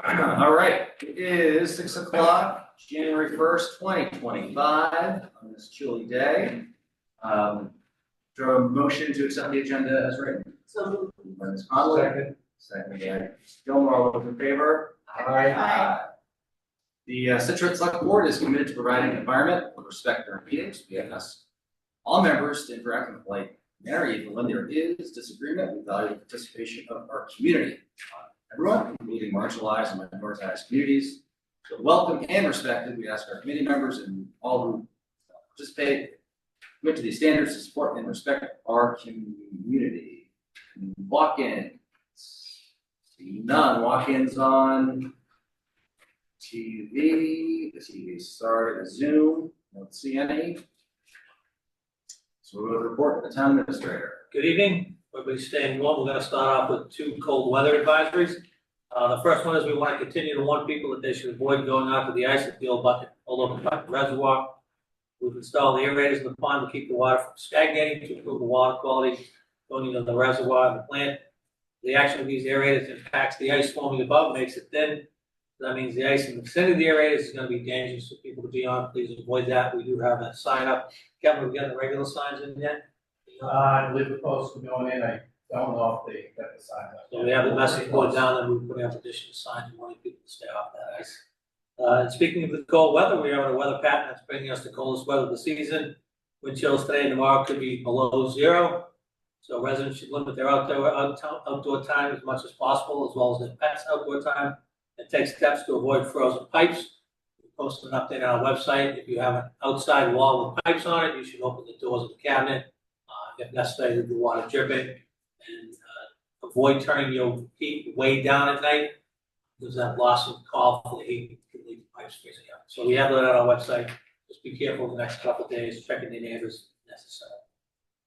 All right, it is 6 o'clock, January 1st, 2025, on this chilly day. Draw a motion to accept the agenda as written. So Ms. Conley. Second by Ms. Gilmore, all those in favor? Aye. The Scituate Select Board is committed to providing an environment with respect during meetings. We have asked all members to interact in a polite manner, even when there is disagreement. We value the participation of our community. Everyone, including marginalized and minoritized communities, feel welcome and respected. We ask our committee members and all who participate commit to these standards to support and respect our community. Walk-ins. See none. Walk-ins on TV. The TV started. Zoom. Don't see any. So we'll report to the town administrator. Good evening. Everybody's staying warm. We're going to start off with 2 cold weather advisories. The first one is we want to continue to warn people that they should avoid going out to the ice at the old bucket reservoir. We've installed the aerators in the pond to keep the water from stagnating, to improve the water quality going into the reservoir and the plant. The action of these aerators impacts the ice forming above, makes it thin. That means the ice in the center of the aerators is going to be dangerous for people to be on. Please avoid that. We do have a sign up. Kevin, we've got the regular signs in yet? I believe the posts are going in. I don't know if they got the sign up. So we have the message board down, and we're putting up additional signs, wanting people to stay off that ice. And speaking of the cold weather, we are on a weather pattern that's bringing us the coldest weather of the season. Wind chills today and tomorrow could be below 0. So residents should limit their outdoor time as much as possible, as well as their pets' outdoor time, and take steps to avoid frozen pipes. We post an update on our website. If you have an outside wall with pipes on it, you should open the doors of the cabinet. If necessary, the water dripping, and avoid turning your heat way down at night, because that loss of call for the heat can leave the pipes freezing up. So we have that on our website. Just be careful the next couple of days, checking the neighbors if necessary.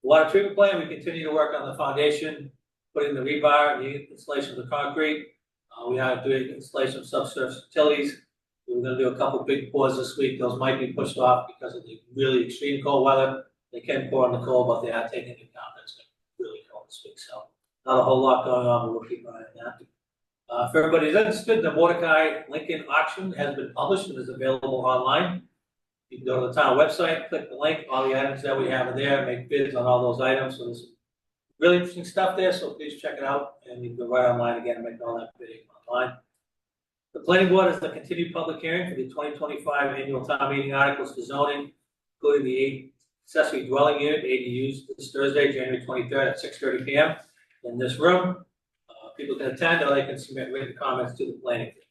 Water treatment plant, we continue to work on the foundation, putting the rebar, the installation of the concrete. We are doing installation of subsurface utilities. We're going to do a couple big pours this week. Those might be pushed off because of the really extreme cold weather. They can pour in the cold, but they are taking into account that it's going to be really cold this week. So not a whole lot going on, but we'll keep an eye on that. If everybody's interested, the Mordecai Lincoln auction has been published and is available online. You can go to the town website, click the link, all the items that we have are there, make bids on all those items. So there's really interesting stuff there, so please check it out. And you can go right online again and make all that bidding online. The planning board is the continued public hearing for the 2025 annual town meeting articles for zoning, including the accessory dwelling unit, ADUs, this Thursday, January 23rd at 6:30 p.m. in this room. People can attend or they can submit written comments to the planning board.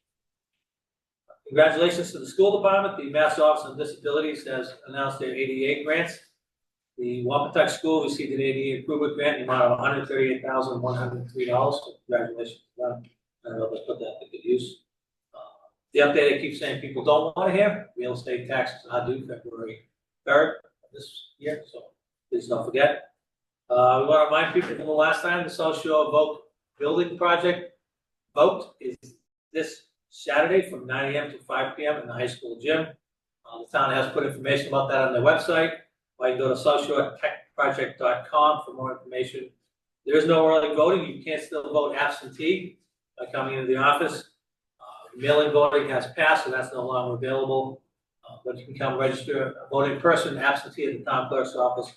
Congratulations to the school department. The Mass Office on Disabilities has announced their ADA grants. The Wampatuck School received an ADA improvement grant in the amount of $138,103. So congratulations to them. I don't know if they put that to good use. The update I keep saying people don't want to hear, real estate taxes are due February 3rd of this year, so please don't forget. We want to remind people from the last time the South Shore Vote building project vote is this Saturday from 9 a.m. to 5 p.m. in the high school gym. The town has put information about that on their website. Or you can go to southshoretechproject.com for more information. There is no early voting. You can still vote absentee by coming into the office. Mail-in voting has passed, so that's no longer available. But you can come register, vote in person, absentee at the town clerk's office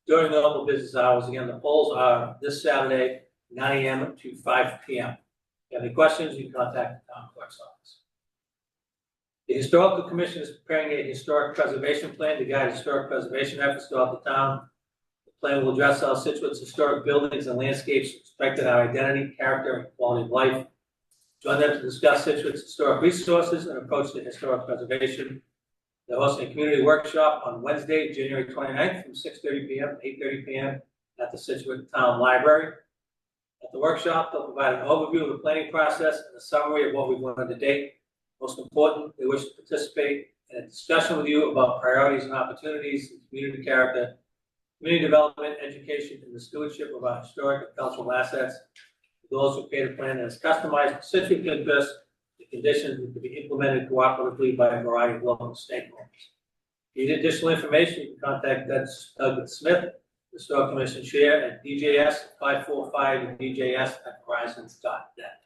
during the local business hours. Again, the polls are this Saturday, 9 a.m. to 5 p.m. If you have any questions, you can contact the town clerk's office. The Historical Commission is preparing a historic preservation plan to guide historic preservation efforts throughout the town. The plan will address how Scituate's historic buildings and landscapes strengthen our identity, character, and quality of life. Join them to discuss Scituate's historic resources and approach to historic preservation. They're hosting a community workshop on Wednesday, January 29th from 6:30 p.m. to 8:30 p.m. at the Scituate Town Library. At the workshop, they'll provide an overview of the planning process and a summary of what we've learned to date. Most important, they wish to participate in a discussion with you about priorities and opportunities in community character, community development, education, and the stewardship of our historic and cultural assets. The goals will create a plan that is customized to Scituate interests. The conditions need to be implemented cooperatively by a variety of local stakeholders. If you need additional information, you can contact Doug Smith, the Historic Commission Chair, at DJS 545 DJS at horizons.net.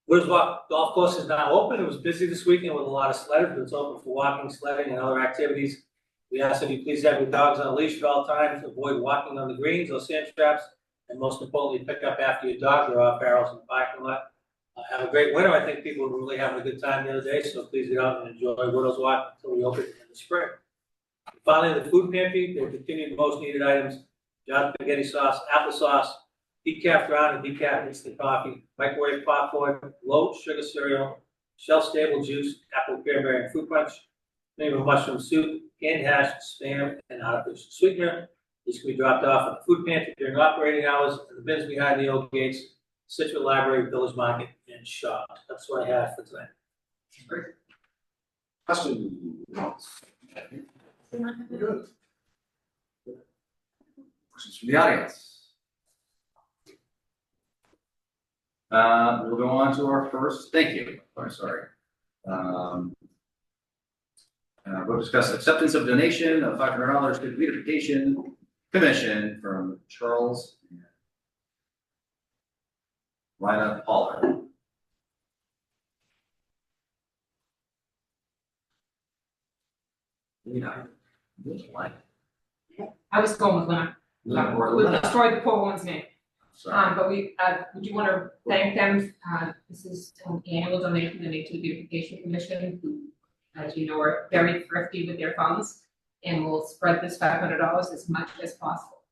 Woods Walk Golf Course is now open. It was busy this weekend with a lot of sledders, but it's open for walking, sledding, and other activities. We ask that you please have your dogs on a leash at all times, avoid walking on the greens or sand traps, and most importantly, pick up after your dog. There are barrels in the parking lot. Have a great winter. I think people were really having a good time the other day, so please get out and enjoy Widows Walk until we open in the spring. Finally, the food pantry, they continued most needed items: John spaghetti sauce, applesauce, decaf ground and decaf instant coffee, microwave popcorn, low sugar cereal, shelf-stable juice, apple, cranberry, and fruit punch, flavor mushroom soup, canned hash, spam, and artificial sweetener. These can be dropped off at the food pantry during operating hours and the bins behind the old gates, Scituate Library, Village Market, and Shop. That's what I have for tonight. Great. Questions? Good. Questions from the audience? We'll go on to our first, thank you, I'm sorry. We'll discuss acceptance of donation of $500 to the beautification commission from Charles and Lina Pollard. I was going with Lena. We destroyed the poor woman's name. Sorry. But we do want to thank them. This is an annual donation they make to the Beautification Commission, who, as you know, are very thrifty with their funds, and will spread this $500 as much as possible.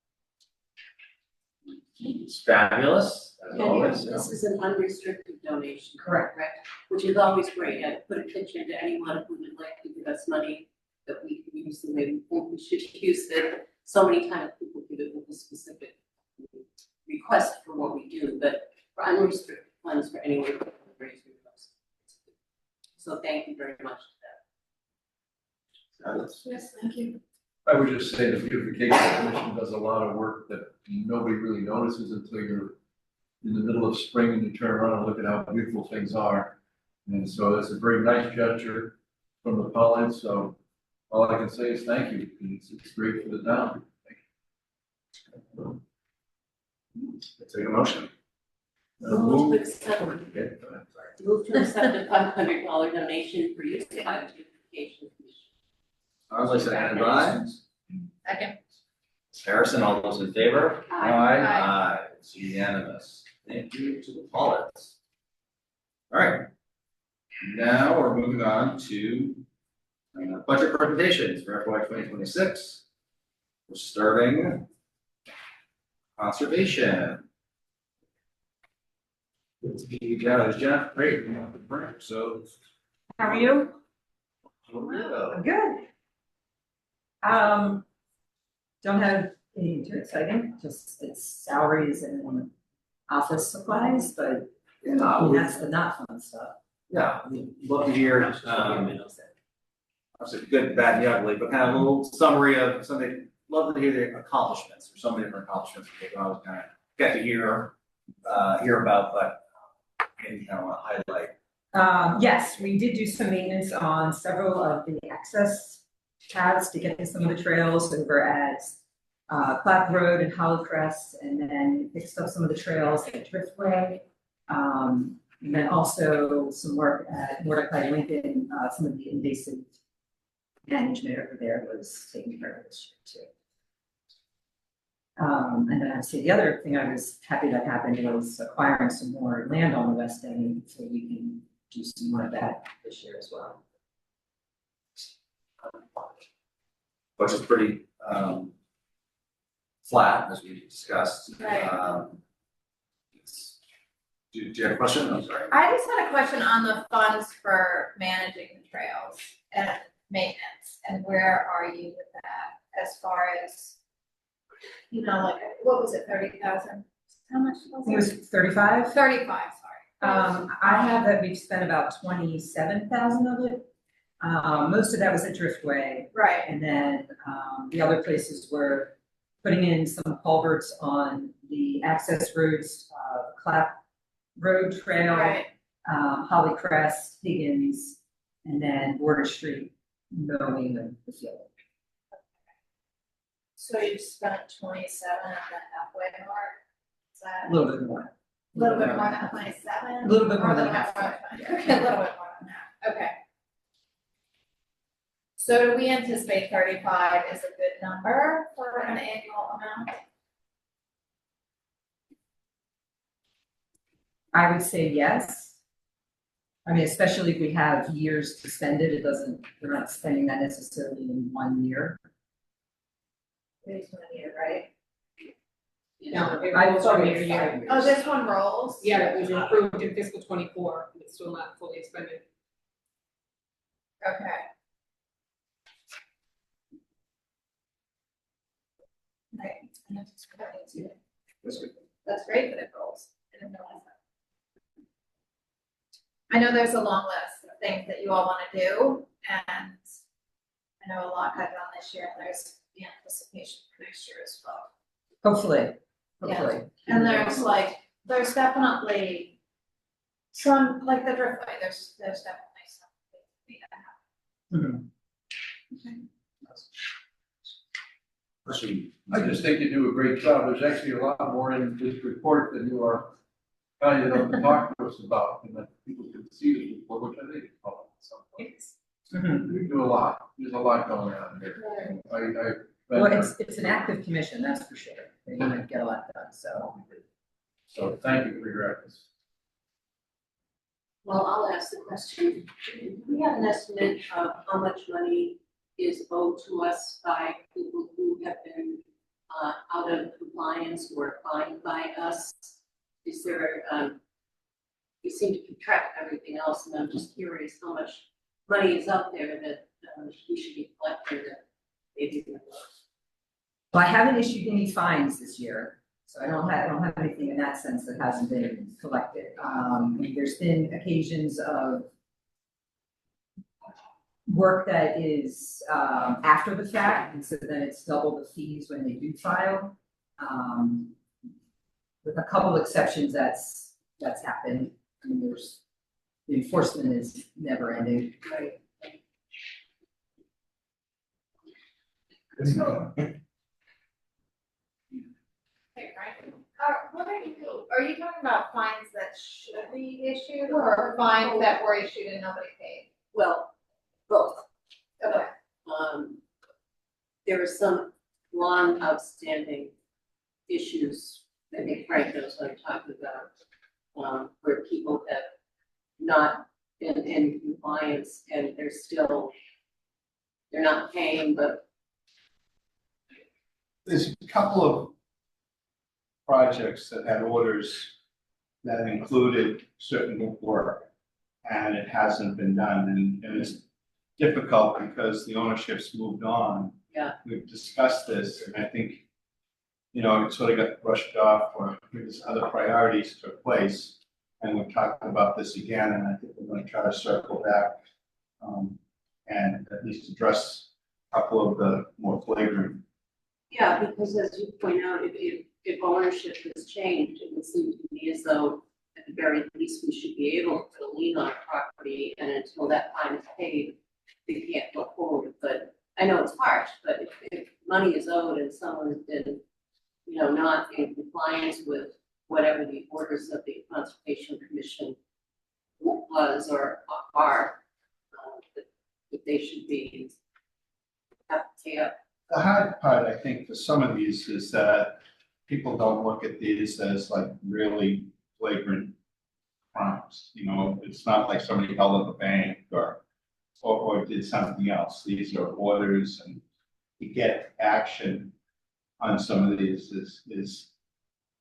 It's fabulous, as always. This is an unrestricted donation. Correct. Right, which is always great. I put a pitch into anyone who would like to give us money that we can use the way we should use it. So many times people give it with a specific request for what we do, but for unrestricted funds for anyone who can raise requests. So thank you very much to Yes, thank you. I would just say the beautification commission does a lot of work that nobody really notices until you're in the middle of spring and you turn around and look at how beautiful things are. And so it's a very nice gesture from the Pollards. So all I can say is thank you. It's great for the town. Thank you. Take a motion. that. Move to accept Okay, the $500 donation for use by the beautification commission. Armstrong, seconded by Second. Harrison, all those in favor? Aye. Aye, it's unanimous. Thank you to the Pollards. All right. Now we're moving on to budget presentations for FY 2026. We're starting conservation. Jeff, great. So. How are you? Yeah. I'm good. Don't have anything too exciting, just it's salaries and office supplies, but I mean, that's the not fun stuff. Yeah, love to hear, obviously good, bad, and ugly, but kind of a little summary of something, love to hear the accomplishments, or some of the different accomplishments we always kind of get to hear about, but maybe kind of want to highlight. Yes, we did do some maintenance on several of the access paths to get to some of the trails over at Clap Road and Hollow Crest, and then fixed up some of the trails at Driftway. And then also some work at Mordecai Lincoln, some of the invasive management over there was taken care of this year too. And then I'd say the other thing I was happy that happened was acquiring some more land on the west end, so we can do some more of that this year as well. Which is pretty flat, as we discussed. Right. Do you have a question? I'm sorry. I just had a question on the funds for managing the trails and maintenance, and where are you with that as far as, you know, like, what was it, 30,000? How much was It was 35. 35, sorry. I have that we've spent about 27,000 of it. Most of that was at Driftway, Right, and then the other places were putting in some culverts on the access roads, Clap Road Trail, right. Holly Crest, Higgins, and then Border Street, mowing the field. So you spent 27 at the halfway mark? Is that? A little bit more. A little bit more than 27? A little bit more Or than a little half. bit more than 20. Okay, a little bit more than that, okay. So do we anticipate 35 is a good number for an annual amount? I would say yes. I mean, especially if we have years to spend it, we're not spending that necessarily in 1 year. It is 1 year, right? No, it I rolls thought from it year was to year. 5 years. Oh, this one rolls? Yeah, it was approved in fiscal '24, it's still not fully expended. Okay. Right. I know it's good, I see it. That's good. That's great that it rolls. I didn't realize that. I know there's a long list of things that you all wanna do, and I know a lot got done this year, and there's the anticipation for next year as well. Hopefully. And there's definitely some, like the driftway, there's definitely something to be done. Question. I just think you do a great job. There's actually a lot more in this report than you are kind enough to talk to us about, and that people can see this report, which I think is helpful at some point. We do a lot. There's a lot going on here. Well, it's an active commission, that's for sure. They're gonna get a lot done, so. So thank you for your efforts. Well, I'll ask the question. Do we have an estimate of how much money is owed to us by people who have been out of compliance or fined by us? Is there, we seem to keep track of everything else, and I'm just curious how much money is out there that we should be collecting that maybe. Well, I haven't issued any fines this year, so I don't have anything in that sense that hasn't been collected. There's been occasions of work that is after the fact, and so then it's double the fees when they do file. With a couple exceptions, that's happened. I mean, the enforcement is never ending. Right. Hey, Brian, are you talking about fines that should be issued or fines that were issued and nobody paid? Well, both. Okay. There are some long outstanding issues, I think Frank knows what I'm talking about, where people have not been in compliance and they're not paying, but There's a couple of projects that had orders that included certain work, and it hasn't been done, and it's difficult because the ownership's moved on. Yeah. We've discussed this, and I think, you know, it sort of got brushed off, or because other priorities took place, and we're talking about this again, and I think we're gonna try to circle back, and at least address a couple of the more flagrant. yeah, because as you point out, if ownership has changed, it would seem to me as though at the very least we should be able to put a lien on a property, and until that fine is paid, they can't go forward. But I know it's harsh, but if money is owed and someone has been, you know, not in compliance with whatever the orders of the Conservation Commission was or are, that they should be have to pay up. The hard part, I think, for some of these is that people don't look at these as like really flagrant crimes. You know, it's not like somebody held up a bank or did something else. These are orders, and to get action on some of these is,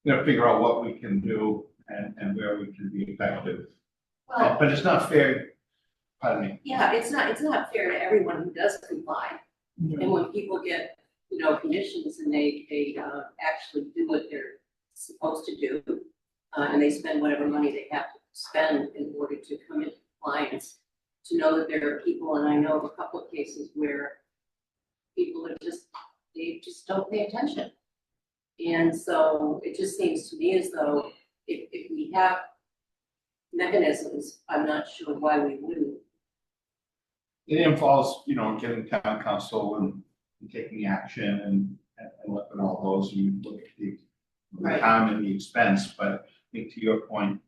you know, figure out what we can do and where we can be effective. Well, But it's not fair, pardon me, yeah, it's not fair to everyone who does comply. And when people get, you know, commissions and they actually do what they're supposed to do, and they spend whatever money they have to spend in order to come into compliance, to know that there are people, and I know of a couple of cases where people are they just don't pay attention. And so it just seems to me as though if we have mechanisms, I'm not sure why we wouldn't. it involves, you know, getting town council and taking action and looking at all those, and you look at the Right. time and the expense, but think to your point,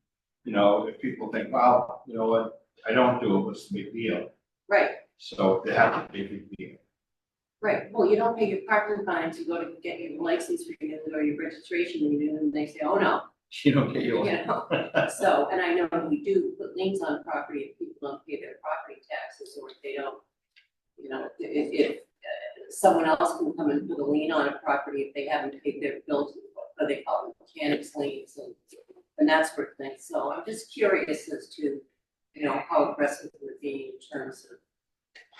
you know, if people think, well, you know what, I don't do it, what's the big deal? Right, So they have to be a big deal. right. Well, you don't pay your parking fines, you go to get your license renewed or your registration renewed, and they say, oh, no. You don't get You your. know, so, and I know we do put liens on property if people don't pay their property taxes, or if they don't, you know, if someone else can come and put a lien on a property if they haven't paid their bills, what they call them, mechanics liens and that sort of thing. So I'm just curious as to, you know, how aggressive we're being in terms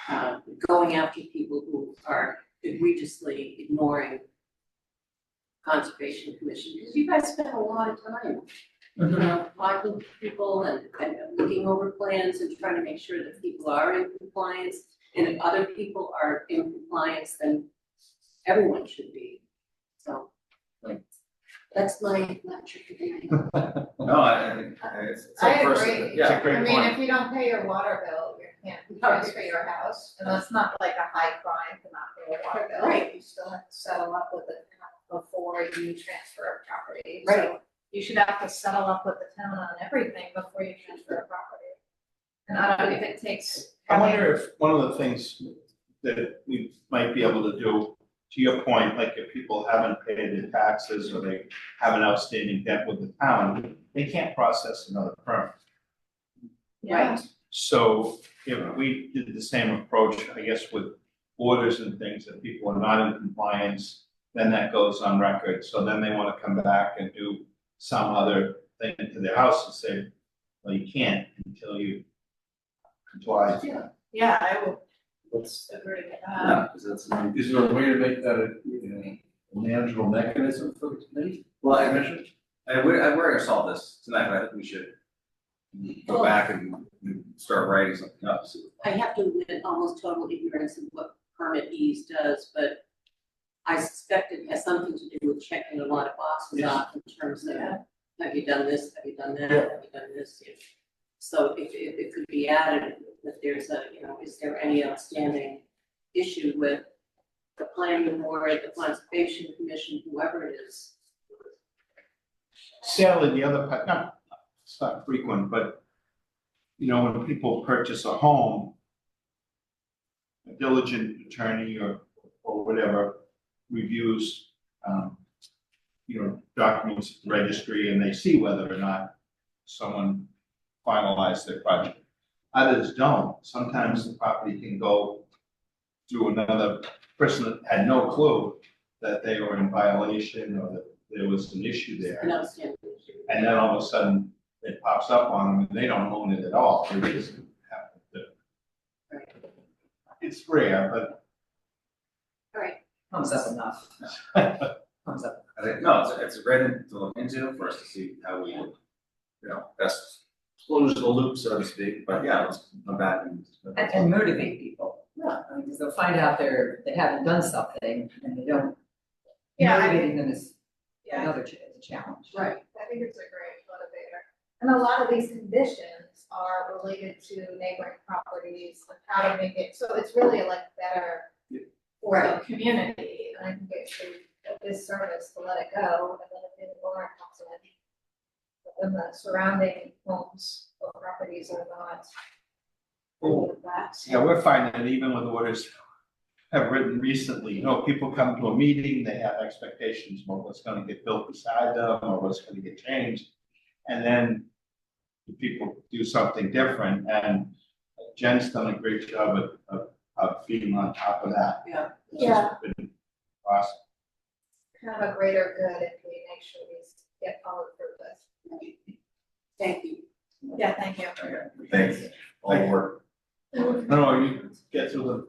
of going after people who are egregiously ignoring Conservation Commission, because you guys spend a lot of time, you know, talking to people and looking over plans and trying to make sure that people are in compliance. And if other people are in compliance, then everyone should be. So that's my lecture today. No, I think it's I a person, agree. yeah. It's a great I mean, point. if you don't pay your water bill, you can't transfer your house, and that's not like a high crime to not pay a water bill. Right. You still have to settle up with the town before you transfer a property. Right. So you should have to settle up with the town on everything before you transfer a property. And I don't know if it takes. I wonder if one of the things that we might be able to do, to your point, like if people haven't paid their taxes or they have an outstanding debt with the town, they can't process another permit. Yeah. So if we did the same approach, I guess, with orders and things, that people are not in compliance, then that goes on record. So then they want to come back and do some other thing to their house and say, well, you can't until you comply. Yeah, I would agree with that. Yeah, because that's, Is there a way to make that a manageable mechanism for the committee? well, I Commission? we're gonna solve this tonight, but I think we should go back and start writing something up. I have to admit almost total ignorance of what permit ease does, but I suspect it has something to do with checking a lot of boxes off in terms of, have you done this, have you done that, have you done this? So if it could be added, that there's a, you know, is there any outstanding issue with the planning board, the conservation commission, whoever it is? Sadly, the other part, not, it's not frequent, but, you know, when people purchase a home, a diligent attorney or whatever reviews, you know, documents at the registry, and they see whether or not someone finalized their project. Others don't. Sometimes the property can go through another person that had no clue that they were in violation or that there was an issue there. An outstanding issue. And then all of a sudden, it pops up on them, and they don't own it at all, they just happen to. Right. It's rare, but All right, Comes up enough. Comes up. I think, no, it's a great thing to look into for us to see how we, you know, best close the loop, so to speak, but yeah, let's come back and. And motivate people. Yeah. Because they'll find out they haven't done something and they don't, Yeah, motivating them is Yeah, another challenge. right. I think it's a great motivator. And a lot of these conditions are related to neighboring properties and how to make it, so it's really like better for the community. And I think it's a disservice to let it go, and then if the owner comes in, then the surrounding homes or properties are not. Oh, that. yeah, we're finding that even with orders have written recently, you know, people come to a meeting, they have expectations about what's gonna get built beside them or what's gonna get changed. And then people do something different, and Jen's done a great job of being on top of that. Yeah. It's just been awesome. Kind of a greater good if we make sure these get followed through with. Thank you. Yeah, thank you. Okay, thanks, all the work. No, you get through the.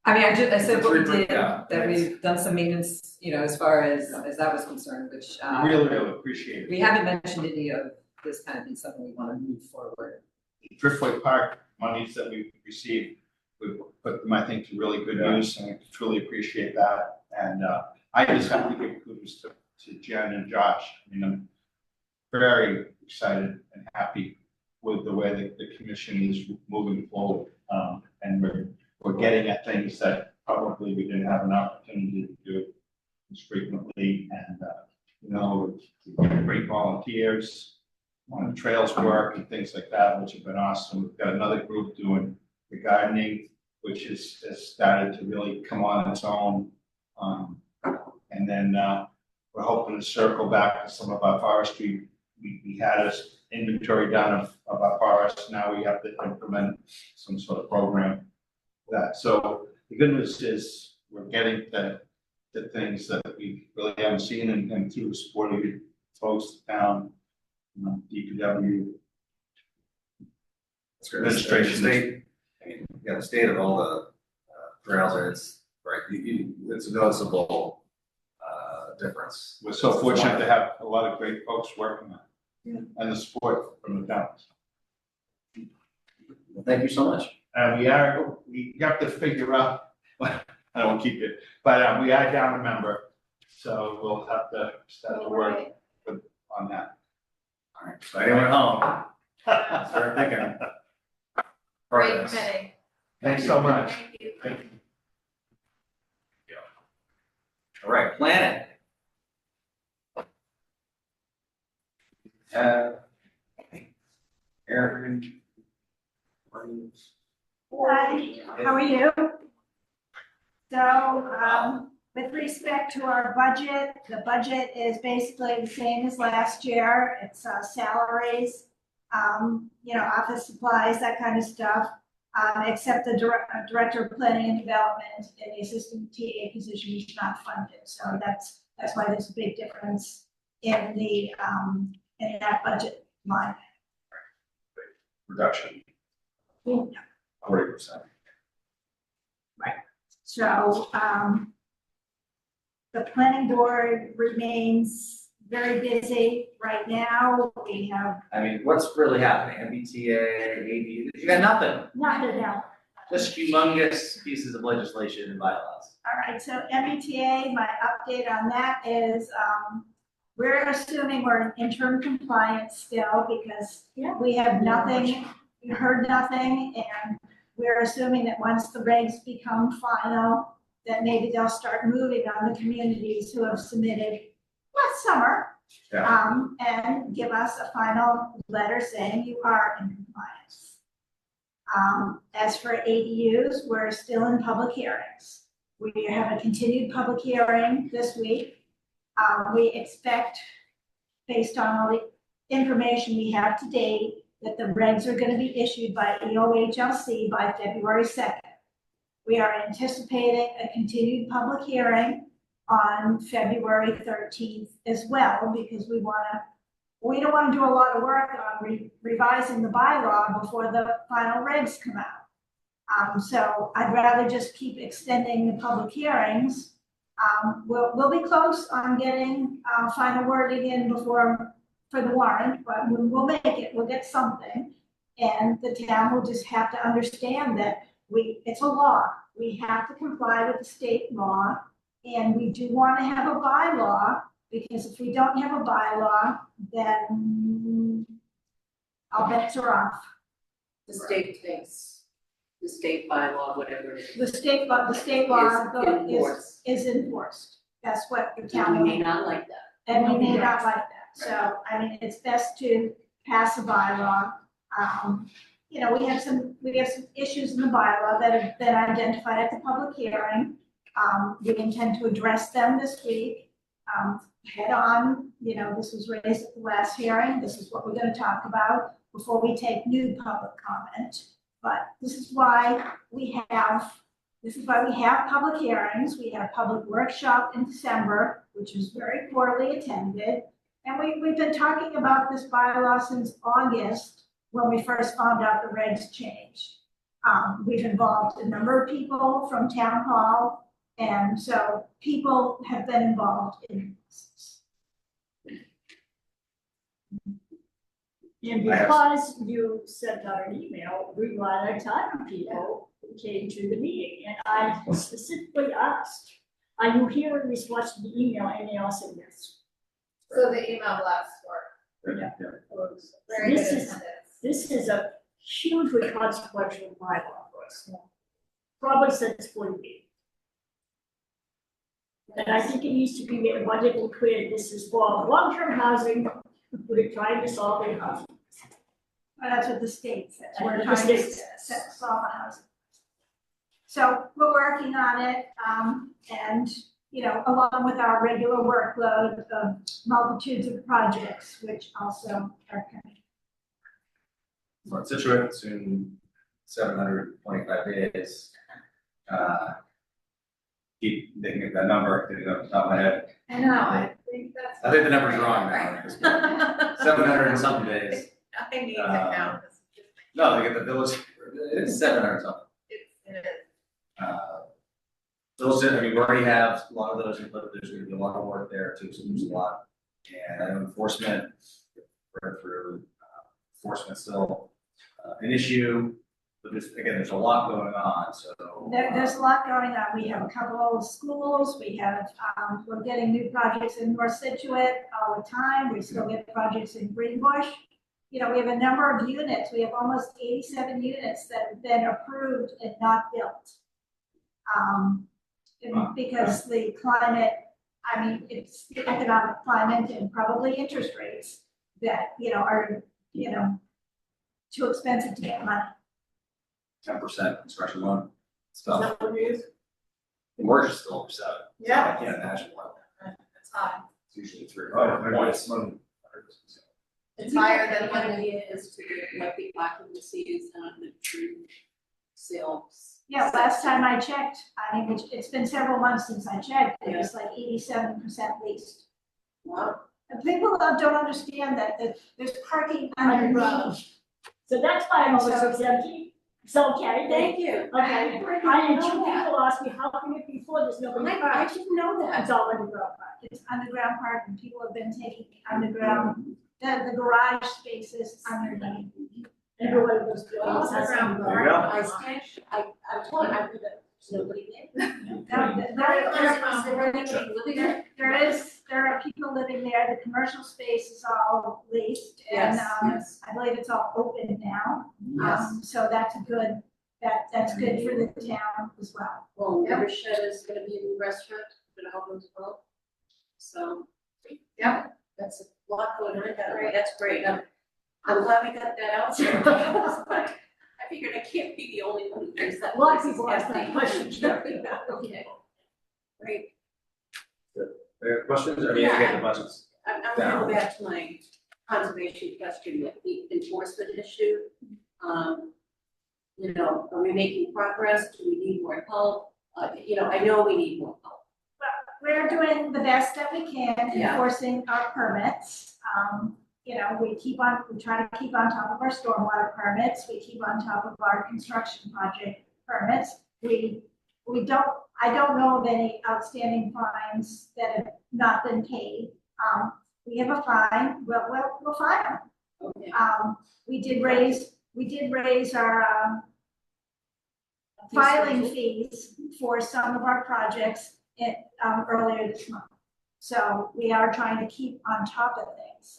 I mean, I said what we did, Yeah, that thanks. we've done some maintenance, you know, as far as that was concerned, which, Really appreciate we it. haven't mentioned any of this kind of thing, something we wanna move forward. Driftway Park monies that we've received, we've put them, I think, to really good use, and I truly appreciate that. And I just have to give kudos to Jen and Josh. I mean, I'm very excited and happy with the way that the commission is moving forward. And we're getting at things that probably we didn't have an opportunity to do as frequently. And, you know, we get great volunteers. on the trails work and things like that, which have been awesome. We've got another group doing the gardening, which has started to really come on its own. And then, we're hoping to circle back to some of our forestry. We had a inventory done of our forests. Now we have to implement some sort of program for that. So the good news is we're getting the things that we really haven't seen, and through the support of you folks down, DPW. That's great. Administration. The state, I mean, yeah, the state of all the trails, it's, right, it's a noticeable difference. We're so fortunate to have a lot of great folks working on it, and the support from the towns. Well, thank you so much. And we have to figure out, I don't keep it, but we are down a member, so we'll have to start to work on that. All right, so anyone at home, start thinking. Great Progress. committee. Thanks so much. Thank you. Thank you. All right, planning. Aaron. Hi, how are you? So, with respect to our budget, the budget is basically the same as last year. It's salaries, office supplies, that kind of stuff. Except the director of planning and development and the assistant TA position is not funded. So that's why there's a big difference in the, in that budget line. Reduction. Yeah. 40%. So, the planning board remains very busy right now. We have I mean, what's really happening? MBTA, AD, you got nothing. nothing else. Just humongous pieces of legislation and bylaws. All right, so MBTA, my update on that is, we're assuming we're in interim compliance still because we have nothing, we heard nothing, and we're assuming that once the regs become final, that maybe they'll start moving on the communities who have submitted last summer. And give us a final letter saying you are in compliance. As for ADUs, we're still in public hearings. We have a continued public hearing this week. We expect, based on all the information we have to date, that the regs are going to be issued by EOHLC by February 2nd. We are anticipating a continued public hearing on February 13th as well, because we don't want to do a lot of work on revising the bylaw before the final regs come out. So I'd rather just keep extending the public hearings. We'll be close on getting final wording in for the warrant, but we'll make it, we'll get something. And the town will just have to understand that it's a law. We have to comply with the state law, and we do want to have a bylaw, because if we don't have a bylaw, then all bets are off. The state thinks, the state bylaw, whatever it is. The state law Is enforced. is enforced. That's what the And town. we may not like that. And we may not like that. So, I mean, it's best to pass a bylaw. We have some issues in the bylaw that have been identified at the public hearing. We intend to address them this week, head on. This was raised at the last hearing. This is what we're going to talk about before we take new public comment. But this is why we have public hearings. We had a public workshop in December, which was very poorly attended. And we've been talking about this bylaw since August, when we first found out the regs changed. We've involved a number of people from town hall, and so people have been involved in the process. And because you sent out an email, we ran a ton of people who came to the meeting, and I specifically asked, are you here in response to the email? And they all said yes. So the email blasts work. Yeah. Very good This is- attendance. This is a hugely consequential bylaw for us. Probably since 40B. And I think it needs to be made abundantly clear, this is for long-term housing, we're trying to solve a housing. Well, that's what the state says, we're The trying to state says. solve a housing. So we're working on it, and, you know, along with our regular workload of multitudes of projects, which also are coming. So in Scituate, soon 725 days. Keep thinking of that number, getting off the top of my head. I know, I think that's. I think the number's wrong now. 700 and something days. I need to count this. No, they get the village, it's 700 something. It is. Those, I mean, we already have a lot of those, but there's gonna be a lot of work there too, so there's a lot. And I know enforcement, enforcement still an issue, but there's, again, there's a lot going on, so. There's a lot going on. We have a couple of schools, we have, we're getting new projects in North Scituate all the time. We still get projects in Greenbush. You know, we have a number of units. We have almost 87 units that have been approved and not built. And because the climate, I mean, it's the economic climate and probably interest rates that, you know, are, you know, too expensive to get money. 10% construction loan Is stuff. that what it is? The mortgage is still over 7. Yeah. I can't imagine what, It's high. it's usually 3 Oh, or I 4 got points. some. It's higher than One what idea is to get what the occupancies on the true sales. Yeah, last time I checked, I mean, it's been several months since I checked, it was like 87% leased. Wow. And people don't understand that there's parking underground. So that's why I'm always so empty. So, okay, Thank you. Okay, I didn't and two know that. people ask me, how can it be full, there's nobody I parked? didn't know that. It's all underground park. It's underground parking, people have been taking underground, the garage spaces underneath. Every one of those buildings has Underground some. There you go. I stand, I'm told I could, there's nobody there. Now, Is there anybody living there? there are people living there, the commercial space is all leased, and, Yes. I believe it's all open now. Yes. So that's good, that's good for the town as well. Well, Evershed is gonna be a new restaurant, gonna open as well. So. Yeah. That's a lot going on that way, that's great, I'm glad we got that out there. I figured I can't be the only one who thinks that. A lot of place is people ask that empty. question. Okay. Great, There are questions, or do you get the budgets? I'm gonna go back to my conservation question, the enforcement issue. You know, are we making progress, do we need more help? You know, I know we need more help. We're doing the best that we can Yeah. enforcing our permits. You know, we try to keep on top of our stormwater permits, we keep on top of our construction project permits. I don't know of any outstanding fines that have not been paid. We have a fine, we'll fine them. Okay. We did raise our, filing fees for some of our projects earlier this month. So we are trying to keep on top of things,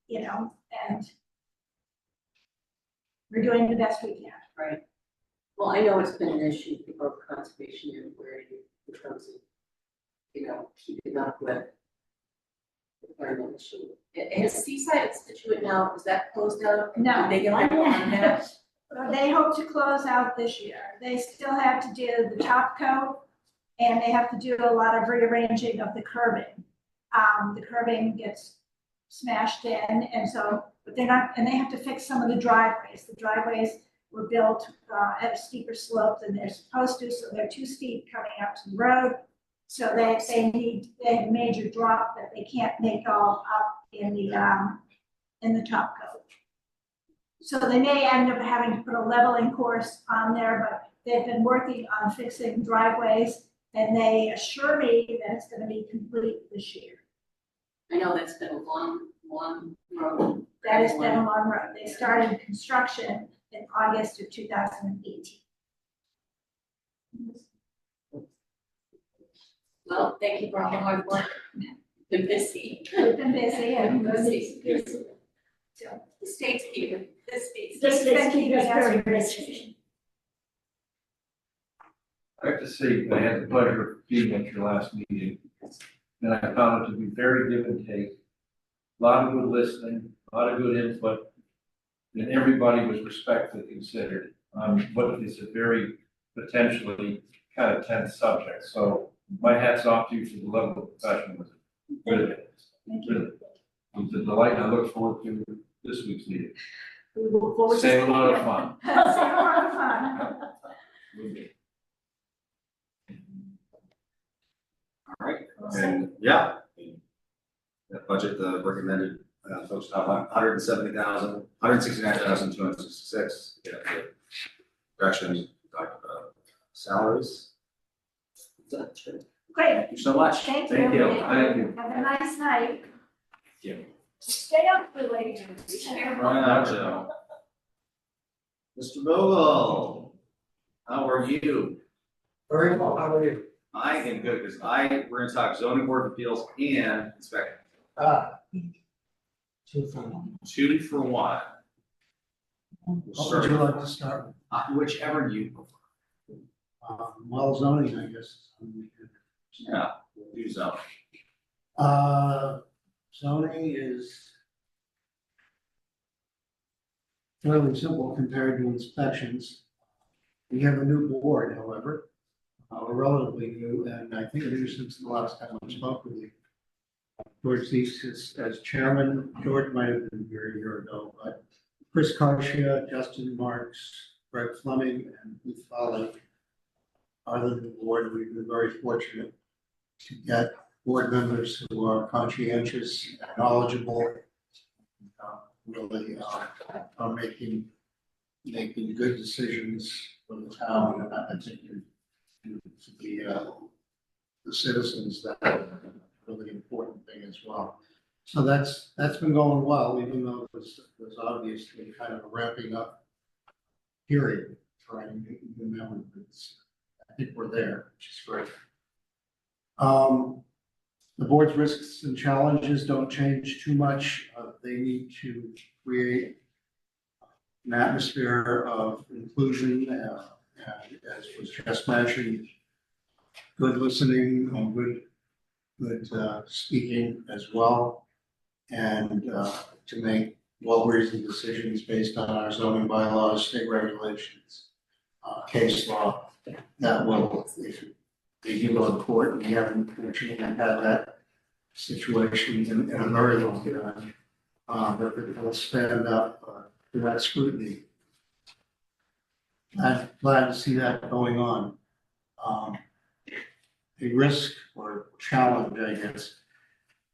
you know, and we're doing the best we can. Right. Well, I know it's been an issue for both conservation and where in terms of, you know, keeping up with the environmental issue. Has Seaside and Scituate now, is that closed out? No. Did they get their on that? They hope to close out this year. They still have to do the top coat, and they have to do a lot of rearranging of the curbing. The curbing gets smashed in, and so, but they're not, and they have to fix some of the driveways. The driveways were built at a steeper slope than they're supposed to, so they're too steep coming out to the road. So they have a major drop that they can't make all up in the top coat. So they may end up having to put a leveling course on there, but they've been working on fixing driveways, and they assure me that it's gonna be complete this year. I know that's been a long road. That has been a long road. They started construction in August of 2018. Well, thank you for all the hard work. Been busy. We've been busy and Busy. so The state's keeping, this state's. This is keeping us very busy. I have to say, I had the pleasure of being at your last meeting, and I found it to be very give and take. a lot of good listening, a lot of good input. And everybody was respectfully considered, but it's a very potentially kind of tense subject. So my hat's off to you for the level of professionalism. Really. Really. It's a delight. I look forward to this week's meeting. We look forward to Save a lot of seeing fun. it. Save a lot of fun. All right, and yeah. That budget, the recommended, folks have 169,266. Yeah, the correction, talked about salaries. That's true. Great, Thank you so much. thank you. Thank you. Have a nice night. Yeah. Stay up for later. Right on, Joe. Mr. Vogel, how are you? Very well, how are you? I am good, because we're gonna talk zoning board of appeals and inspector. Two for one. 2 for 1. We'll What start would you with- like to start with? Whichever you prefer. Well, zoning, I guess. Yeah, we'll do zoning. Zoning is fairly simple compared to inspections. We have a new board, however, we're relatively new, and I think new since the last time I spoke with you. George Zeese as chairman. George might have been here a year ago, but Chris Karshia, Justin Marks, Greg Fleming, and Ruth Foley are the new board. We've been very fortunate to get board members who are conscientious and knowledgeable, really are making good decisions for the town, and I think the citizens, that are a really important thing as well. So that's been going well, even though there's obviously kind of a ramping up period for any new members. I think we're there, which is great. The board's risks and challenges don't change too much. They need to create an atmosphere of inclusion, as was just mentioned, good listening and good speaking as well, and to make well-reasoned decisions based on our zoning bylaws, state regulations, case law, that will, if they go to court, we haven't fortunately had that situation in a very long time, but it will stand up to that scrutiny. I'm glad to see that going on. A risk or challenge, I guess,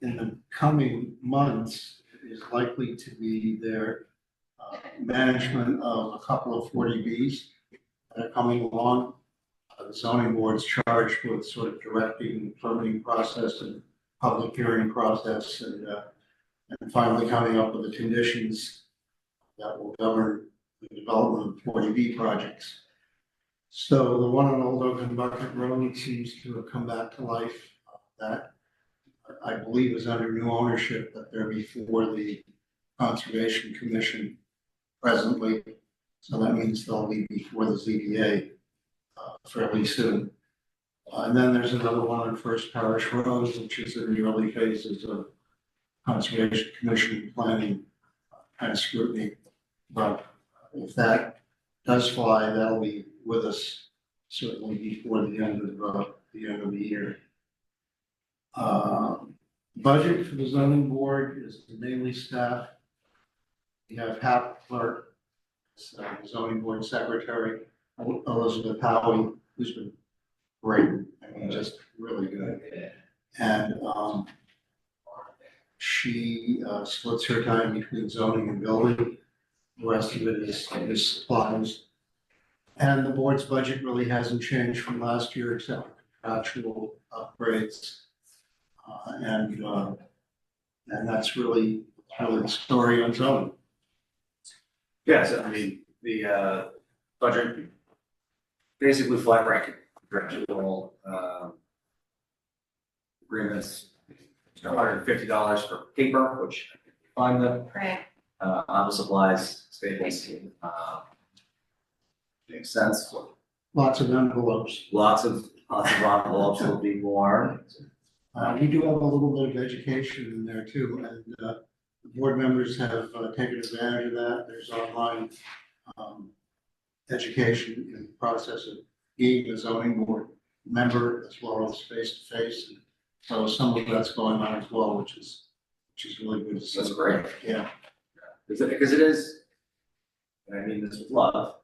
in the coming months is likely to be their management of a couple of 40Bs that are coming along. The zoning board's charged with sort of directing the permitting process and public hearing process, and finally coming up with the conditions that will govern the development of 40B projects. So the one on Old Oaken Bucket Road seems to have come back to life. That I believe is under new ownership, but they're before the Conservation Commission presently. So that means they'll be before the ZBA fairly soon. And then there's another one on First Parish Road, which is in the early phases of Conservation Commission planning kind of scrutiny. But if that does fly, that'll be with us certainly before the end of the year. Budget for the zoning board is mainly staff. We have Hap Clerk, zoning board secretary, Elizabeth Howie, who's been great, I mean, just really good. And she splits her time between zoning and building. The rest of it is supplies. And the board's budget really hasn't changed from last year except for contractual upgrades. And that's really the story on zoning. Yes, I mean, the budget basically flat ranking, contractual agreements, $150 for paper, which I can find them. Right. Office supplies, staples, makes sense. Lots of envelopes. Lots of envelopes will be more. We do have a little bit of education in there too, and board members have taken advantage of that. There's online education in the process of being a zoning board member as well as face to face. So some of that's going on as well, which is really good to see. That's great. Yeah. Because it is, and I mean this with love,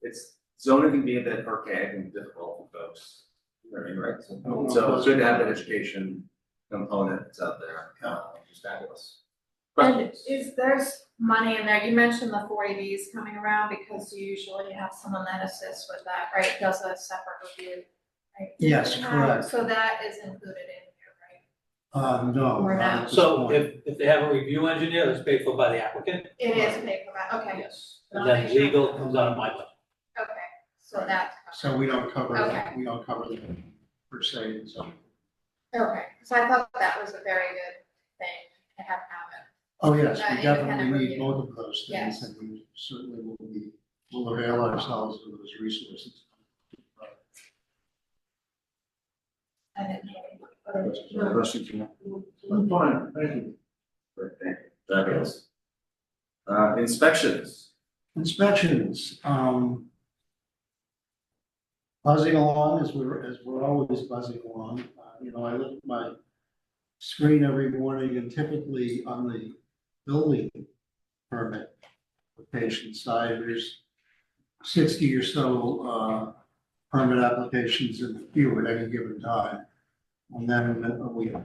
it's zoning can be a bit archaic and difficult for folks. You know what I mean, right? So it's good to have that education component that's out there, which is fabulous. And Questions? is there's money in there, you mentioned the 40Bs coming around because you usually have someone that assists with that, right, does a separate review, right? Yes, correct. So that is included in here, No. Or not not. at this So point. if they have a review engineer, that's paid for by the applicant, right? It is paid for that, okay, yes, and then legal comes out of my budget. okay, so that's. So we don't cover, Okay. we don't cover them per se, so. Okay, so I thought that was a very good thing to have happen. Oh, yes, That we definitely independent need review. both of those things, Yes. and we certainly will avail ourselves of those resources. I didn't know. Questions? I'm fine, thank you. Great, thank you. Fabulous. Inspections. Inspections, buzzing along as we're always buzzing along. I look at my screen every morning and typically on the building permit application side, there's 60 or so permit applications in the queue at any given time. And then we have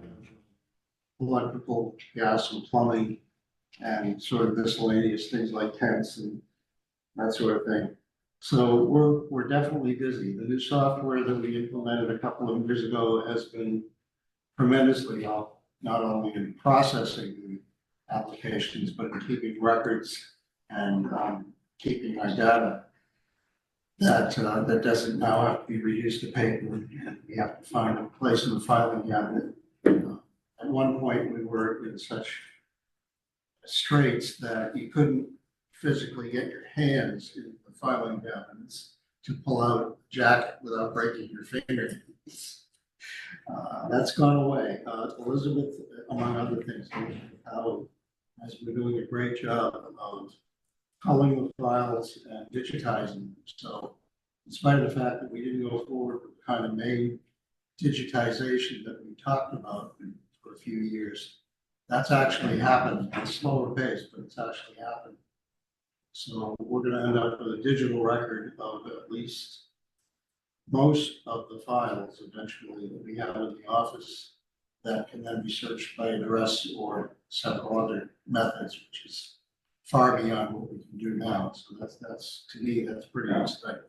electrical, gas and plumbing and sort of miscellaneous things like tents and that sort of thing. So we're definitely busy. The new software that we implemented a couple of years ago has been tremendously helpful, not only in processing the applications, but in keeping records and keeping our data that doesn't now have to be reduced to paper, and we have to find a place in the filing cabinet. At one point, we were in such straits that you couldn't physically get your hands in the filing cabinets to pull out a jacket without breaking your fingernails. That's gone away. Elizabeth, among other things, has been doing a great job of culling the files and digitizing them. So in spite of the fact that we didn't go forward with the kind of main digitization that we talked about for a few years, that's actually happened at a slower pace, but it's actually happened. So we're gonna end up with a digital record of at least most of the files eventually that we have in the office that can then be searched by address or several other methods, which is far beyond what we can do now. So that's to me, that's pretty exciting.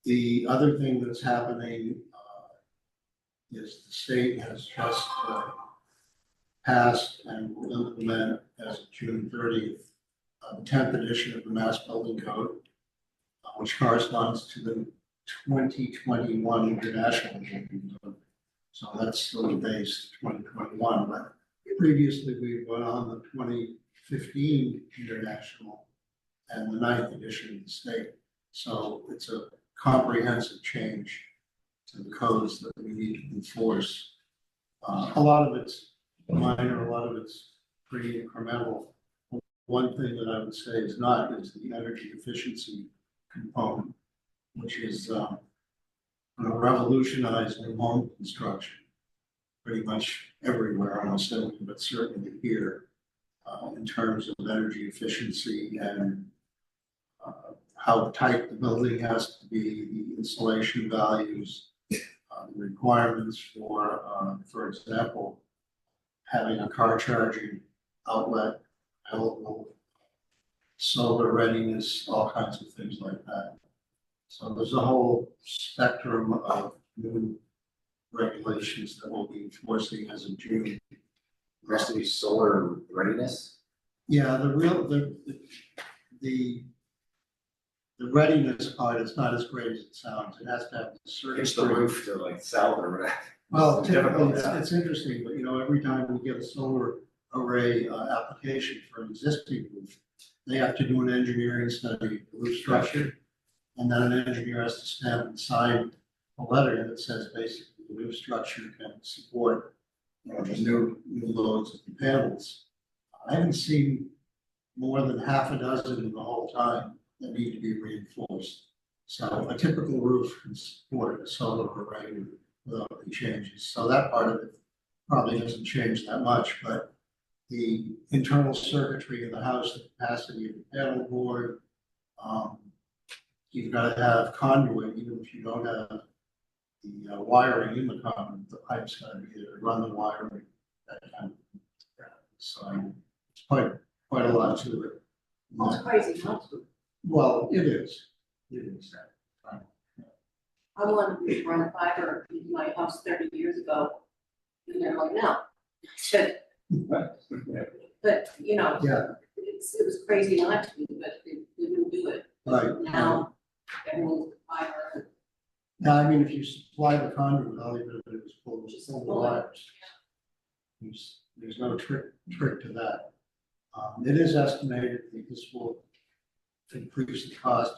The other thing that's happening is the state has just passed and will implement as of June 30th, the 10th edition of the Mass Building Code, which corresponds to the 2021 International Building Code. So that's still based 2021, but previously we went on the 2015 International and the 9th edition of the state. So it's a comprehensive change to the codes that we need to enforce. A lot of it's minor, a lot of it's pretty incremental. One thing that I would say is not is the energy efficiency component, which is going to revolutionize new home construction pretty much everywhere, almost everywhere, but certainly here in terms of energy efficiency and how tight the building has to be, the insulation values, requirements for example, having a car charging outlet available, solar readiness, all kinds of things like that. So there's a whole spectrum of new regulations that we'll be enforcing as of June. There has to be solar readiness. Yeah, the readiness part is not as great as it sounds. It has to have a certain. It's the roof to like sell or whatever. Well, It's typically, difficult, yeah. it's interesting, but every time we get a solar array application for an existing roof, they have to do an engineering study, of the roof structure, and then an engineer has to stamp and sign a letter that says basically the roof structure can support the new loads of panels. I haven't seen more than half a dozen in the whole time that need to be reinforced. So a typical roof can support a solar array without any changes. So that part of it probably doesn't change that much, but the internal circuitry of the house, the capacity of the panel board, you've got to have conduit, even if you don't have the wiring in the conduit, the pipe's got to be there to run the wiring, that kind of. So it's quite a lot to it. It's crazy, huh? Well, it is. It is. I wanted to run fiber in my house 30 years ago, and they're like, no. I said, but, you know, Yeah, it was crazy not to, but they didn't do it. right. Now, everyone's fiber, Now, I mean, if you supply the conduit, all you gotta do is pull the wires. There's no trick to that. It is estimated that this will increase the cost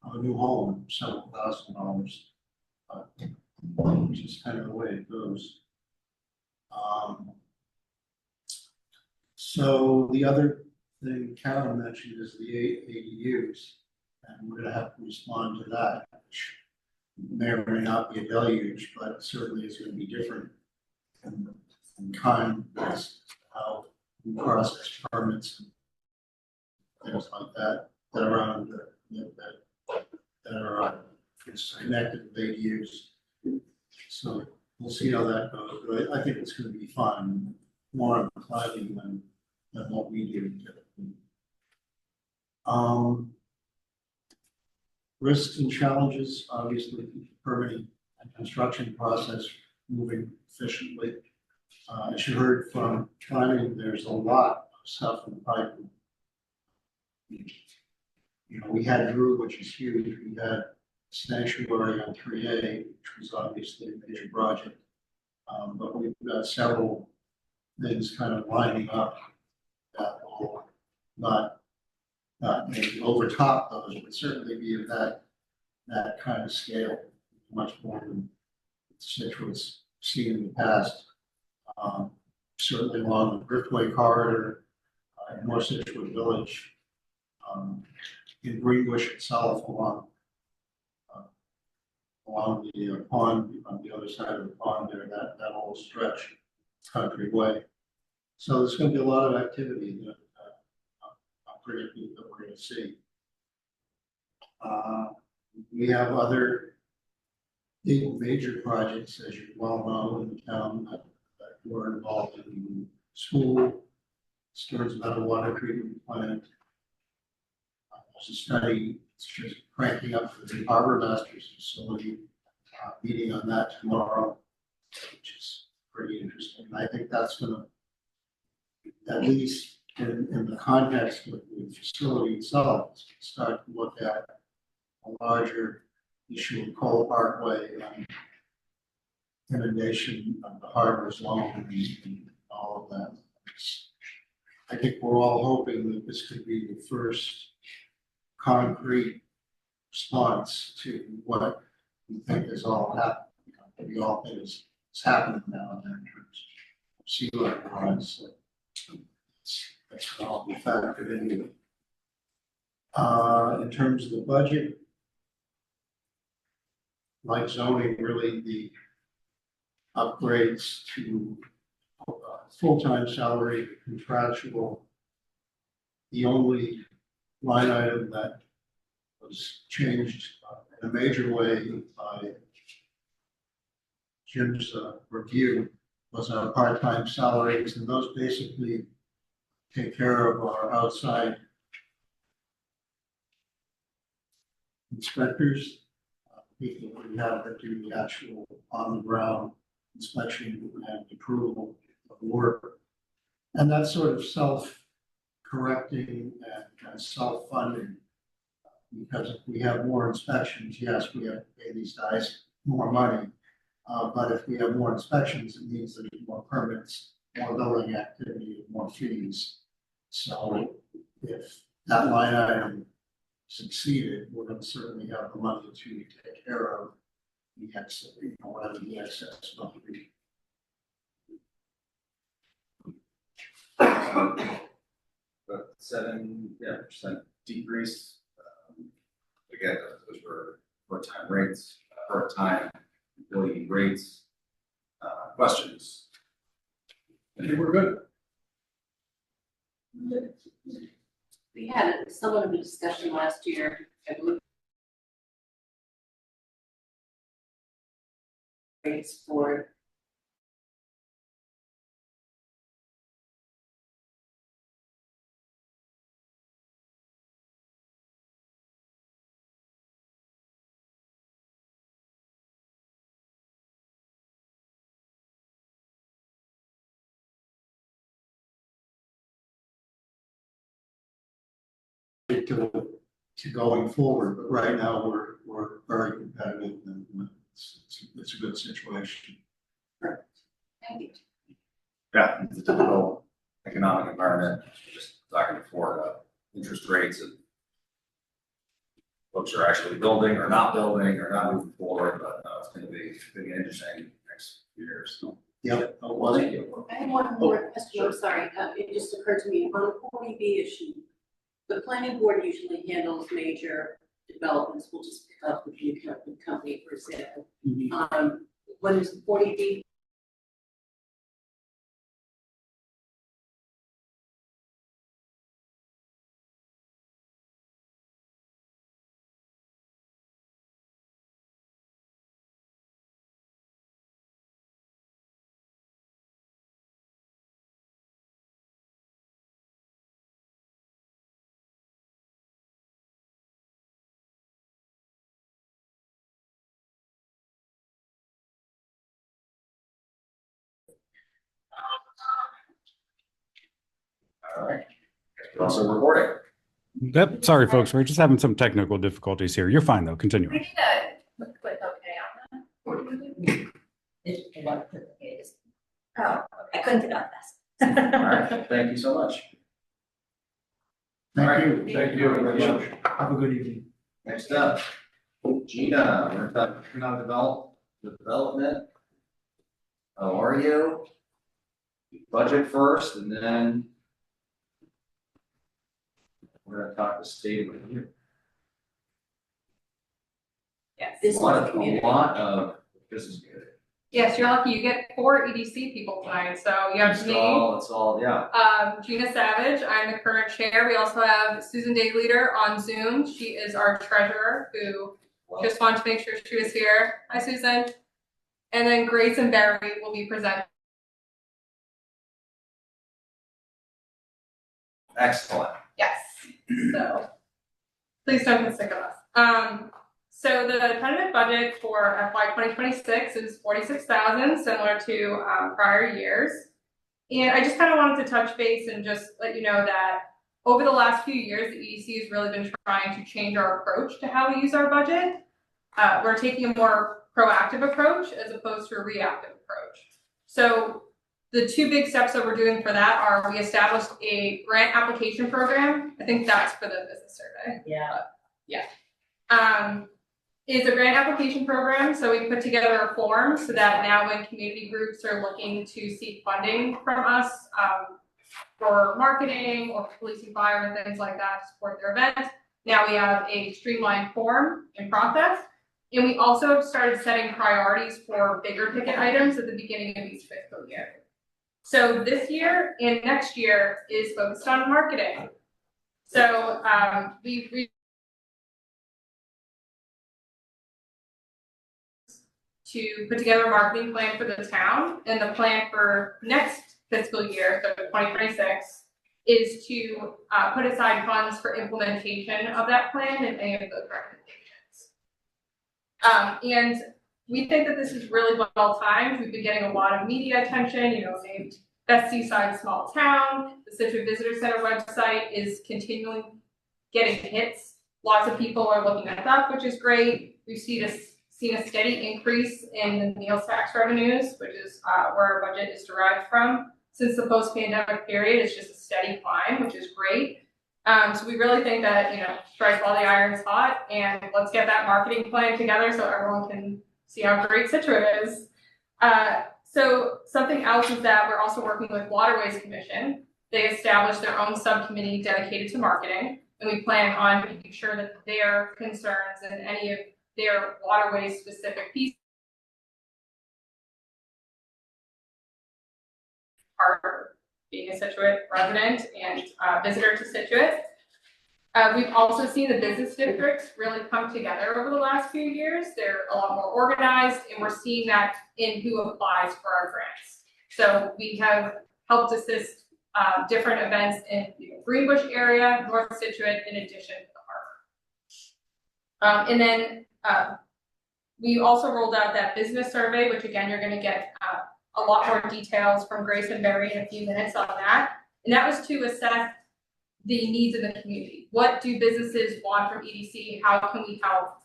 of a new home, several $1,000s. Which is kind of the way it goes. So the other thing Karen mentioned is the ADUs, and we're gonna have to respond to that, which may or may not be a deluge, but certainly is gonna be different in kind as to how we process permits and things like that, that are on that are connected with ADUs. So we'll see how that goes, but I think it's gonna be fun, more on planning than what we do typically. Risks and challenges, obviously, permitting and construction process moving efficiently. As you heard from planning, there's a lot of stuff in the pipeline. You know, we had Drew, which is huge, we had Sanctuary on 3A, which was obviously a major project. But we've got several things kind of lining up that will not maybe overtop those, but certainly be of that kind of scale, much more than Scituate's seen in the past. Certainly along the Driftway corridor, in North Scituate Village, in Greenbush itself, along the pond, on the other side of the pond there, that whole stretch, Country Way. So there's gonna be a lot of activity that I'm predicting that we're gonna see. We have other big major projects, as you well know, in the town that we're involved in. School, Stearns Meadow Water Treatment Plant. There's a study, it's just cranking up for the harbor master's facility, meeting on that tomorrow, which is pretty interesting. And I think that's gonna, at least in the context of the facility itself, start to look at a larger issue of Cole Parkway and inundation of the harbor zone and all of that. I think we're all hoping that this could be the first concrete response to what we think is all happening. We all think is happening now in terms of sea level rise. So that's all be factored into it. In terms of the budget, like zoning, really the upgrades to full-time salary, contractual. The only line item that was changed in a major way by Jim's review was our part-time salaries, and those basically take care of our outside inspectors, people who have to do the actual on-the-ground inspection and approval of work. And that's sort of self-correcting and self-funding. Because if we have more inspections, yes, we have to pay these guys more money. But if we have more inspections, it means there's more permits, more building activity, more fees. So if that line item succeeded, we're going to certainly have the money to take care of the excess, whatever the excess will be. But 7% decrease. Again, those were part-time rates, part-time employee rates. Questions? I think we're good. We had somewhat of a discussion last year, I believe. Rates for to going forward, but right now we're very competitive and it's a good situation. thank you. Yeah, it's a difficult economic environment, just talking before, interest rates and folks are actually building or not moving forward, but it's gonna be interesting next few years, so. Yeah, well, thank you. I have one more question, I'm sorry, it just occurred to me, on the 40B issue, the planning board usually handles major developments, we'll just pick up with the accounting company, for example. When there's a 40B. All right. We're also recording. Yep, sorry, folks, we're just having some technical difficulties here. You're fine, though. Continue. We need a click okay on that. It was okay. Oh, I couldn't get on fast. All right, thank you so much. All Thank right, you. Thank you, everybody. Have a good evening. Next up, Gina, we're talking about development. How are you? Budget first, and then we're gonna talk to state of review. Yes. This A lot is community. of this is good. Yes, you're lucky. You get 4 EDC people tonight. So you have me, It's all, yeah. Gina Savage. I'm the current chair. We also have Susan Dayleader on Zoom. She is our treasurer who just wanted to make sure she was here. Hi, Susan. And then Grace and Barry will be presenting. Excellent. Yes. So please don't get sick of us. So the tentative budget for FY 2026 is $46,000, similar to prior years. And I just kind of wanted to touch base and just let you know that over the last few years, the EDC has really been trying to change our approach to how we use our budget. We're taking a more proactive approach as opposed to a reactive approach. So the 2 big steps that we're doing for that are we established a grant application program. I think that's for the business survey. Yeah. Is a grant application program. So we put together a form so that now when community groups are looking to seek funding from us for marketing or for police and fire and things like that to support their event, now we have a streamlined form in process. And we also have started setting priorities for bigger ticket items at the beginning of each fiscal year. So this year and next year is focused on marketing. So we to put together a marketing plan for the town, and the plan for next fiscal year, so 2026, is to put aside funds for implementation of that plan and any of those recommendations. And we think that this is really well timed. We've been getting a lot of media attention, named Best Seaside Small Town. The Scituate Visitor Center website is continually getting hits. Lots of people are looking at that, which is great. We've seen a steady increase in the meals tax revenues, which is where our budget is derived from. Since the post-pandemic period, it's just a steady climb, which is great. So we really think that, strike while the iron's hot, and let's get that marketing plan together so everyone can see how great Scituate is. So something else is that we're also working with Waterways Commission, They established their own subcommittee dedicated to marketing, and we plan on making sure that their concerns and any of their waterways specific pieces are being a Scituate resident and visitor to Scituate. We've also seen the business districts really come together over the last few years. They're a lot more organized, and we're seeing that in who applies for our grants. So we have helped assist different events in the Greenbush area, North Scituate, in addition to the harbor. And then we also rolled out that business survey, which again, you're going to get a lot more details from Grace and Barry in a few minutes on that. And that was to assess the needs of the community. What do businesses want from EDC? How can we help?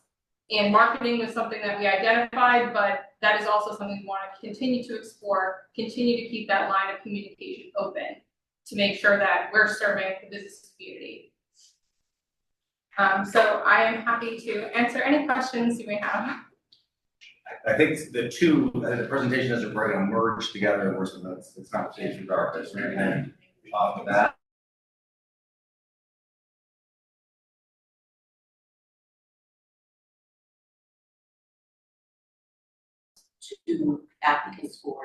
And marketing was something that we identified, but that is also something we want to continue to explore, continue to keep that line of communication open to make sure that we're serving the business community. So I am happy to answer any questions you may have. I think the presentation doesn't really merge together, and it's not stage of darkness or anything off of that. To applicants for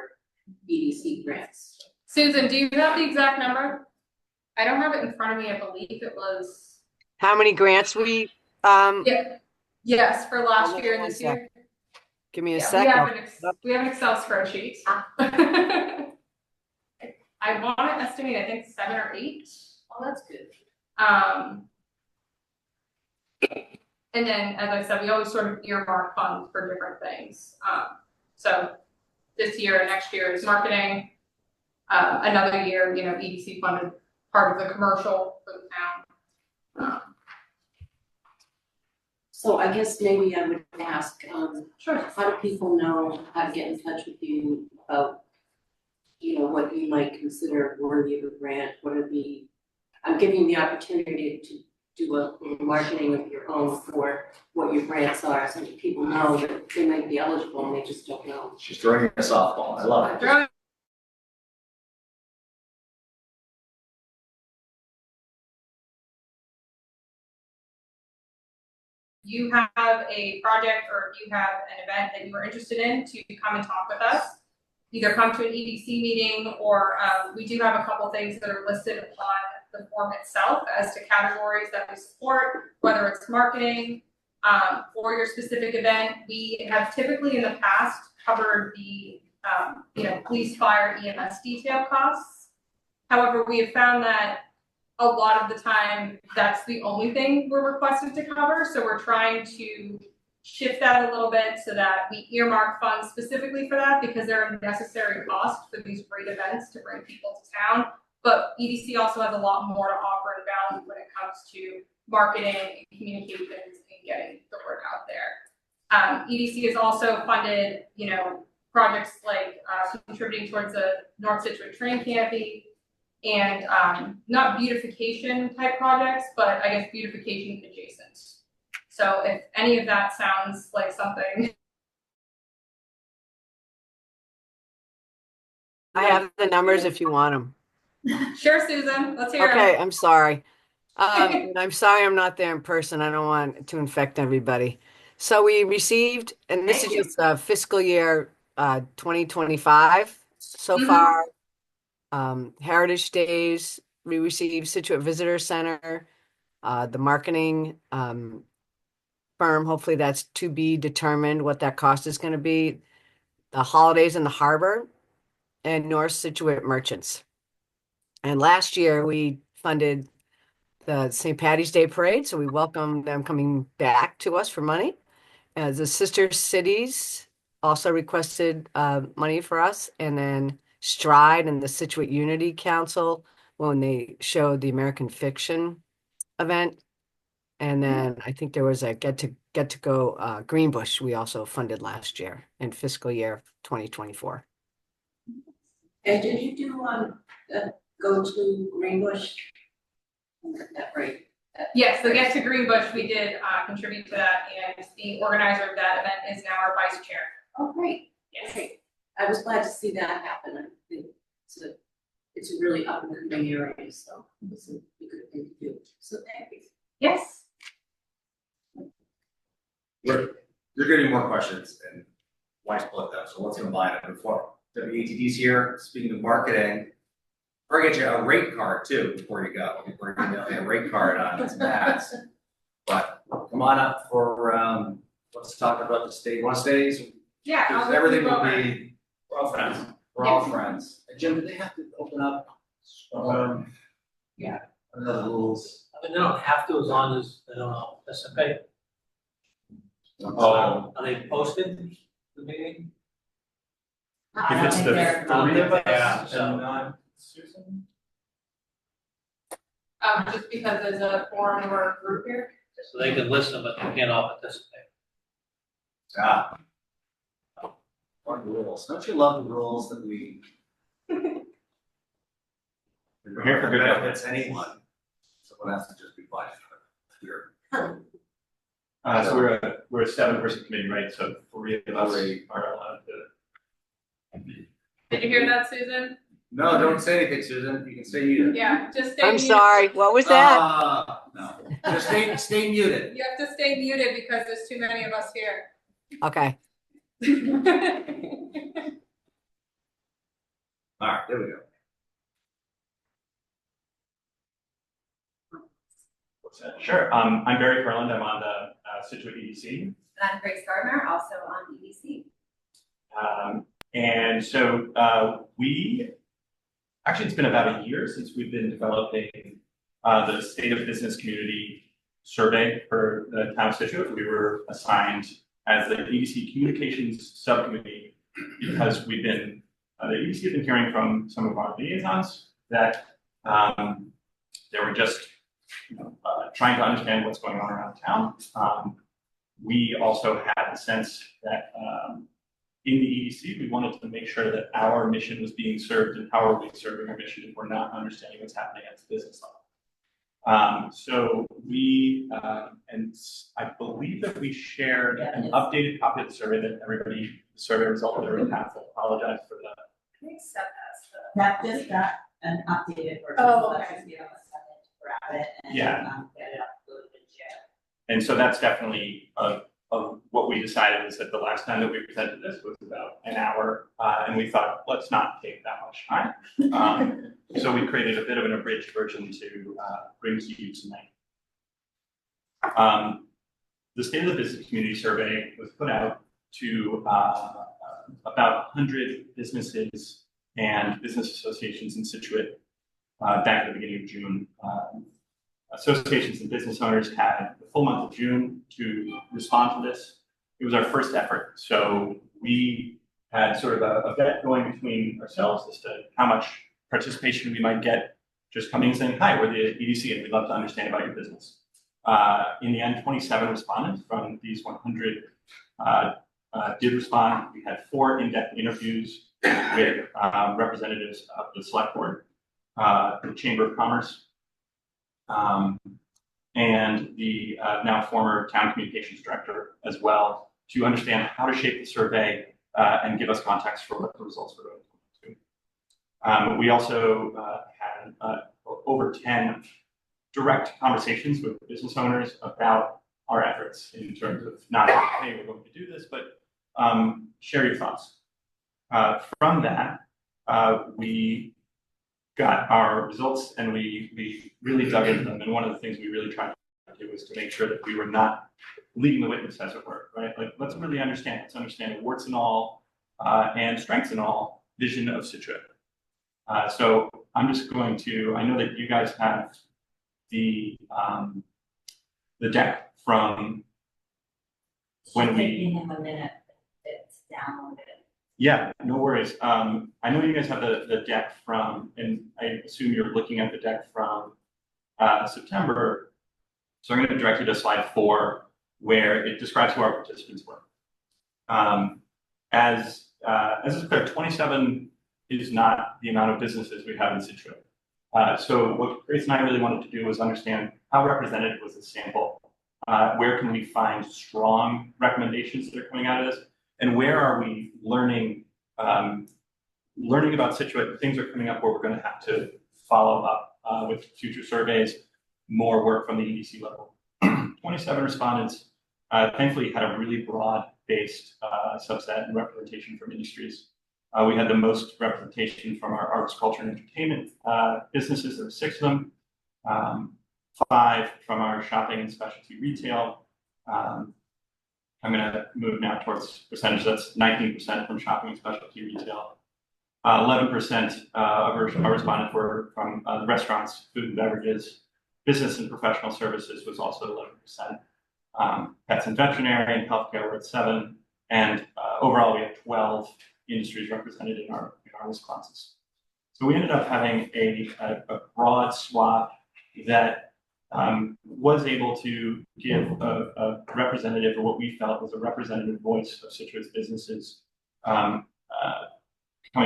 EDC grants. Susan, do you have the exact number? I don't have it in front of me. I believe it was. How many grants we, Yeah. Yes, for last Hold on year and one this year. give me a Yeah, second. we have an Excel spreadsheet. I want to estimate, I think 7 or 8. Oh, that's good. And then, as I said, we always sort of earmark funds for different things. So this year and next year is marketing. Another year, EDC funded part of the commercial for the town. So I guess maybe I would ask, Sure. how do people know how to get in touch with you about, what you might consider worthy of a grant? I'm giving you the opportunity to do a marketing of your own for what your grants are, so that people know that they might be eligible and they just don't know. She's throwing a softball. I love it. You have a project or if you have an event that you are interested in, to come and talk with us. Either come to an EDC meeting, or we do have a couple things that are listed on the form itself as to categories that we support, whether it's marketing for your specific event. We have typically in the past covered the police, fire, EMS detail costs. However, we have found that a lot of the time that's the only thing we're requested to cover. So we're trying to shift that a little bit so that we earmark funds specifically for that, because there are necessary costs for these great events to bring people to town. But EDC also has a lot more to offer and value when it comes to marketing and communications and getting the word out there. EDC has also funded, projects like contributing towards the North Scituate train canopy, and not beautification type projects, but I guess beautification adjacent. So if any of that sounds like something. I have the numbers if you want them. Sure, Susan, let's hear Okay, it. I'm sorry. And I'm sorry I'm not there in person. I don't want to infect everybody. So we received, and this Thank is just fiscal year 2025 so far. Heritage Days, we received Scituate Visitor Center, the marketing firm, hopefully that's to be determined what that cost is going to be, the holidays in the harbor, and North Scituate merchants. And last year we funded the St. Patty's Day Parade, so we welcome them coming back to us for money. As the sister cities also requested money for us, and then Stride and the Scituate Unity Council when they showed the American Fiction event. And then I think there was a get to go Greenbush we also funded last year in fiscal year 2024. And did you do go to Greenbush? That right? Yes, the Get to Greenbush, we did contribute to that, and the organizer of that event is now our vice chair. Oh, great. Yes. Great. I was glad to see that happen. I think it's a it's a really up and coming area, so it's a good thing to do. So thank you. Yes. You're getting more questions and why split them, so let's combine it before. WATD's here, speaking of marketing, we're gonna get you a rate card too before you go. We're gonna mail you a rate card on some ads. But come on up for, let's talk about the state, want to stay? Yeah. I'll Everything move will over. be, we're all friends. We're all friends. And Jim, did they have to open up? Yeah. Another rules. I mean, they don't have to as long as they don't participate. Oh. Are they posted, the meeting? If it's the three of us and not Susan? Just because there's a forum or a group here. So they can listen, but they can't all participate. Ah. Fun rules. Don't you love the rules that we? We're here for good benefits anyone. Someone has to just be quiet. Here. So we're a 7-person committee, right? So 3 of us are allowed to. Did you hear that, Susan? No, don't say anything, Susan. You can stay muted. Yeah, just stay I'm muted. sorry, what was that? No, just stay muted. You have to stay muted because there's too many of us here. Okay, All right, there we go. What's that? Sure. I'm Barry Kurland. I'm on the Scituate EDC. And I'm Grace Gardner, also on EDC. And so it's been about a year since we've been developing the State of Business Community Survey for the town of Scituate. We were assigned as the EDC Communications Subcommittee because the EDC has been hearing from some of our liaisons that they were just trying to understand what's going on around town. We also had the sense that in the EDC, we wanted to make sure that our mission was being served, and how are we serving our mission if we're not understanding what's happening at the business level. So we, and I believe that we shared an updated copy of the survey that the survey result that everyone has. I apologize for that. I think Seth has the. That just got an updated version. Oh, so okay. that's just give us a second to grab it and Yeah. get it uploaded and share. And so that's definitely of what we decided is that the last time that we presented this was about an hour, and we thought, let's not take that much time. So we created a bit of an abridged version to bring to you tonight. The State of the Business Community Survey was put out to about 100 businesses and business associations in Scituate back at the beginning of June. Associations and business owners had the full month of June to respond to this. It was our first effort. So we had sort of a bet going between ourselves as to how much participation we might get just coming and saying, hi, we're the EDC and we'd love to understand about your business. In the end, 27 respondents from these 100 did respond. We had 4 in-depth interviews with representatives of the Select Board, the Chamber of Commerce, and the now former town communications director as well, to understand how to shape the survey and give us context for what the results were going to. We also had over 10 direct conversations with business owners about our efforts in terms of not, hey, we're going to do this, but share your thoughts. From that, we got our results and we really dug into them. And one of the things we really tried to do was to make sure that we were not leading the witness, as it were, right? Like, let's really understand, warts and all and strengths and all vision of Scituate. So I'm just going to, I know that you guys have the deck from when we. Taking him a minute, it's downloaded. Yeah, no worries. I know you guys have the deck from, and I assume you're looking at the deck from September. So I'm going to direct you to slide 4, where it describes who our participants were. As is clear, 27 is not the amount of businesses we have in Scituate. So what Grace and I really wanted to do was understand how representative was the sample. Where can we find strong recommendations that are coming out of this? And where are we learning learning about Scituate, things are coming up where we're going to have to follow up with future surveys, more work from the EDC level. 27 respondents thankfully had a really broad-based subset and representation from industries. We had the most representation from our arts, culture, and entertainment businesses. There were 6 of them, 5 from our shopping and specialty retail. I'm going to move now towards percentage. That's 19% from shopping and specialty retail. 11% of our respondents were from the restaurants, food and beverages. Business and professional services was also 11%. Pets and veterinary and healthcare were at 7%. And overall, we had 12 industries represented in our responses. So we ended up having a broad swath that was able to give a representative, or what we felt was a representative voice of Scituate's businesses coming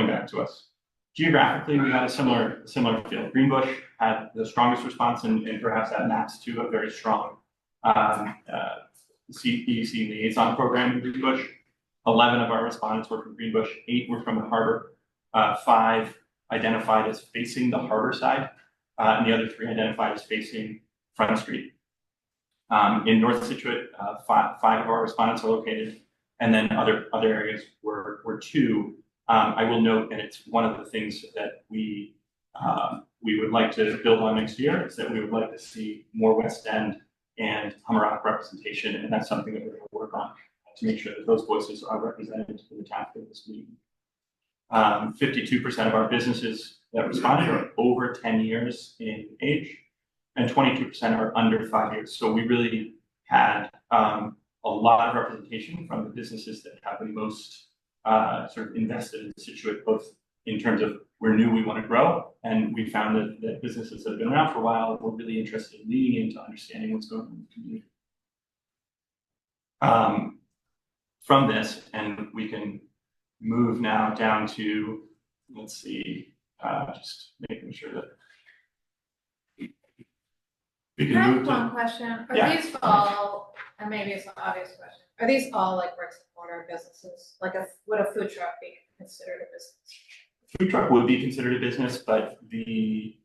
back to us. Geographically, we had a similar field. Greenbush had the strongest response, and perhaps that maps to a very strong EDC liaison program in Greenbush. 11 of our respondents were from Greenbush, 8 were from the harbor, 5 identified as facing the harbor side, and the other 3 identified as facing Front Street. In North Scituate, 5 of our respondents are located, and then other areas were 2. I will note, and it's one of the things that we would like to build on next year, is that we would like to see more West End and Hummerock representation, and that's something that we're going to work on to make sure that those voices are represented in the town for this meeting. 52% of our businesses that responded are over 10 years in age, and 22% are under 5 years. So we really had a lot of representation from the businesses that have the most sort of invested in Scituate, both in terms of we're new, we want to grow, and we found that businesses that have been around for a while were really interested in leaning into understanding what's going on in the community. From this, and we can move now down to, let's see, just making sure that we can I move have to. one question. Are Yeah. these all, and maybe it's an obvious question, are these all like bricks and mortar businesses? Like would a food truck be considered a business? Food truck would be considered a business, but the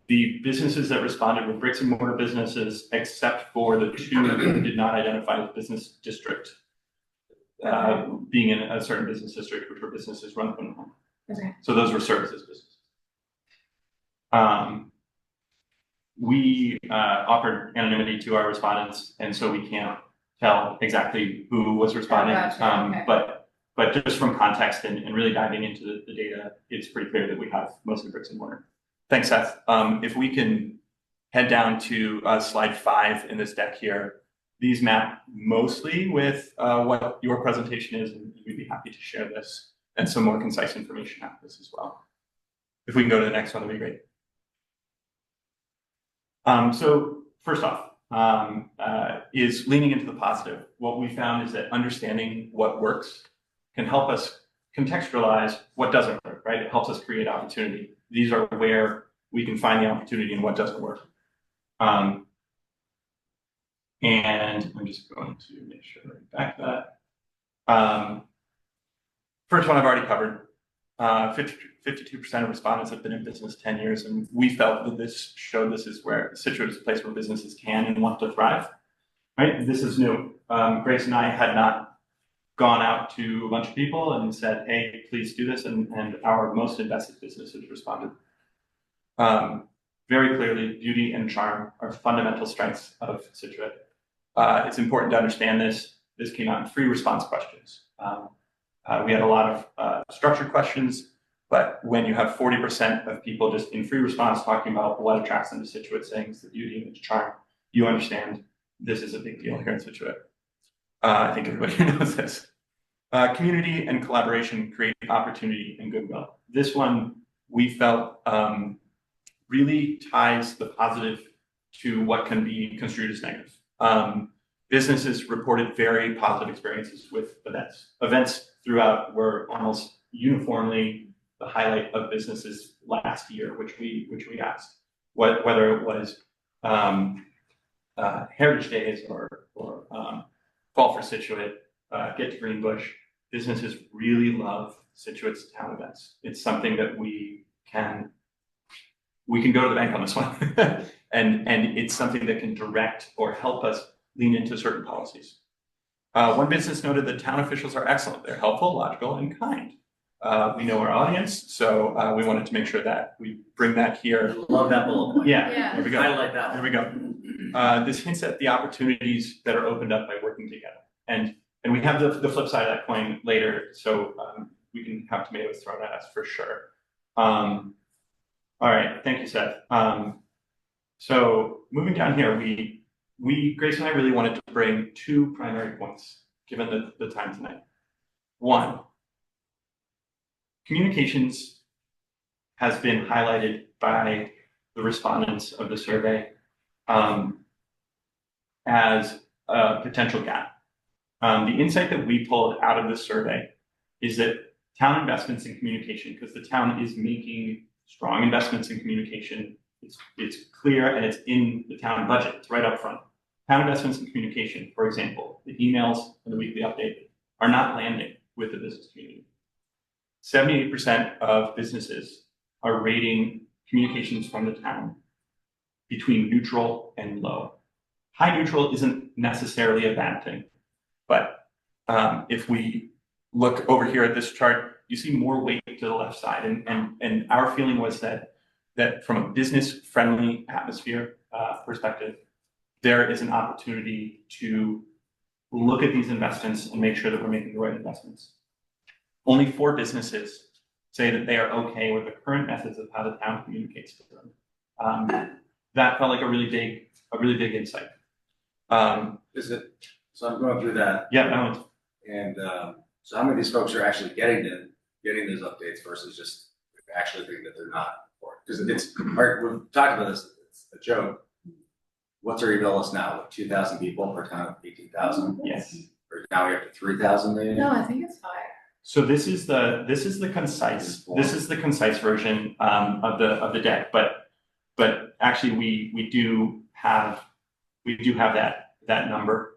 businesses that responded were bricks and mortar businesses, except for the 2 that did not identify as business district, being in a certain business district, which were businesses run from home. Okay. So those were services businesses. We offered anonymity to our respondents, and so we can't tell exactly who was responding. Okay. But just from context and really diving into the data, it's pretty clear that we have mostly bricks and mortar. Thanks, Seth. If we can head down to slide 5 in this deck here, these map mostly with what your presentation is, and we'd be happy to share this and some more concise information after this as well. If we can go to the next one, that'd be great. So first off, is leaning into the positive. What we found is that understanding what works can help us contextualize what doesn't work, right? It helps us create opportunity. These are where we can find the opportunity and what doesn't work. And I'm just going to make sure I back that. First one I've already covered. 52% of respondents have been in business 10 years, and we felt that this showed this is where Scituate is a place where businesses can and want to thrive. Right? This is new. Grace and I had not gone out to a bunch of people and said, hey, please do this, and our most invested businesses responded. Very clearly, beauty and charm are fundamental strengths of Scituate. It's important to understand this. This came out in free response questions. We had a lot of structured questions, but when you have 40% of people just in free response talking about what attracts them to Scituate, saying it's the beauty and the charm, you understand this is a big deal here in Scituate. I think everybody knows this. Community and collaboration create opportunity and goodwill. This one we felt really ties the positive to what can be construed as negative. Businesses reported very positive experiences with events. Events throughout were almost uniformly the highlight of businesses last year, which we asked. Whether it was Heritage Days or Fall for Scituate, Get to Greenbush, businesses really love Situate's town events. It's something that we can go to the bank on this one. and it's something that can direct or help us lean into certain policies. One business noted that town officials are excellent. They're helpful, logical, and kind. We know our audience, so we wanted to make sure that we bring that here. Love that bullet point. Yeah, there we go. Highlight that There one. we go. This hints at the opportunities that are opened up by working together. And we have the flip side of that coin later, so we can have tomatoes thrown at us for sure. All right, thank you, Seth. So moving down here, Grace and I really wanted to bring two primary points, given the time tonight. One, communications has been highlighted by the respondents of the survey as a potential gap. The insight that we pulled out of this survey is that town investments in communication, because the town is making strong investments in communication, it's clear and it's in the town budget, it's right up front. Town investments in communication, for example, the emails and the weekly update are not landing with the business community. 78% of businesses are rating communications from the town between neutral and low. High neutral isn't necessarily a bad thing, but if we look over here at this chart, you see more weight to the left side. And our feeling was that from a business-friendly atmosphere perspective, there is an opportunity to look at these investments and make sure that we're making the right investments. Only 4 businesses say that they are okay with the current methods of how the town communicates to them. That felt like a really big insight. Is it, so I'm going through that. Yeah, that one's. And so how many of these folks are actually getting those updates versus just actually thinking that they're not? Because it's, we've talked about this, it's a joke. What's our email list now? 2,000 people per town of 18,000? Yes. Or now we have to 3,000 maybe? No, I think it's higher. So this is the concise version of the deck, but actually we do have that number,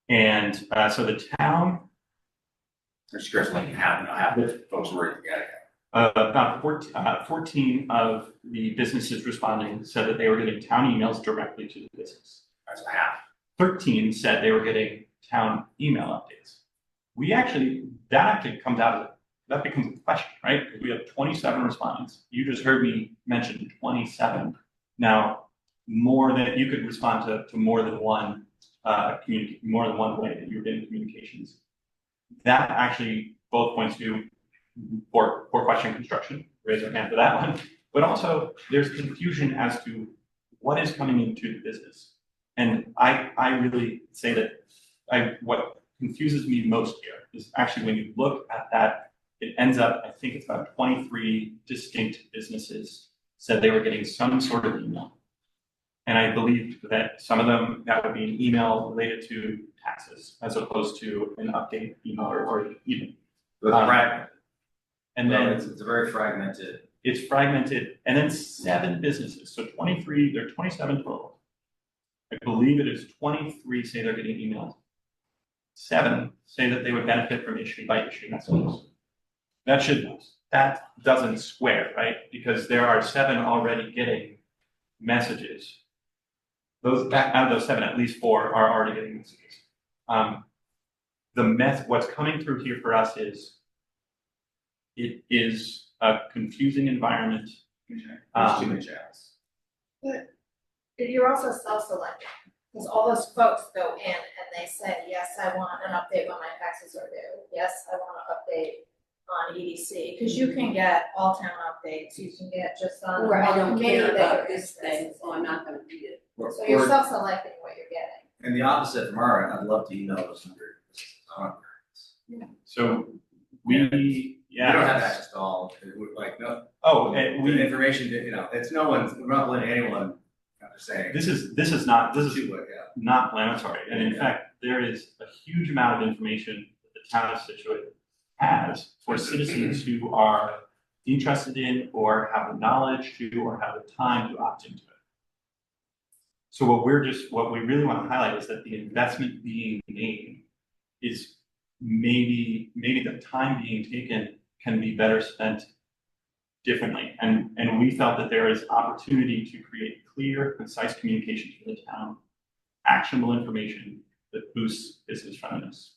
and so the town. I'm just curious, like half the folks were already getting it. About 14 of the businesses responding said that they were getting town emails directly to the business. That's half. 13 said they were getting town email updates. That becomes a question, right? Because we have 27 respondents. You just heard me mention 27. Now, more than you could respond to more than one more than one way that you're getting communications. That actually both points to poor question construction. Raise your hand for that one. But also, there's confusion as to what is coming into the business. And I really say that what confuses me most here is actually when you look at that, it ends up, I think it's about 23 distinct businesses said they were getting some sort of email. And I believe that some of them, that would be an email related to taxes as opposed to an update email or even. Fragmented. And then it's very fragmented. It's fragmented. And then 7 businesses. So 23, there are 27 total. I believe it is 23 say they're getting emails. 7 say that they would benefit from issue by issue messages. That doesn't square, right? Because there are 7 already getting messages. Out of those 7, at least 4 are already getting messages. What's coming through here for us is it is a confusing environment. There's too many channels. But you're also self-selecting, because all those folks go in and they say, yes, I want an update when my taxes are due. Yes, I want an update on EDC, because you can get all town updates, you can get just on. Or I don't committee care that about you're this interested thing, so I'm not gonna read it. So you're self-selecting what you're getting. And the opposite from our end, I'd love to email those 100 businesses. So We don't have access to all, like, no. Oh, and The information, it's no one's, we're not blaming anyone, I'm just saying. this is not Scituate, yeah. not inflammatory. And in fact, there is a huge amount of information that the town of Scituate has for citizens who are interested in or have the knowledge to or have the time to opt into it. So what we really want to highlight is that the investment being made is maybe the time being taken can be better spent differently. And we felt that there is opportunity to create clear, concise communication to the town, actionable information that boosts business friendliness.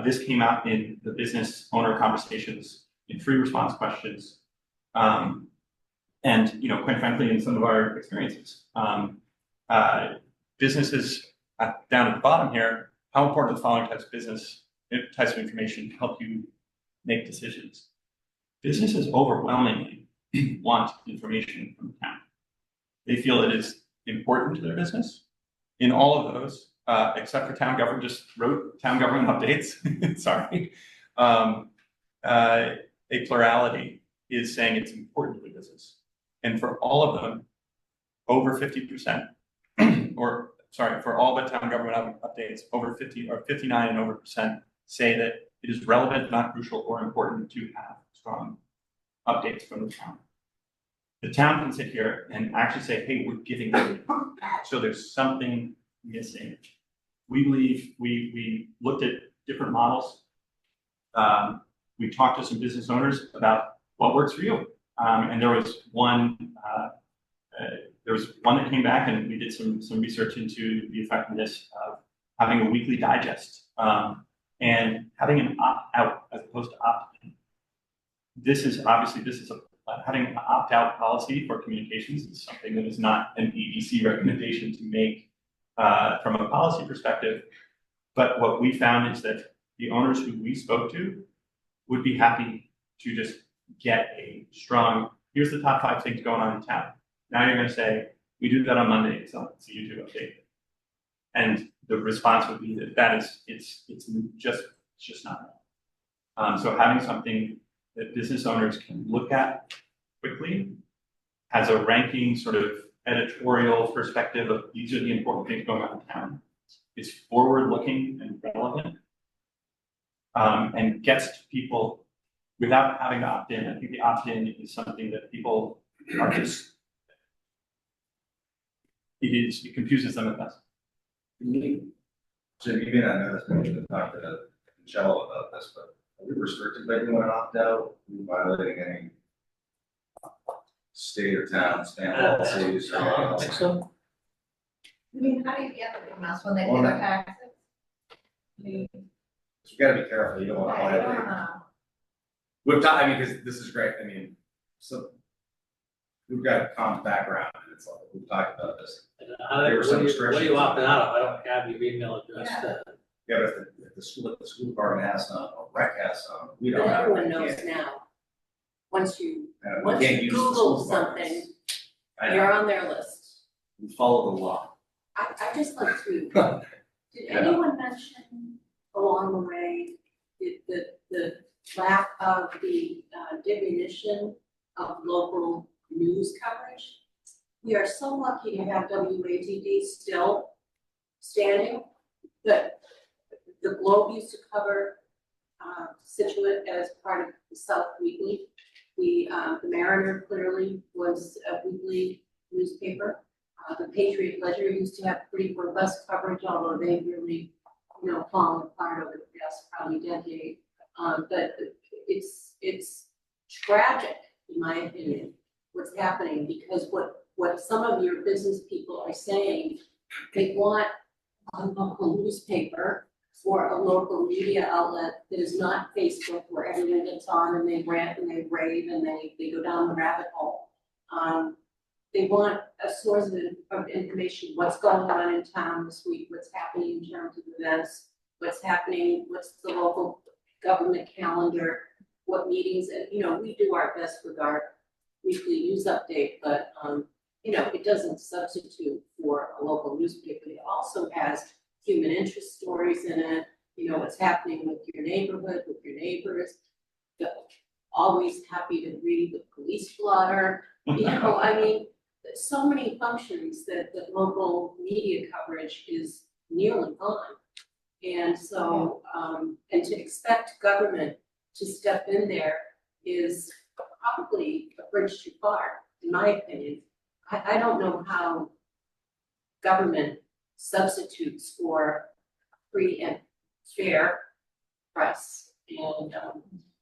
This came out in the business owner conversations, in free response questions, and quite frankly, in some of our experiences. Businesses down at the bottom here, how important are the following types of information to help you make decisions? Businesses overwhelmingly want information from the town. They feel it is important to their business. In all of those, except for town government, just wrote town government updates. Sorry. A plurality is saying it's important to the business. And for all of them, over 50%, or sorry, for all but town government updates, over 50 or 59 and over percent say that it is relevant, not crucial, or important to have strong updates from the town. The town can sit here and actually say, hey, we're giving it. So there's something missing. We believe we looked at different models. We talked to some business owners about what works for you. And there was one that came back, and we did some research into the effectiveness of having a weekly digest and having an opt-out as opposed to opt-in. Having an opt-out policy for communications is something that is not an EDC recommendation to make from a policy perspective. But what we found is that the owners who we spoke to would be happy to just get a strong, here's the top 5 things going on in town. Now you're going to say, we do that on Monday, so it's a YouTube update. And the response would be that it's just not that. So having something that business owners can look at quickly, has a ranking sort of editorial perspective of these are the important things going on in town. It's forward-looking and relevant, and gets to people without having to opt in. I think the opt-in is something that people are just, it confuses them at best. Jim, you may not know this, maybe we've talked to Michelle about this, but are we restricted by anyone opt out? Are we violating any state or town standard policies? I don't think so. I mean, how do you get the emails when they pay Well, their taxes? You gotta be careful, you don't want to I don't violate. know. We've talked, I mean, because this is great, I mean, so we've got a common background, and it's like, we've talked about this. There were some What are restrictions. you opting out of? I don't have your email address. Yeah. Yeah, but if the school department has some, or rec has some, we But don't have. everyone we knows can't- now. Once you we can't use the school Google departments. something, I you're know, on their list. we follow the law. I just like to, did Yeah. anyone mention along the way the lack of the diminution of local news coverage? We are so lucky to have WATD still standing, but the Globe used to cover Scituate as part of the South Weekly. The Mariner clearly was a weekly newspaper. The Patriot Ledger used to have pretty robust coverage, although they've really, fallen apart over the past probably decade. But it's tragic, in my opinion, what's happening, because what some of your business people are saying, they want a local newspaper or a local media outlet that is not Facebook, where everyone gets on and they rant and they rave and they go down the rabbit hole. They want a source of information, what's going on in town this week, what's happening in terms of events, what's happening, what's the local government calendar, what meetings, and we do our best with our weekly news update, but it doesn't substitute for a local newspaper. It also has human interest stories in it, what's happening with your neighborhood, with your neighbors. Always happy to read the police blotter, I mean, so many functions that local media coverage is nearly gone. And so, and to expect government to step in there is probably a bridge too far, in my opinion. I don't know how government substitutes for free and fair press. And,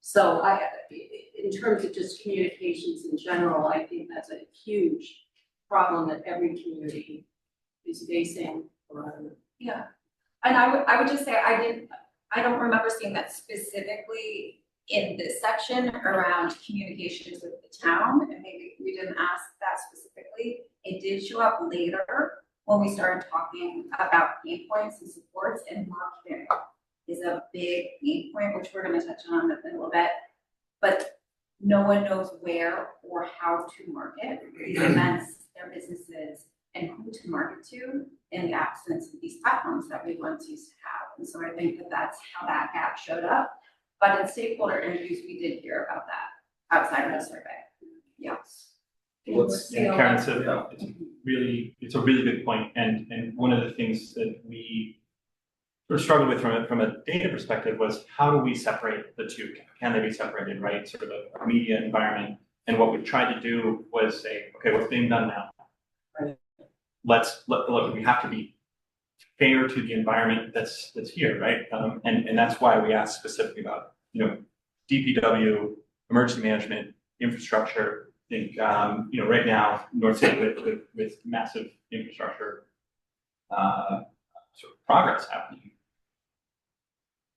so in terms of just communications in general, I think that's a huge problem that every community is facing. Yeah, and I would just say, I don't remember seeing that specifically in this section around communications with the town, and maybe we didn't ask that specifically. It did show up later when we started talking about pain points and supports, and marketing is a big pain point, which we're gonna touch on in a little bit. But no one knows where or how to market these events, their businesses, and who to market to in the absence of these platforms that we once used to have. And so I think that that's how that gap showed up. But in stakeholder interviews, we did hear about that outside of the survey. Yes. Karen, it's a really good point. And one of the things that we sort of struggled with from a data perspective was, how do we separate the two? Can they be separated, right? Sort of a media environment. And what we tried to do was say, okay, what's being done now? Look, we have to be fair to the environment that's here, right? And that's why we asked specifically about, DPW, emergency management, infrastructure. I think, right now, North Scituate with massive infrastructure sort of progress happening.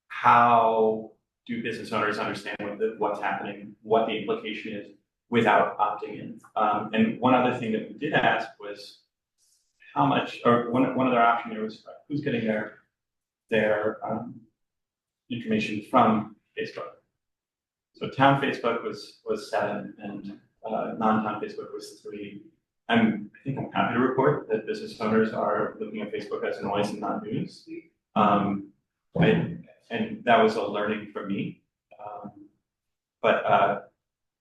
How do business owners understand what's happening, what the implication is, without opting in? And one other thing that we did ask was, how much, or one other option there was, who's getting their information from Facebook. So town Facebook was 7, and non-town Facebook was 3. I think I'm happy to report that business owners are looking at Facebook as noise and not news. And that was a learning for me. But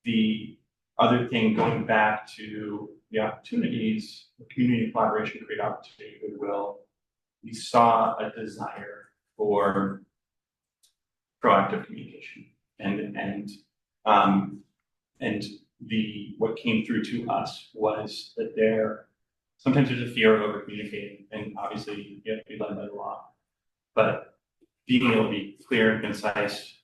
the other thing, going back to the opportunities, the community collaboration, create opportunity, goodwill, we saw a desire for proactive communication, and what came through to us was that sometimes there's a fear of over communicating, and obviously you have to be led by the law, but being able to be clear and concise,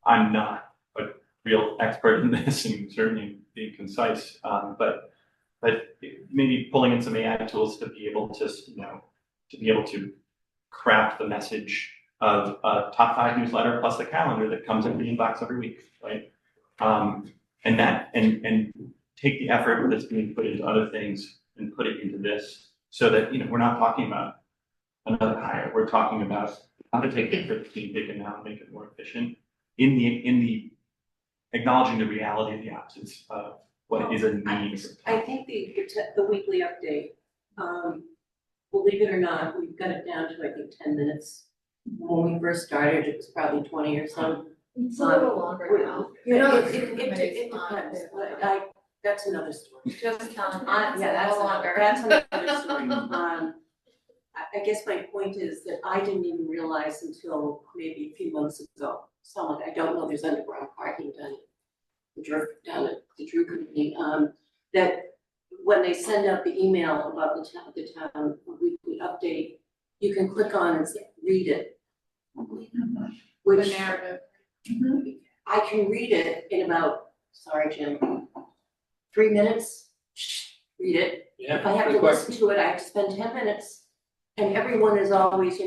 I'm not a real expert in this, and certainly being concise, but maybe pulling in some AI tools to be able to craft the message of a top 5 newsletter plus the calendar that comes in the inbox every week, right? And take the effort that's being put into other things and put it into this, so that we're not talking about another hire. We're talking about how to take it for the team big and how to make it more efficient in the acknowledging the reality of the absence of what is a need. I think the weekly update, believe it or not, we've got it down to, I think, 10 minutes. When we first started, it was probably 20 or so. It's a little longer now. It depends, but that's another story. Just telling you, it's Yeah, a that's little longer. That's another story. I guess my point is that I didn't even realize until maybe a few months ago. So I don't know there's underground parking down at the Drew Company, that when they send out the email about the town weekly update, you can click on and say, read it. Which The narrative. I can read it in about, sorry, Jim, 3 minutes, read it. If I have to listen to it, I have to spend 10 minutes. And everyone is always,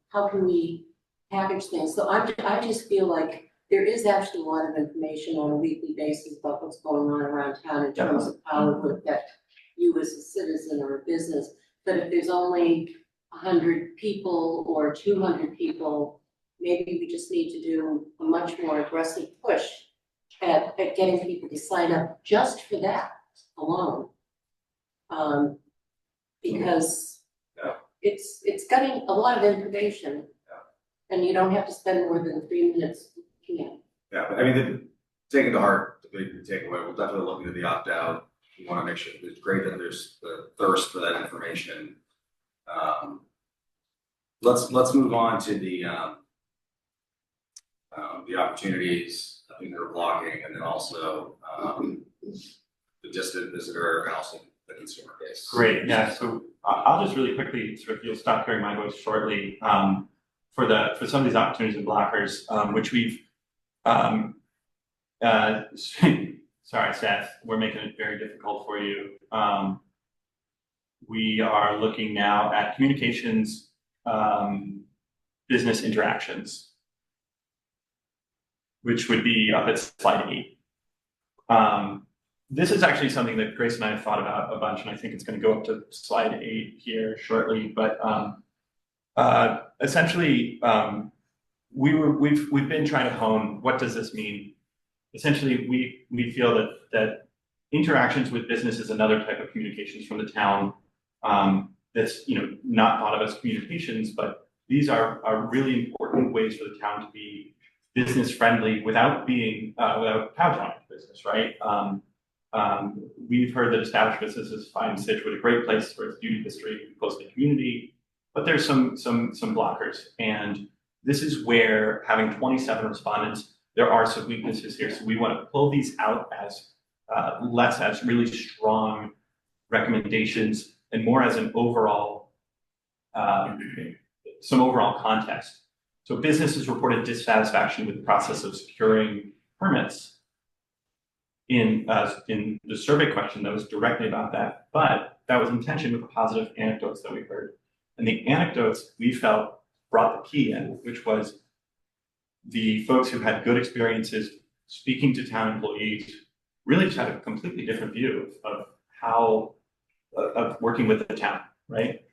how can we package things? So I just feel like there is actually a lot of information on a weekly basis about what's going on around town in terms of how it would affect you as a citizen or a business. But if there's only 100 people or 200 people, maybe we just need to do a much more aggressive push at getting people to sign up just for that alone. Because it's getting a lot of information, and you don't have to spend more than 3 minutes. Yeah, but I mean, taking to heart the big takeaway, we'll definitely look into the opt-out. We want to make sure it's great that there's the thirst for that information. Let's move on to the opportunities I think they're blocking, and then also the distant visitor, and also the consumer base. Great, yeah. So I'll just really quickly, sort of, you'll stop hearing my voice shortly. for some of these opportunities and blockers, which we've sorry, Seth, we're making it very difficult for you. We are looking now at communications, business interactions, which would be up at slide 8. This is actually something that Grace and I have thought about a bunch, and I think it's going to go up to slide 8 here shortly. But essentially, we've been trying to hone what does this mean. Essentially, we feel that interactions with business is another type of communications from the town. That's not thought of as communications, but these are really important ways for the town to be business friendly without being without kowtowing to business, right? We've heard that established businesses find Scituate a great place for its beauty history, close to the community, but there's some blockers, and this is where having 27 respondents, there are some weaknesses here. So we want to pull these out as less as really strong recommendations and more as an overall some overall context. So businesses reported dissatisfaction with the process of securing permits. In the survey question that was directly about that, but that was in tension with the positive anecdotes that we heard. And the anecdotes we felt brought the key in, which was the folks who had good experiences speaking to town employees really just had a completely different view of how of working with the town, right?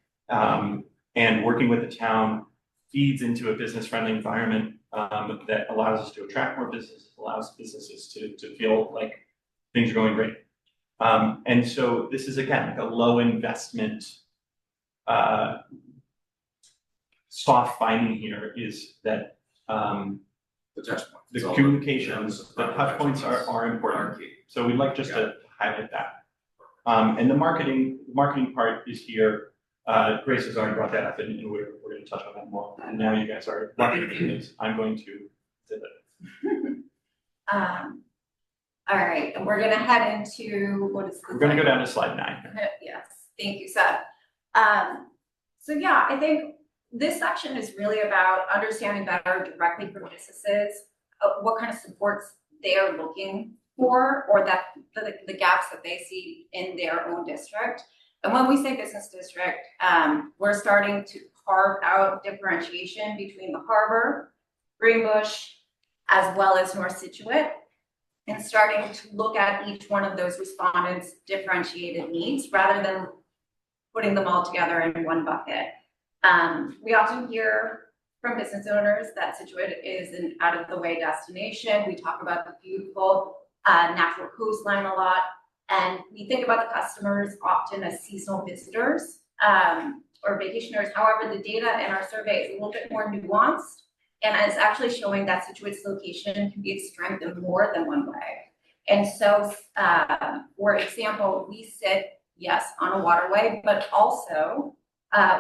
And working with the town feeds into a business-friendly environment that allows us to attract more business, allows businesses to feel like things are going great. And so this is, again, like a low investment, soft finding here is that the communications, the touch points are important. So we'd like just to highlight that. And the marketing part is here. Grace has already brought that up, and we're going to touch on that more. And now you guys are lucky because I'm going to zip it. All right, and we're gonna head into, what is the? We're going to go down to slide 9. Yes, thank you, Seth. So yeah, I think this section is really about understanding better directly from businesses, what kind of supports they are looking for, or that the gaps that they see in their own district. And when we say business district, we're starting to carve out differentiation between the harbor, Greenbush, as well as North Scituate, and starting to look at each one of those respondents' differentiated needs rather than putting them all together in one bucket. We often hear from business owners that Scituate is an out-of-the-way destination. We talk about the beautiful natural coastline a lot, and we think about the customers often as seasonal visitors or vacationers. However, the data in our survey is a little bit more nuanced, and it's actually showing that Scituate's location can be a strength in more than one way. And so, for example, we sit, yes, on a waterway, but also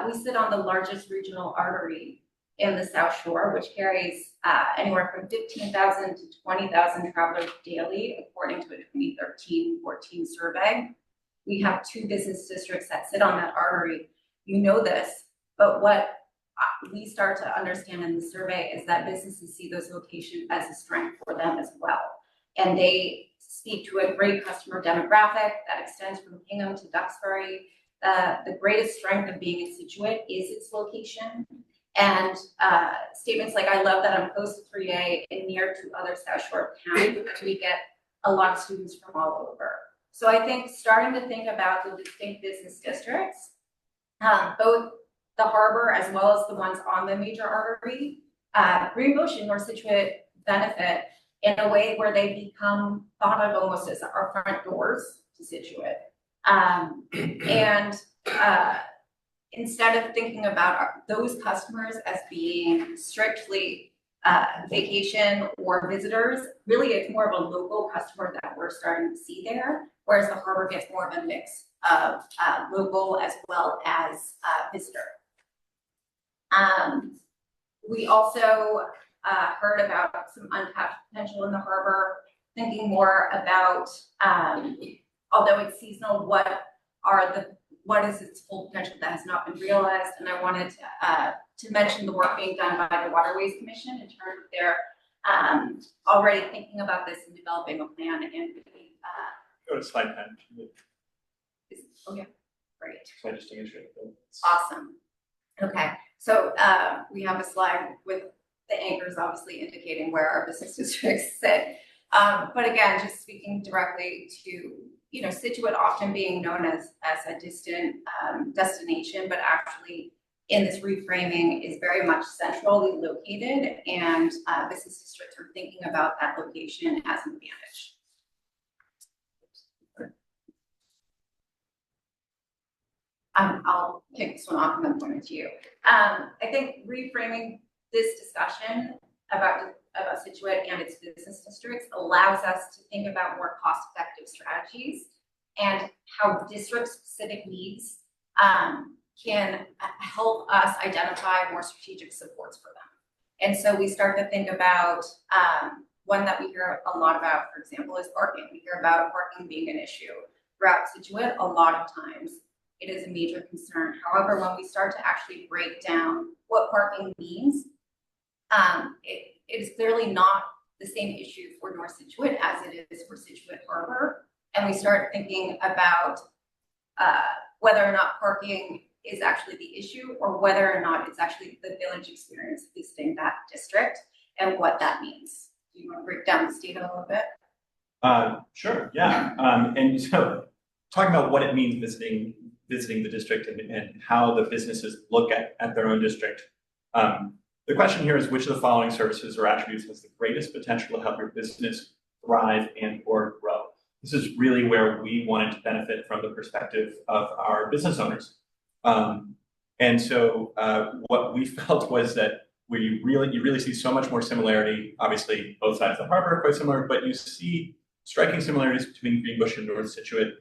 we sit on the largest regional artery in the South Shore, which carries anywhere from 15,000 to 20,000 travelers daily, according to a 2013-14 survey. We have 2 business districts that sit on that artery. You know this, but what we start to understand in the survey is that businesses see those locations as a strength for them as well. And they speak to a great customer demographic that extends from Hingham to Duxbury. The greatest strength of being in Scituate is its location. And statements like, I love that I'm close to 3A and near to other South Shore towns, we get a lot of students from all over. So I think starting to think about the distinct business districts, both the harbor as well as the ones on the major artery, Greenbush and North Scituate benefit in a way where they become thought of almost as our front doors to Scituate. Instead of thinking about those customers as being strictly vacation or visitors, really it's more of a local customer that we're starting to see there, whereas the harbor gets more of a mix of local as well as visitor. We also heard about some untapped potential in the harbor, thinking more about, although it's seasonal, what are what is its full potential that has not been realized? And I wanted to mention the work being done by the Waterways Commission in terms of their already thinking about this and developing a plan and Go to slide 10. okay, great. So I just take a straight. Awesome. Okay, so we have a slide with the anchors obviously indicating where our business districts sit. But again, just speaking directly to, you know, Scituate often being known as a distant destination, but actually in this reframing is very much centrally located, and business districts are thinking about that location as an advantage. I'll kick this one off and then point it to you. I think reframing this discussion about Scituate and its business districts allows us to think about more cost-effective strategies and how district-specific needs can help us identify more strategic supports for them. And so we start to think about one that we hear a lot about, for example, is parking. We hear about parking being an issue throughout Scituate a lot of times. It is a major concern. However, when we start to actually break down what parking means, it is clearly not the same issue for North Scituate as it is for Scituate Harbor. And we start thinking about whether or not parking is actually the issue or whether or not it's actually the village experience visiting that district and what that means. Do you want to break down this data a little bit? Sure, yeah. And so talking about what it means visiting the district and how the businesses look at their own district. The question here is, which of the following services or attributes has the greatest potential to help your business thrive and or grow? This is really where we wanted to benefit from the perspective of our business owners. And so what we felt was that where you really see so much more similarity. Obviously, both sides of the harbor are quite similar, but you see striking similarities between Greenbush and North Scituate.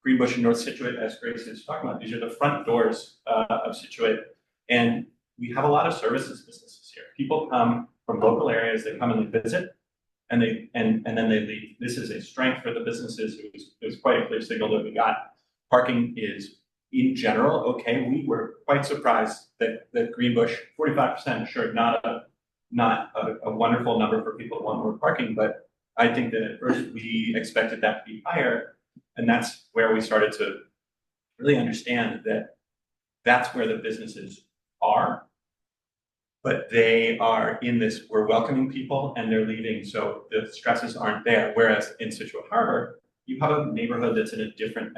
Greenbush and North Scituate, as Grace is talking about, these are the front doors of Scituate, and we have a lot of services businesses here. People come from local areas, they come and they visit, and then they leave. This is a strength for the businesses. It was quite a clear signal that we got. Parking is, in general, okay. We were quite surprised that Greenbush, 45%, sure, not a wonderful number for people who want more parking, but I think that at first we expected that to be higher. And that's where we started to really understand that that's where the businesses are, but they are in this, we're welcoming people and they're leaving, so the stresses aren't there. Whereas in Scituate Harbor, you have a neighborhood that's in a different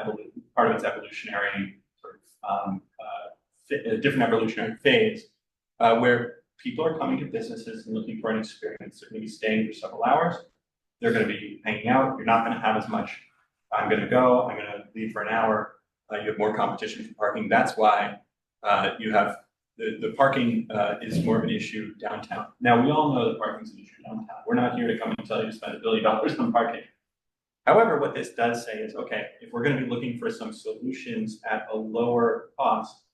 part of its evolutionary a different evolutionary phase, where people are coming to businesses and looking for an experience. They're going to be staying for several hours. They're going to be hanging out. You're not going to have as much, I'm going to go, I'm going to leave for an hour. You have more competition for parking. That's why you have the parking is more of an issue downtown. Now, we all know that parking is an issue downtown. We're not here to come and tell you to spend $1 billion on parking. However, what this does say is, okay, if we're going to be looking for some solutions at a lower cost,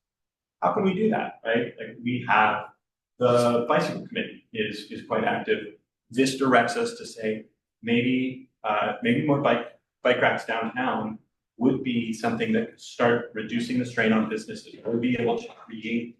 how can we do that, right? Like, we have the bicycle committee is quite active. This directs us to say maybe more bike racks downtown would be something that could start reducing the strain on businesses. Or be able to create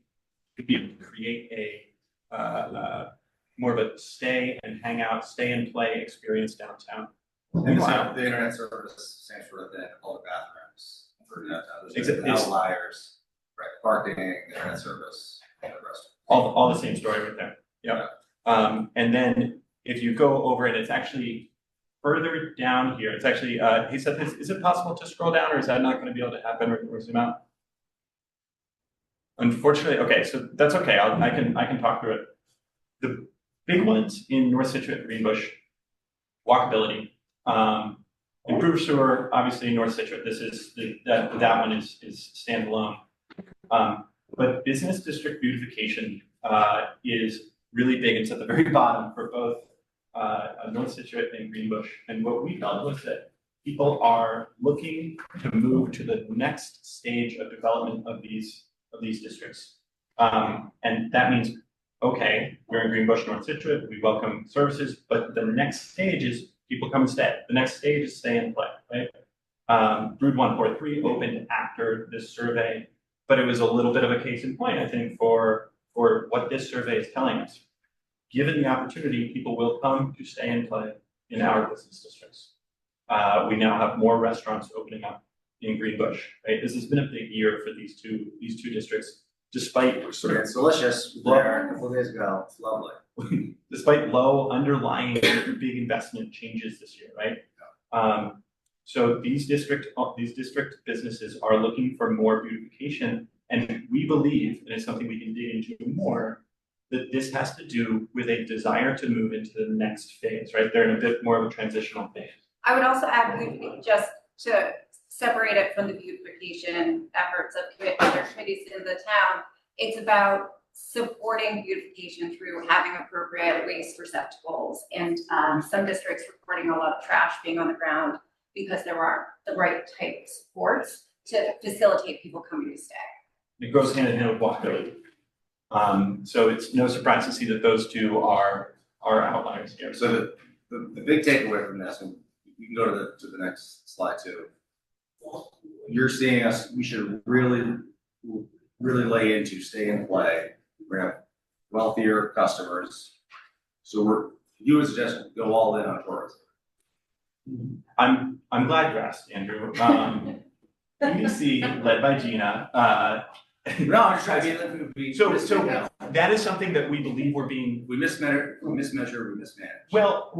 a more of a stay and hang out, stay and play experience downtown. And so the internet service stands for the public bathrooms for downtown. There's outliers, right? Parking, internet service, and the rest. All the same story right there. Yep. And then if you go over it, it's actually further down here. It's actually he said, is it possible to scroll down, or is that not going to be able to happen or zoom out? Unfortunately, okay, so that's okay. I can talk through it. The big ones in North Scituate, Greenbush, walkability. Improved sewer, obviously North Scituate. This is that one is standalone. But business district beautification is really big. It's at the very bottom for both North Scituate and Greenbush. And what we found was that people are looking to move to the next stage of development of these districts. And that means, okay, we're in Greenbush, North Scituate, we welcome services, but the next stage is people come and stay. The next stage is stay and play, right? Brood 143 opened after this survey, but it was a little bit of a case in point, I think, for what this survey is telling us. Given the opportunity, people will come to stay and play in our business districts. We now have more restaurants opening up in Greenbush, right? This has been a big year for these two districts, despite It's delicious there a couple days ago. It's lovely. despite low underlying big investment changes this year, right? So these district businesses are looking for more beautification, and we believe, and it's something we can dig into more, that this has to do with a desire to move into the next phase, right? They're in a bit more of a transitional phase. I would also add, just to separate it from the beautification efforts of other committees in the town, it's about supporting beautification through having appropriate waste receptacles, and some districts reporting a lot of trash being on the ground because there aren't the right type of supports to facilitate people coming to stay. It goes hand in hand with walkability. So it's no surprise to see that those two are outliers here. So the big takeaway from this, and you can go to the next slide too. You're seeing us, we should really lay into stay and play. We're gonna have wealthier customers. So you would suggest go all in on tourism. I'm glad you asked, Andrew. EDC, led by Gina, No, I'm just trying to be. So that is something that we believe we mismeasure, we mismanage. Well,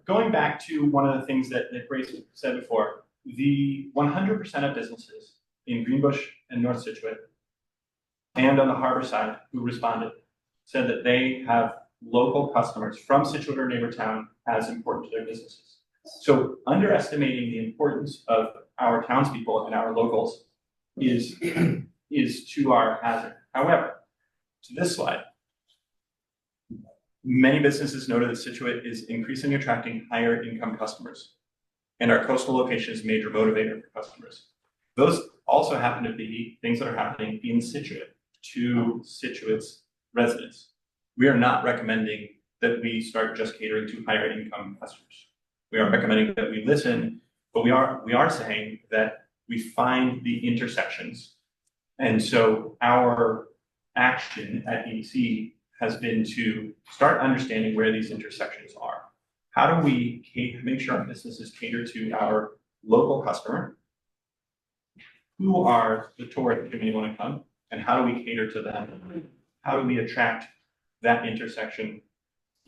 going back to one of the things that Grace said before, the 100% of businesses in Greenbush and North Scituate and on the harbor side who responded said that they have local customers from Scituate or neighbor town as important to their businesses. So underestimating the importance of our townspeople and our locals is to our hazard. However, to this slide, many businesses noted that Scituate is increasingly attracting higher income customers, and our coastal location is a major motivator for customers. Those also happen to be things that are happening in Scituate to Scituate's residents. We are not recommending that we start just catering to higher income customers. We are recommending that we listen, but we are saying that we find the intersections. And so our action at EDC has been to start understanding where these intersections are. How do we make sure our businesses cater to our local customer? Who are the tourists who may want to come? And how do we cater to them? How do we attract that intersection?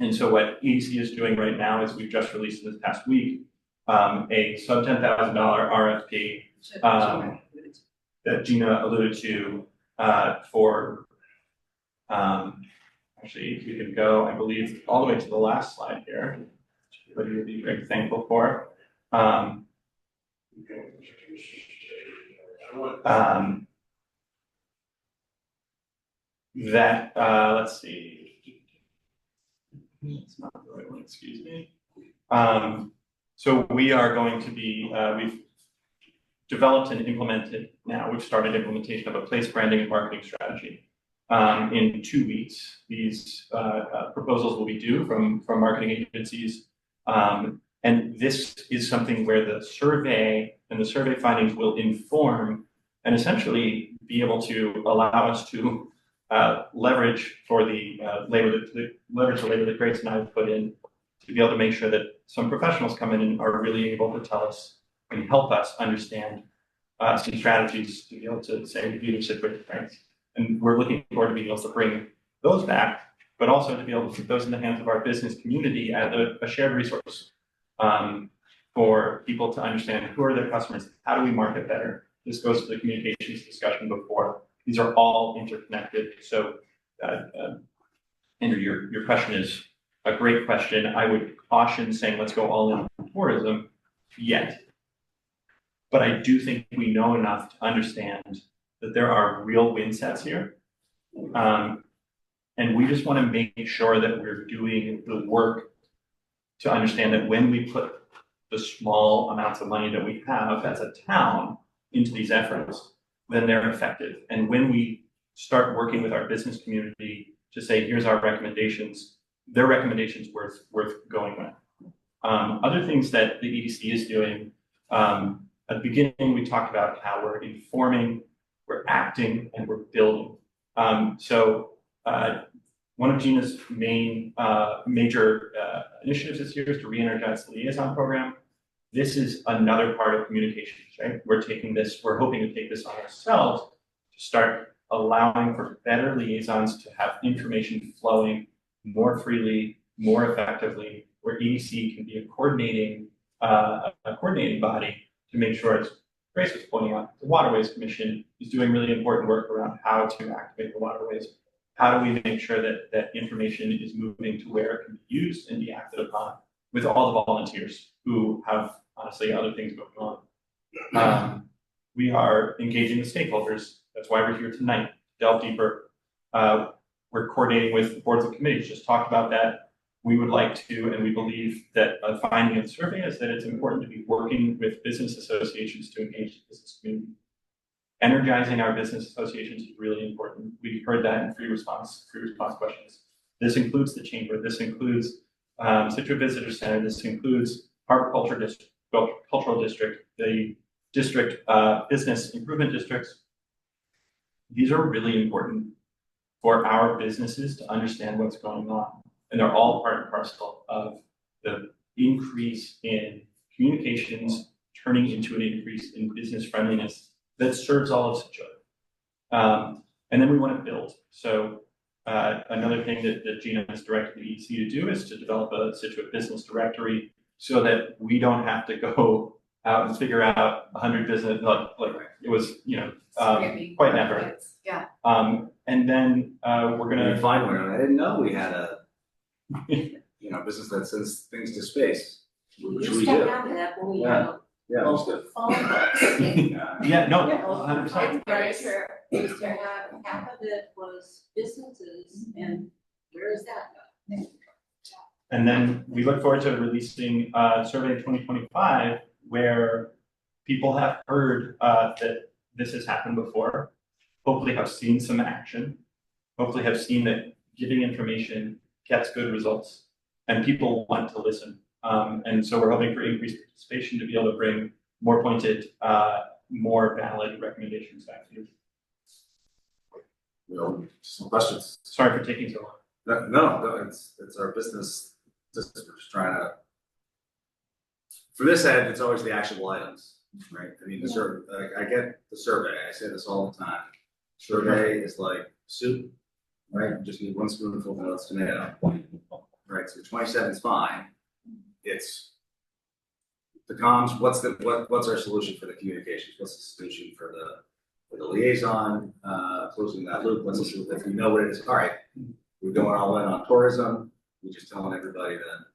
And so what EDC is doing right now is we've just released this past week a sub $10,000 RFP that Gina alluded to for, actually, we can go, I believe, all the way to the last slide here, which everybody would be very thankful for. Let's see. It's not the right one, excuse me. So we are going to be, we've developed and implemented now, we've started implementation of a place branding and marketing strategy. In 2 weeks, these proposals will be due from marketing agencies. And this is something where the survey and the survey findings will inform and essentially be able to allow us to leverage for the labor that Grace and I have put in to be able to make sure that some professionals come in and are really able to tell us and help us understand some strategies to be able to say leadership with strengths. And we're looking forward to being able to bring those back, but also to be able to put those in the hands of our business community as a shared resource for people to understand who are their customers, how do we market better. This goes to the communications discussion before. These are all interconnected. So, Andrew, your question is a great question. I would caution saying let's go all in on tourism yet. But I do think we know enough to understand that there are real win sets here. And we just want to make sure that we're doing the work to understand that when we put the small amounts of money that we have as a town into these efforts, then they're effective. And when we start working with our business community to say, here's our recommendations, their recommendations worth going with. Other things that the EDC is doing, At the beginning, we talked about how we're informing, we're acting, and we're building. One of Gina's main major initiatives this year is to re-energize the liaison program. This is another part of communications, right? We're hoping to take this on ourselves to start allowing for better liaisons to have information flowing more freely, more effectively, where EDC can be a coordinating body to make sure, as Grace was pointing out, the Waterways Commission is doing really important work around how to activate the waterways. How do we make sure that information is moving to where it can be used and be acted upon with all the volunteers who have honestly other things going on. We are engaging with stakeholders. That's why we're here tonight, to delve deeper. We're coordinating with boards and committees, just talked about that. We would like to, and we believe that a finding of the survey is that it's important to be working with business associations to engage the business community. Energizing our business associations is really important. We heard that in free response questions. This includes the chamber. This includes Scituate Visitor Center. This includes Harbor Cultural District, the district business improvement districts. These are really important for our businesses to understand what's going on. And they're all part and parcel of the increase in communications turning into an increase in business friendliness that serves all of Scituate. And then we want to build. So another thing that Gina has directed the EDC to do is to develop a Scituate business directory so that we don't have to go out and figure out 100 business, like it was, quite an effort. Yeah. And then we're gonna find one. I didn't know we had a business that sends things to space, which we do. That when we Yeah. Yeah, most of phone books. Yeah, no, 100%. Very sure. Used to have half of it was businesses, and where is that going? And then we look forward to releasing survey 2025, where people have heard that this has happened before, hopefully have seen some action, hopefully have seen that giving information gets good results, and people want to listen. And so we're hoping for increased participation to be able to bring more pointed, more valid recommendations back to you. Some questions. Sorry for taking so long. No, it's our business. Just we're just trying to. For this end, it's always the actionable items, right? I mean, the survey. I get the survey. I say this all the time. Survey is like soup, right? You just need one spoonful of it's tomato, right? So 27 is fine. It's the comms. What's our solution for the communications? What's the solution for the liaison? Closing that loop. What's the solution? If you know what it is, all right. We're going all in on tourism. We're just telling everybody that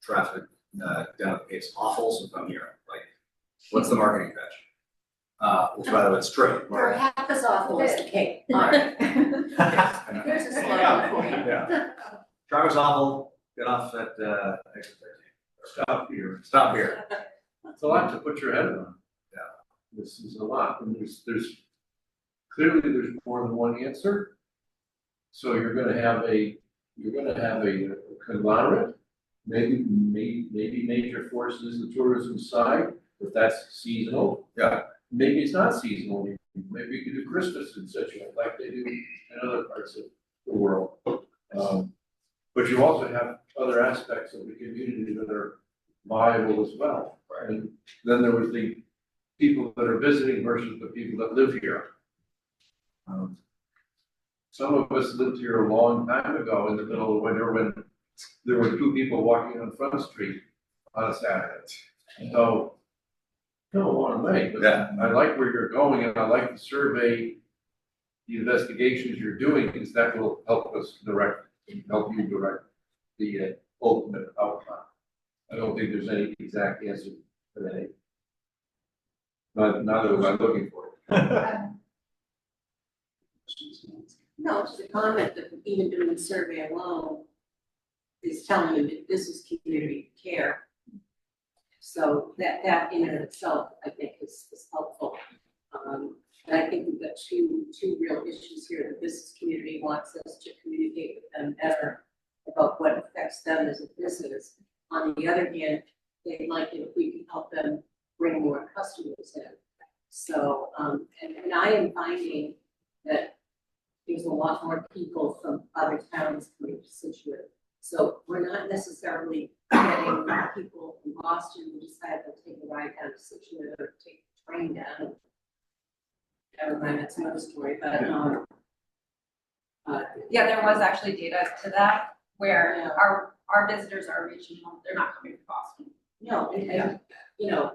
traffic down the Cape's awful, so come here. Like, what's the marketing pitch? Which, by the way, it's true. For half as awful as the Cape. All right. Here's a slogan for you. Yeah. Traffic's awful. Get off at exit 13. Stop here. Stop here. It's a lot to put your head on. Yeah. This is a lot, and there's clearly more than one answer. So you're gonna have a conglomerate, maybe major forces, the tourism side, if that's seasonal. Yeah. Maybe it's not seasonal, maybe you can do Christmas in Scituate like they do in other parts of the world. But you also have other aspects of the community that are viable as well. Right. And then there was the people that are visiting versus the people that live here. Some of us lived here a long time ago in the middle of winter when there were 2 people walking on Front Street on a Saturday. So, come a long way, but Yeah. I like where you're going and I like the survey, the investigations you're doing, because that will help you direct the ultimate outcome. I don't think there's any exact answer today. Neither was I looking for it. No, it's a comment that even doing the survey alone is telling you that this is community care. So that in and of itself, I think is helpful. And I think we've got two real issues here. The business community wants us to communicate with them better about what affects them as a business. On the other hand, they'd like it if we can help them bring more customers in. So, and I am finding that there's a lot more people from other towns coming to Scituate. So we're not necessarily getting people from Boston who decide they'll take a ride down to Scituate or take the train down. Never mind, that's another story, but, Yeah, there was actually data to that, where our visitors are regional, they're not coming from Boston. no, and, you know,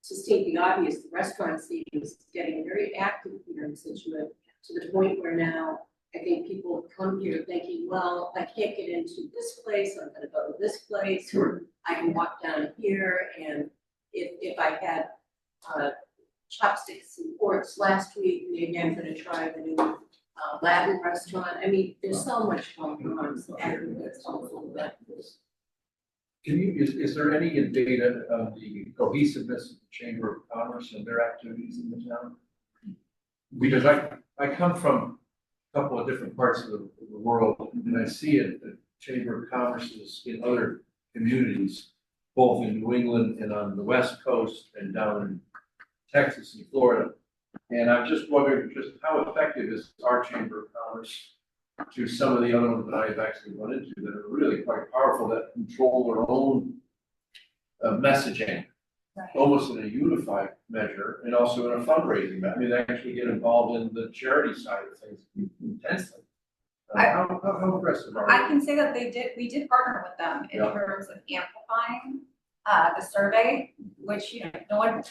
to state the obvious, the restaurant scene is getting very active here in Scituate, to the point where now I think people come here thinking, well, I can't get into this place, I'm gonna go to this place, or I can walk down here, and if I had chopsticks and forks last week, maybe I'm gonna try the new Latin restaurant. I mean, there's so much going on, so I think that's helpful, but Is there any data of the cohesiveness of the Chamber of Commerce and their activities in the town? Because I come from a couple of different parts of the world, and I see it, the Chamber of Commerce is in other communities, both in New England and on the West Coast and down in Texas and Florida. And I'm just wondering just how effective is our Chamber of Commerce to some of the other ones that I've actually run into that are really quite powerful, that control their own messaging, almost in a unified measure, and also in a fundraising. I mean, they actually get involved in the charity side of things intensely. How aggressive are they? I can say that we did partner with them in terms of amplifying the survey, which, you know,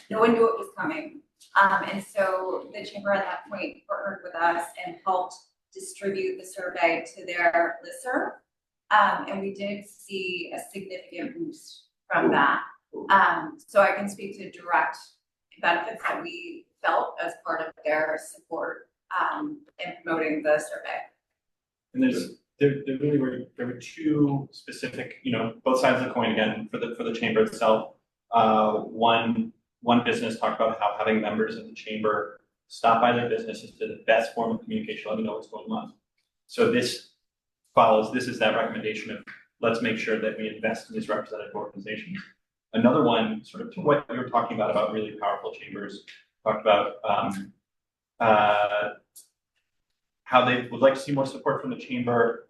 no one knew it was coming. And so the chamber at that point partnered with us and helped distribute the survey to their listserv. And we did see a significant boost from that. So I can speak to direct benefits that we felt as part of their support in promoting the survey. And there were two specific, you know, both sides of the coin again for the chamber itself. One business talked about how having members of the chamber stop by their business is the best form of communication, let me know what's going on. So this is that recommendation of let's make sure that we invest in these representative organizations. Another one, sort of to what you were talking about really powerful chambers, talked about how they would like to see more support from the chamber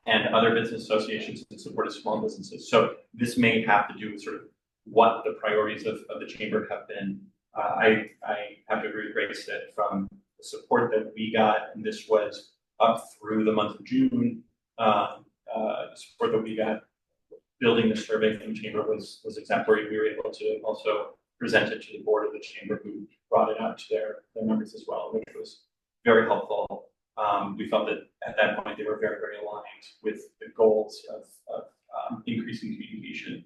and other business associations in support of small businesses. So this may have to do with sort of what the priorities of the chamber have been. I have to agree with Grace that from the support that we got, and this was up through the month of June, the support that we got building the survey from the chamber was exemplary. We were able to also present it to the board of the chamber, who brought it out to their members as well, which was very helpful. We felt that at that point they were very, very aligned with the goals of increasing communication.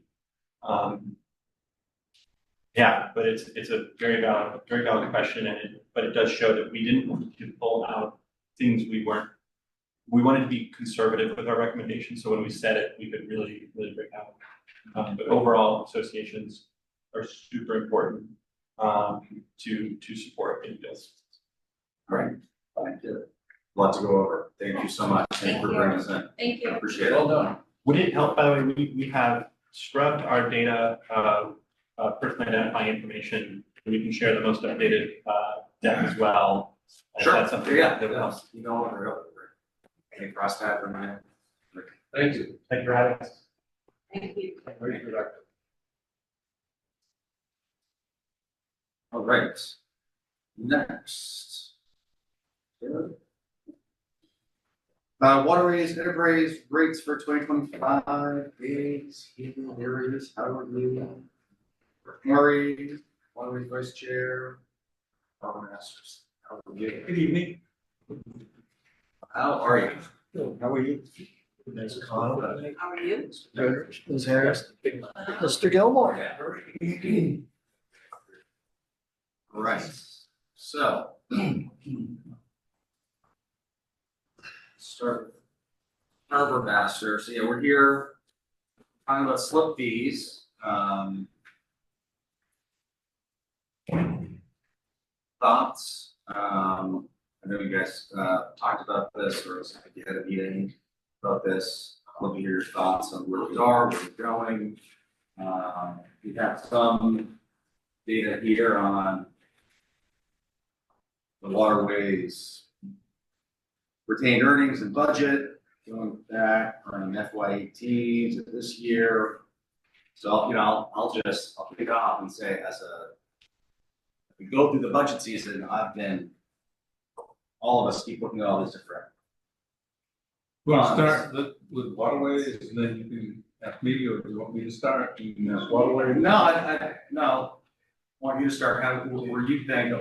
Yeah, but it's a very valid question, but it does show that we didn't want to pull out things we wanted to be conservative with our recommendations. So when we said it, we could really break out. But overall, associations are super important to support in bills. Great, thank you. A lot to go over. Thank you so much. Thank you for bringing us in. Thank you. Appreciate it. Well done. Would it help, by the way, we have scrubbed our data, personally identifying information, and we can share the most updated deck as well. Sure. That's something Yeah, that would help. you know what, any cross tab or anything? Thank you. Thank you for having us. thank you. Very productive. All right. Next. Waterways enterprise rates for 2025. Aids, heating areas, how are you? Murray, Waterways Vice Chair, Harbor Masters. How are you? Good evening. How are you? Good. How are you? Nice call. How are you? Good. Ms. Harris. Mr. Gilmore. Right. So. Start with Harbor Master. So yeah, we're here talking about slip fees. Thoughts? I know you guys talked about this, or if you had a meeting about this. I'd love to hear your thoughts on where we are, where we're going. We have some data here on the waterways retained earnings and budget going back from FY18 to this year. So, I'll kick it off and say as we go through the budget season, all of us keep looking at all these different. We'll start with waterways and then you can ask me, or do you want me to start? You can ask waterways. No, I want you to start kind of where you think,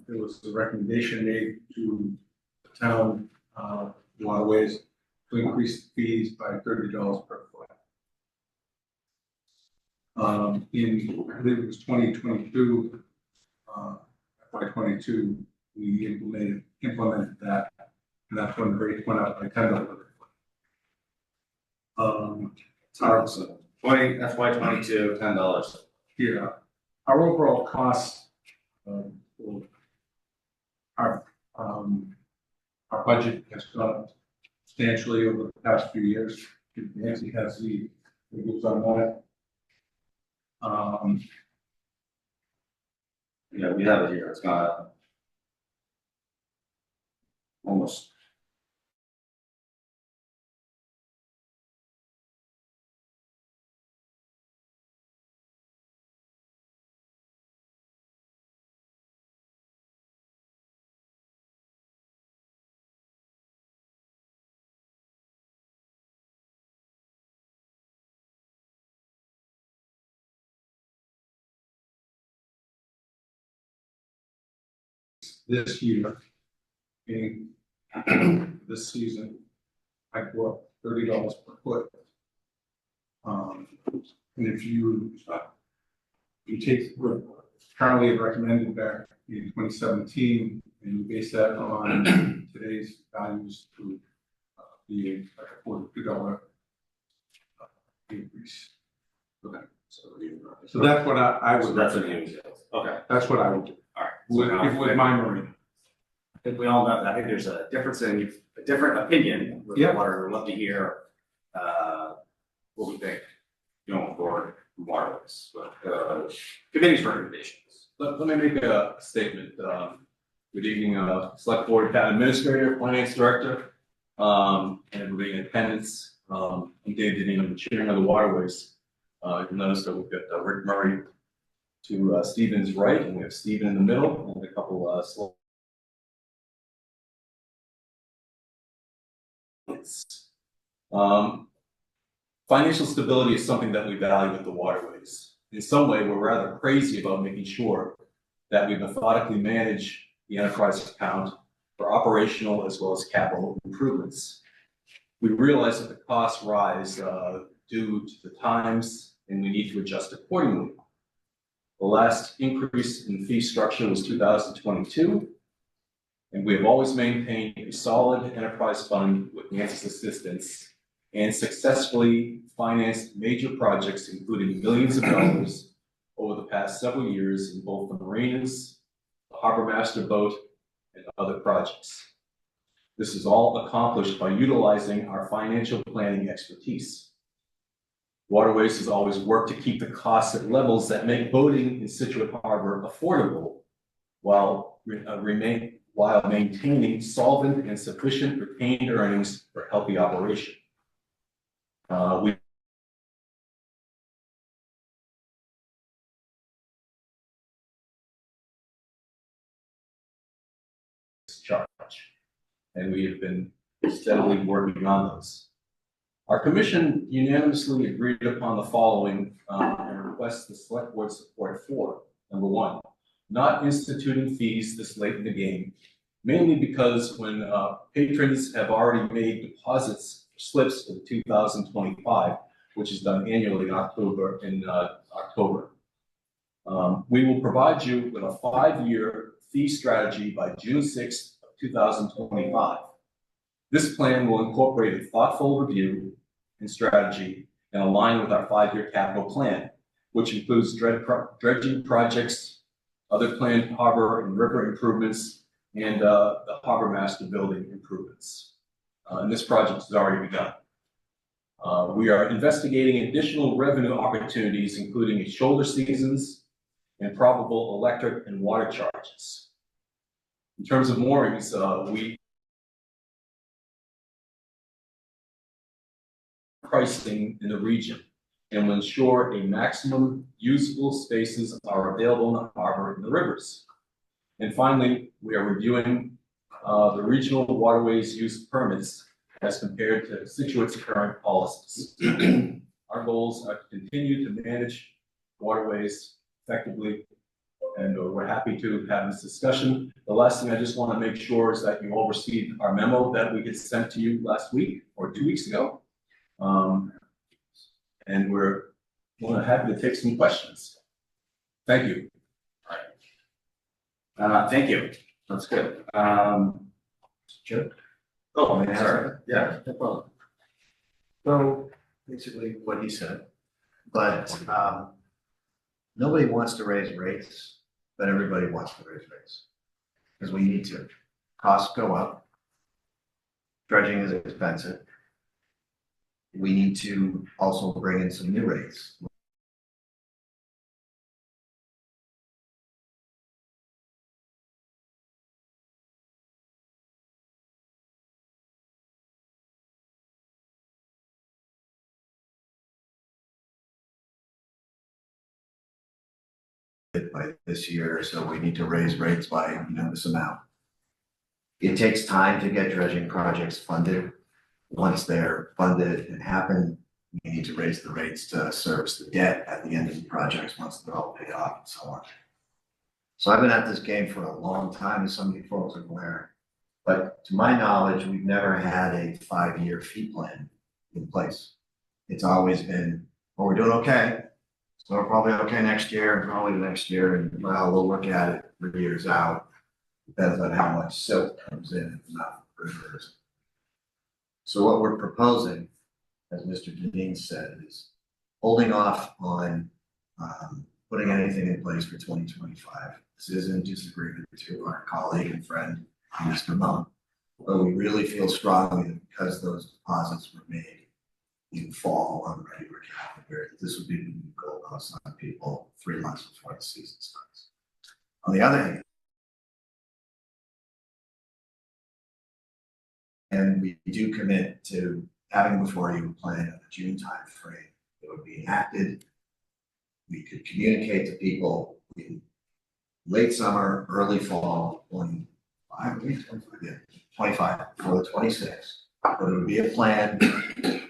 There was a recommendation made to the town, waterways to increase fees by $30 per foot. In, I believe it was 2022, FY22, we implemented that, and that's when the rate went up by $10 per foot. so FY22, $10. Yeah, our overall cost, our budget has gone up substantially over the past few years. Nancy has the figures on that. Yeah, we have it here. It's got almost. This year, being this season, I go up $30 per foot. And if you take what currently recommended back in 2017 and you base that on today's values to be a $42 increase. Okay. So that's what I would. So that's what you. Okay. That's what I would do. All right. With my marine. I think we all know that. I think there's a different opinion. Yeah. We'd love to hear what we think going forward from waterways, committee's recommendations. Let me make a statement. Good evening, Select Board, Town Administrator, Finance Director, and everybody in attendance. I'm Dave Deneen, I'm the Chairman of the Waterways. You'll notice that we've got Rick Murray to Stephen's right, and we have Stephen in the middle, and a couple financial stability is something that we value at the waterways. In some way, we're rather crazy about making sure that we methodically manage the enterprise account for operational as well as capital improvements. We realize that the costs rise due to the times, and we need to adjust accordingly. The last increase in fee structure was 2022, and we have always maintained a solid enterprise fund with Nancy's assistance and successfully financed major projects, including millions of dollars over the past several years in both the marinas, the harbor master boat, and other projects. This is all accomplished by utilizing our financial planning expertise. Waterways has always worked to keep the costs at levels that make boating in Scituate Harbor affordable while maintaining solvent and sufficient retained earnings for healthy operation. We charge, and we have been steadily working on those. Our commission unanimously agreed upon the following and requests the select board support for. Number one, not instituting fees this late in the game, mainly because when patrons have already made deposits for slips for the 2025, which is done annually in October. We will provide you with a 5-year fee strategy by June 6th of 2025. This plan will incorporate a thoughtful review and strategy and align with our 5-year capital plan, which includes dredging projects, other planned harbor and river improvements, and the harbor master building improvements. And this project has already begun. We are investigating additional revenue opportunities, including shoulder seasons and probable electric and water charges. In terms of moorings, we pricing in the region and will ensure a maximum usable spaces are available in the harbor and the rivers. And finally, we are reviewing the regional waterways use permits as compared to Scituate's current policies. Our goals are to continue to manage waterways effectively, and we're happy to have this discussion. The last thing I just want to make sure is that you all received our memo that we get sent to you last week or 2 weeks ago. And we're more than happy to take some questions. Thank you. Thank you. That's good. Joe? Oh, Sorry. Yeah, no problem. So basically what he said, but nobody wants to raise rates, but everybody wants to raise rates. Because we need to. Costs go up. Dredging is expensive. We need to also bring in some new rates. By this year, so we need to raise rates by, this amount. It takes time to get dredging projects funded. Once they're funded and happen, we need to raise the rates to service the debt at the end of the projects once they're all paid off and so on. So I've been at this game for a long time, as some of you folks are aware. But to my knowledge, we've never had a 5-year fee plan in place. It's always been, well, we're doing okay. So we're probably okay next year, and probably the next year, and well, we'll look at it 3 years out. Depends on how much silt comes in, not rivers. So what we're proposing, as Mr. Deneen said, is holding off on putting anything in place for 2025. This is in disagreement to our colleague and friend, Mr. Munn, but we really feel strongly that because those deposits were made in fall on the regular calendar, this would be the new goal cost on people 3 months before the season starts. On the other hand, and we do commit to having before you a plan in the June timeframe that would be enacted. We could communicate to people in late summer, early fall, 25 for the 26. But it would be a plan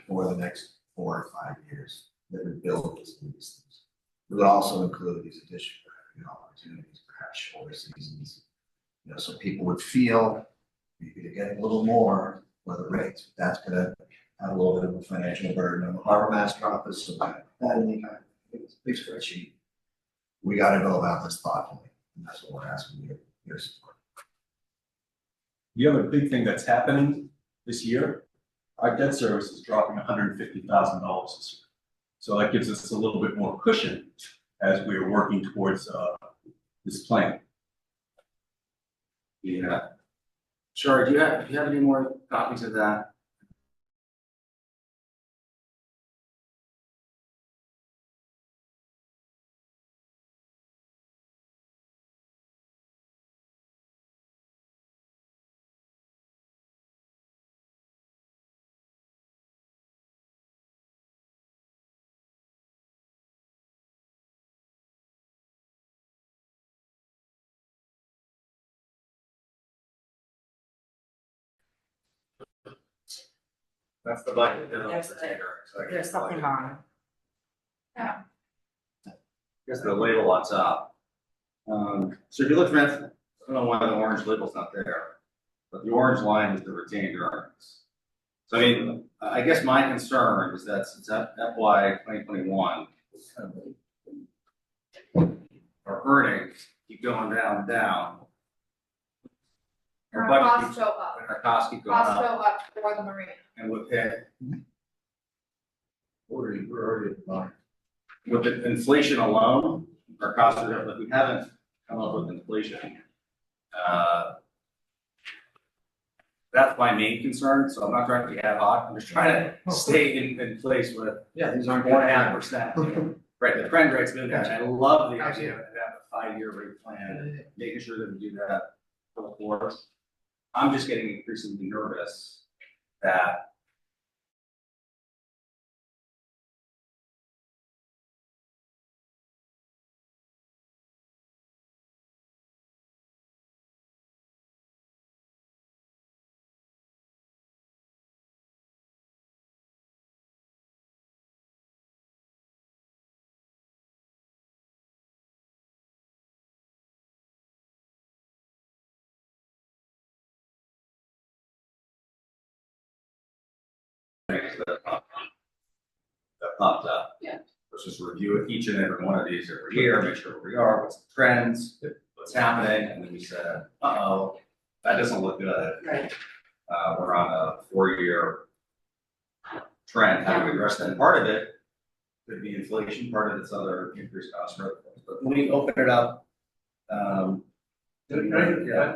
for the next 4 or 5 years that would build these things. It would also include these additional revenue opportunities, perhaps shorter seasons, so people would feel maybe they're getting a little more for the rates. That's going to have a little bit of a financial burden on the harbor master office. So that any kind of big spreadsheet, we got to go about this thoughtfully, and that's what we're asking your support. The other big thing that's happening this year, our debt service is dropping $150,000 this year. So that gives us a little bit more cushion as we are working towards this plan. Yeah. Sure. Do you have any more copies of that? That's the budget. There's something wrong. Here's the label on top. So if you look at, I don't know why the orange label's not there, but the orange line is the retained earnings. So I mean, I guess my concern is that since FY 2021, our earnings keep going down and down. Our Our budget costs keeps, go up, and our costs keep going costs up, go up for the marina. and with We're already at the bottom. the inflation alone, our costs are, like, we haven't come up with inflation. That's my main concern, so I'm not trying to be ad hoc, I'm just trying to stay in place with Yeah, these aren't. 4.5%. Right, the trend rate's moving, and I love the idea of having a 5-year rate plan, making sure that we do that for the course. I'm just getting increasingly nervous that that popped up. Yeah. Let's just review each and every one of these every year, make sure where we are, what's the trends, what's happening, and then we said, uh-oh, that doesn't look good. Right. We're on a 4-year trend, how do we address that? And part of it could be inflation, part of it's other increased costs, for other things. But when we open it up, yeah,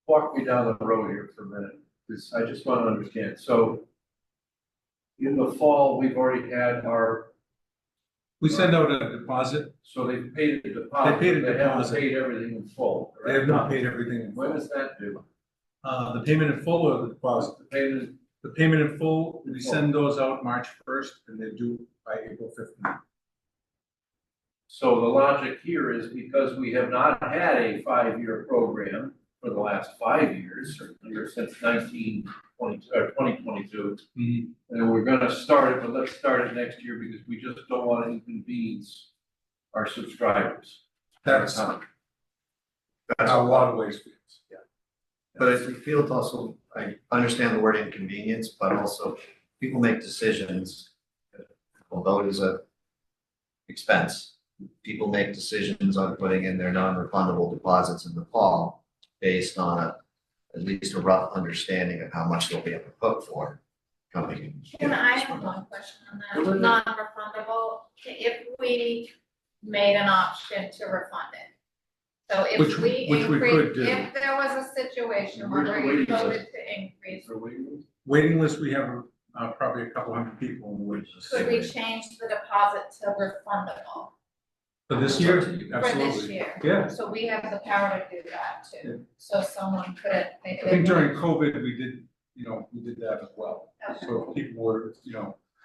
Walk me down the road here for a minute, because I just want to understand. So in the fall, we've already had our, We send out a deposit. so they've paid the deposit. They paid a They haven't deposit. paid everything in full. They have not paid everything in When full. does that do? The payment in full or the deposit? The payment in full, we send those out March 1st and they're due by April 15th. So the logic here is because we have not had a 5-year program for the last 5 years, or since 2022. And we're gonna start it, but let's start it next year because we just don't want to inconvenience our subscribers. That's how a lot of ways feels. Yeah. But I feel it's also, I understand the word inconvenience, but also people make decisions, although it is a expense, people make decisions on putting in their non-refundable deposits in the fall based on at least a rough understanding of how much they'll be able to put for coming. Can I have one question on that, non-refundable, if we made an option to refund it? So if Which we we could increase, do. if there was a situation Where's the where we waiting voted list? to increase, Waiting list, we have probably a couple hundred people on the waiting list. could we change the deposit to refundable For this year? for this Absolutely. year? Yeah. So we have the power to do that too, so someone could, they I could. think during COVID, we did that as well. So if people were,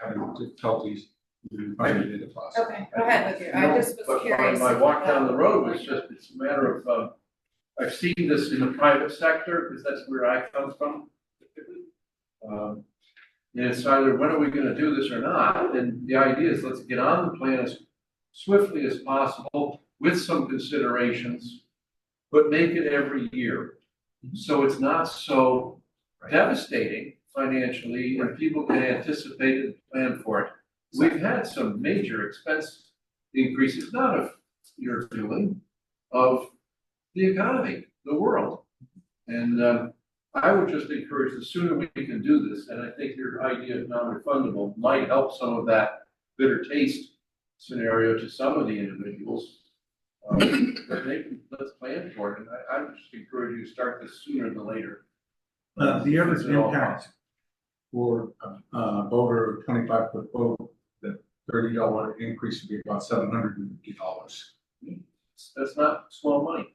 having difficulties, we invited a deposit. Okay, go ahead with your, I just was But curious. my walk down the road was just, it's a matter of, I've seen this in the private sector, because that's where I come from. And it's either, when are we gonna do this or not? And the idea is, let's get on the plan as swiftly as possible with some considerations, but make it every year. So it's not so devastating financially, and people can anticipate and plan for it. We've had some major expense increases, not of your doing, of the economy, the world. And I would just encourage, the sooner we can do this, and I think your idea of non-refundable might help some of that bitter taste scenario to some of the individuals. But let's plan for it, and I would just encourage you to start this sooner than later. The average It's all impact for a boater, 25-foot boat, the $30 increase would be about $750. That's not small money.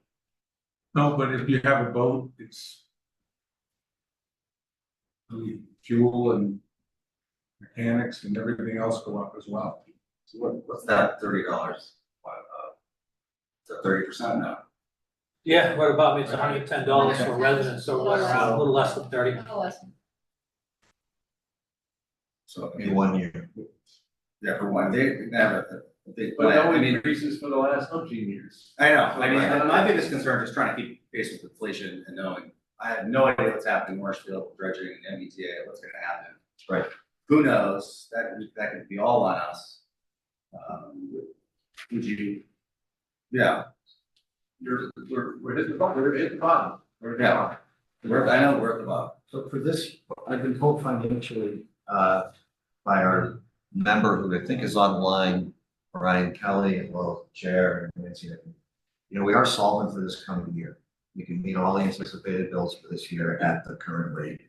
No, but if you have a boat, it's the fuel and mechanics and everything else go up as well. So what's that $30? Is that 30% now? Yeah, what about me, it's $110 for residents, so we're around a little less than 30. So In 1 year. Yeah, for one, they have a big But plan. no I mean, increases for the last umpteen years. I know, I mean, my biggest concern is trying to keep pace with inflation and knowing, I have no idea what's happening in Marshfield, dredging, MBTA, what's gonna happen. Right. Who knows? That could be all on us. Would you? Yeah. We're hitting the bottom, we're hitting the bottom. We're at the bottom. I know we're at the bottom. So for this, I've been told financially, by our member who I think is online, Brian Kelly, and well, Chair and Nancy, you know, we are solvent for this coming year. We can meet all the anticipated bills for this year at the current rate,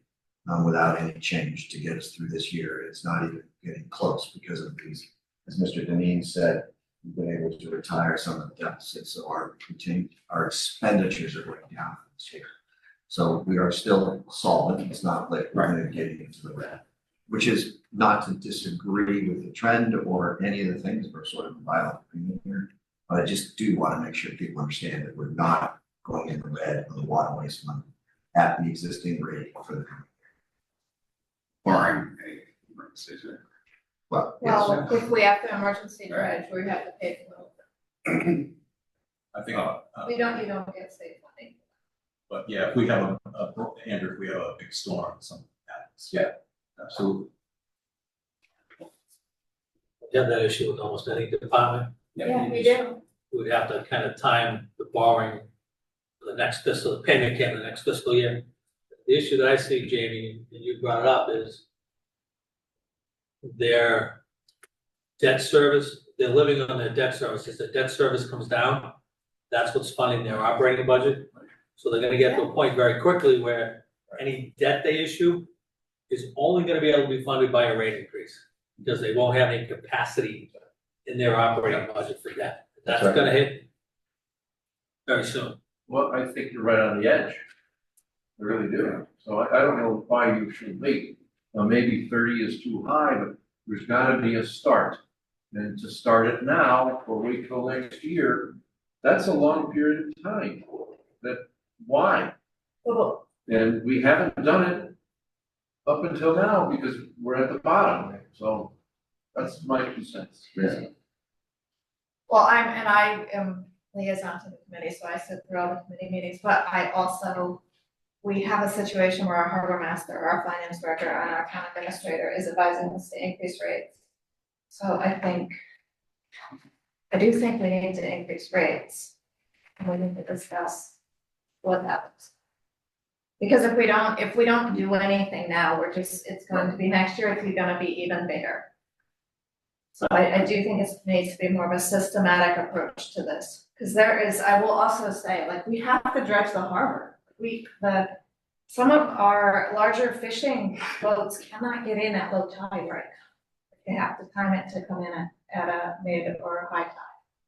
without any change to get us through this year. It's not even getting close because of these, as Mr. Deneen said, we've been able to retire some of the deficits, so our expenditures are going down this year. So we are still solvent. It's not like we're going to get into the red, which is not to disagree with the trend or any of the things. We're sort of violent opinion here, but I just do want to make sure people understand that we're not going in the red on the waterways money at the existing rate for the coming year. Barring any emergencies. Well, yes. Well, if we have to emergency dredge, we have to pay for it. I think, You don't get state money. but yeah, if we have Andrew, if we have a big storm, something happens. Yeah, absolutely. We have that issue with almost any department. Yeah, we do. We would have to kind of time the borrowing for the next fiscal, the payment came the next fiscal year. The issue that I see, Jamie, and you brought it up, is their debt service, they're living on their debt service. As the debt service comes down, that's what's funding their operating budget. So they're gonna get to a point very quickly where any debt they issue is only gonna be able to be funded by a rate increase, because they won't have any capacity in their operating budget for debt. That's right. gonna hit very soon. Well, I think you're right on the edge. I really do. So I don't know why you should wait. Now, maybe 30 is too high, but there's gotta be a start. And to start it now or wait till next year, that's a long period of time. Why? And we haven't done it up until now because we're at the bottom. So that's my 2 cents. Yeah. Well, I am liaison to the committee, so I sit through all the committee meetings, but we have a situation where our harbor master, our finance director, and our town administrator is advising us to increase rates. So I do think we need to increase rates, and we need to discuss what happens. Because if we don't do anything now, it's going to be next year, it's gonna be even bigger. So I do think it needs to be more of a systematic approach to this, because I will also say, like, we have to dredge the harbor. Some of our larger fishing boats cannot get in at low tide right now. They have to time it to come in at a mid or a high tide.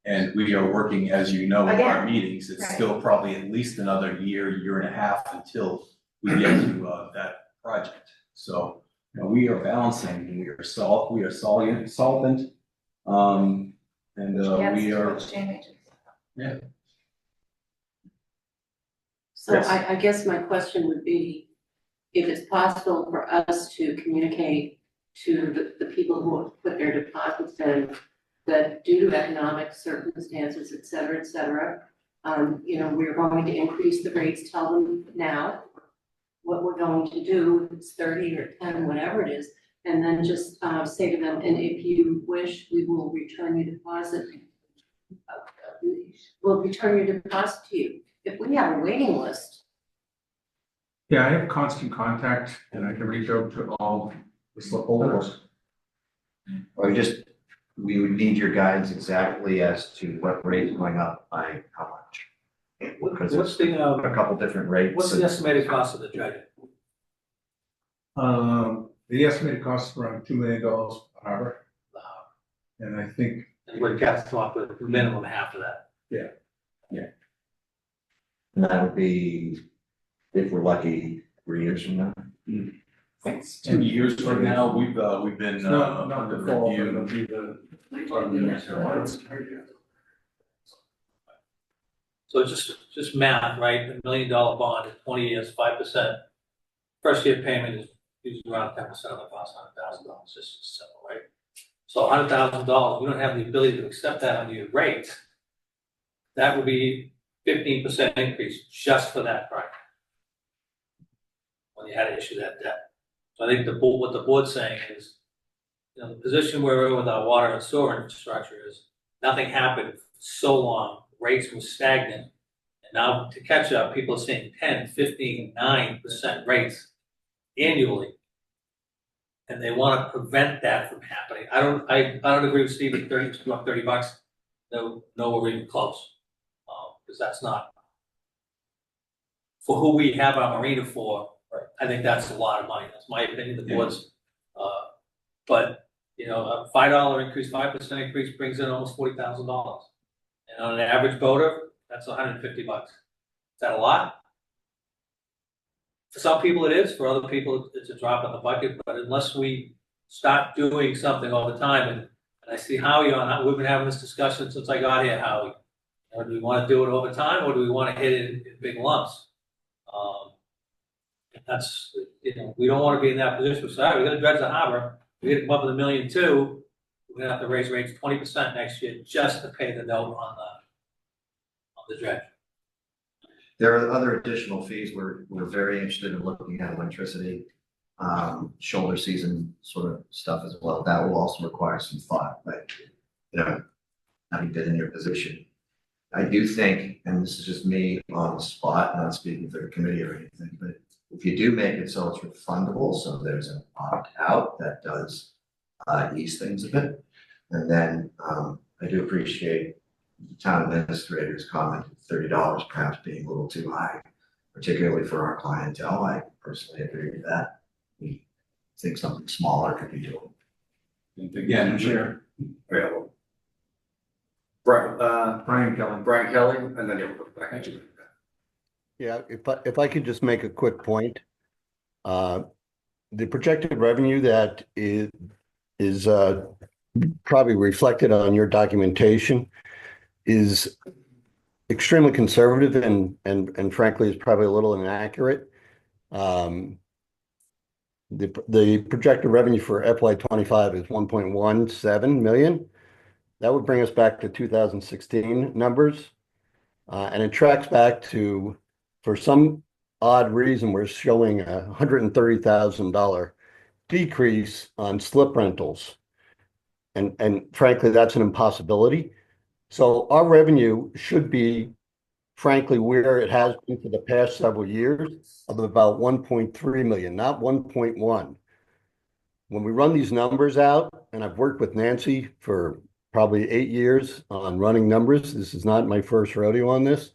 And we are working, as you know, in our Again, meetings, it's right. still probably at least another year and a half until we get to that project. So, you know, we are balancing, we are solvent, and we are, yeah. So Yes. I guess my question would be, if it's possible for us to communicate to the people who have put their deposits in, that due to economic circumstances, et cetera, you know, we're going to increase the rates, tell them now what we're going to do, if it's 30 or 10, whatever it is, and then just say to them, and if you wish, we will return your deposit. We'll return your deposit to you. If we have a waiting list, Yeah, I have constant contact and I can reach out to all the slip holders. Or we would need your guidance exactly as to what rate is going up by how much. Because What's there's the, a couple different rates. what's the estimated cost of the dredging? The estimated cost is around $2 million per harbor. And I think, And we'd have to come up with a minimum half of that. And that would be, if we're lucky, 3 years from now. I think it's 2 years from now, we've been, not under the fall, but review. it'll be the. So just math, right, $1 million bond in 20 years, 5%. First year payment is usually around 10% of the cost, $100,000, just simple, right? So $100,000, we don't have the ability to accept that on your rate. That would be 15% increase just for that project. when you had to issue that debt. So I think what the board's saying is, the position we're in with our water and sewer infrastructure is, nothing happened for so long, rates were stagnant. And now to catch up, people are seeing 10, 15, 9% rates annually. And they want to prevent that from happening. I don't agree with Steve at $30. No, we're even close. Because that's not, for who we have our marina for, I think that's a lot of money. That's my opinion, the board's. But, a $5 increase, 5% increase brings in almost $40,000. And on an average boater, that's $150. Is that a lot? For some people it is, for other people it's a drop in the bucket, but unless we start doing something all the time, and I see Howie we've been having this discussion since I got here, Howie. Do we want to do it over time, or do we want to hit it in big lumps? That's, we don't want to be in that position. So, we're going to dredge the harbor. We get them up with $1.2 million. We're going to have to raise rates 20% next year just to pay the note on the dredge. There are other additional fees. We're very interested in looking at electricity, shoulder season sort of stuff as well. That will also require some thought, but having been in your position, I do think, and this is just me on the spot, not speaking for the committee or anything, but if you do make it so it's refundable, so there's an opt-out, that does ease things a bit. And then I do appreciate the town administrator's comment, $30 perhaps being a little too high, particularly for our clientele. I personally agree with that. We think something smaller could be doable. And again, Chair. Available. Brian Kelly. And then you'll look back at you. Yeah, if I could just make a quick point. The projected revenue that is probably reflected on your documentation is extremely conservative and frankly is probably a little inaccurate. The projected revenue for FY25 is 1.17 million. That would bring us back to 2016 numbers. And it tracks back to, for some odd reason, we're showing a $130,000 decrease on slip rentals. And frankly, that's an impossibility. So our revenue should be, frankly, where it has been for the past several years, of about 1.3 million, not 1.1. When we run these numbers out, and I've worked with Nancy for probably 8 years on running numbers, this is not my first rodeo on this,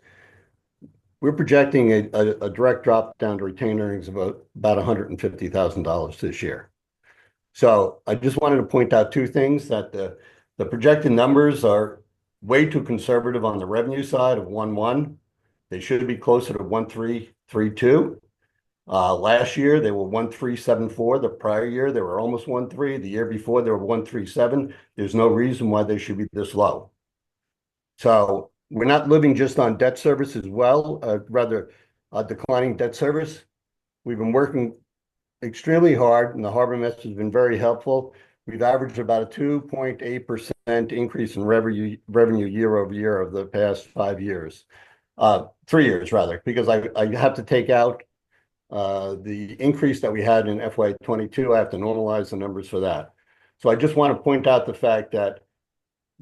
we're projecting a direct drop down to retained earnings of about $150,000 this year. So I just wanted to point out two things, that the projected numbers are way too conservative on the revenue side of 1.1. They should be closer to 1.332. Last year they were 1.374. The prior year they were almost 1.3. The year before they were 1.37. There's no reason why they should be this low. So we're not living just on debt service as well, rather declining debt service. We've been working extremely hard, and the harbor mess has been very helpful. We've averaged about a 2.8% increase in revenue year over year over the past 5 years, 3 years rather, because I have to take out the increase that we had in FY22. I have to normalize the numbers for that. So I just want to point out the fact that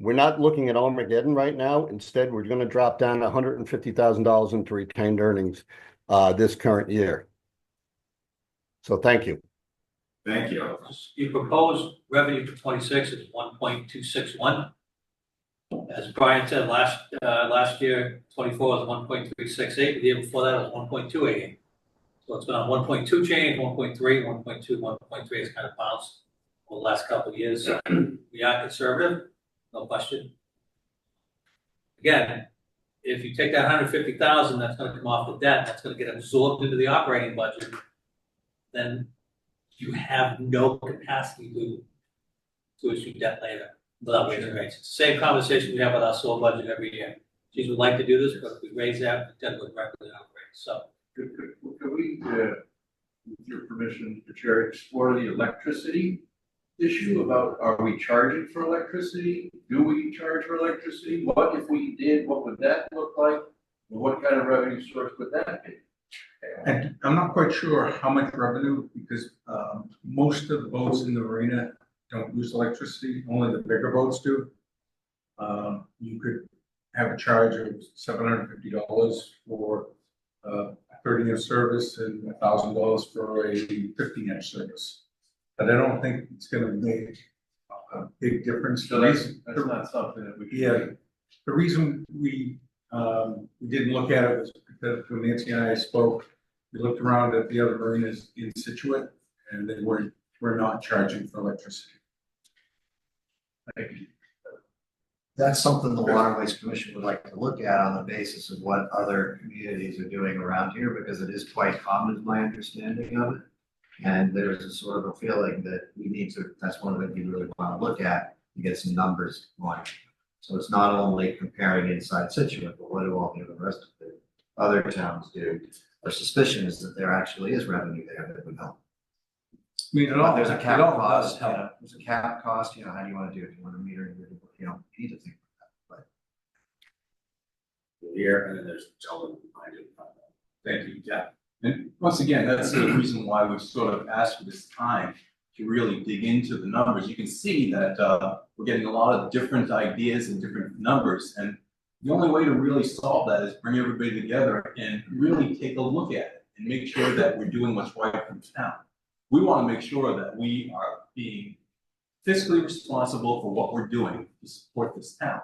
we're not looking at Armageddon right now. Instead, we're going to drop down $150,000 into retained earnings this current year. So thank you. Thank you. You proposed revenue for 26 is 1.261. As Brian said, last year, 24 was 1.368. The year before that was 1.288. So it's gone 1.2 change, 1.3, 1.2, 1.3 has kind of bounced over the last couple of years. So we are conservative, no question. Again, if you take that 150,000, that's going to come off the debt, that's going to get absorbed into the operating budget, then you have no capacity to issue debt later without raising rates. It's the same conversation we have with our sewer budget every year. Geez, we'd like to do this, but if we raise that, the debt would rapidly operate. So Could we, with your permission, Mr. Chair, explore the electricity issue about, are we charging for electricity? Do we charge for electricity? What if we did, what would that look like? And what kind of revenue source would that be? And I'm not quite sure how much revenue, because most of the boats in the marina don't use electricity, only the bigger boats do. You could have a charge of $750 for a 30-inch service and $1,000 for a 50-inch service. But I don't think it's gonna make a big difference. So that's not something that we. Yeah, the reason we didn't look at it was because when Nancy and I spoke, we looked around at the other marinas in Scituate, and they were not charging for electricity. Thank you. That's something the Waterways Commission would like to look at on the basis of what other communities are doing around here, because it is quite common, is my understanding of it. And there's a sort of a feeling that we need to, that's one of the things we really want to look at, to get some numbers on it. So it's not only comparing inside Scituate, but what do all the rest of the other towns do? Our suspicion is that there actually is revenue there that would help. I mean, But there's a cap cost, does help. there's a cap cost, how do you want to do it? Do you want to meter, you need to think about that, but. Here, and then there's gentlemen behind it. Thank you, yeah. And once again, that's the reason why we've sort of asked for this time to really dig into the numbers. You can see that we're getting a lot of different ideas and different numbers. And the only way to really solve that is bring everybody together and really take a look at it and make sure that we're doing what's right for the town. We want to make sure that we are being fiscally responsible for what we're doing to support this town.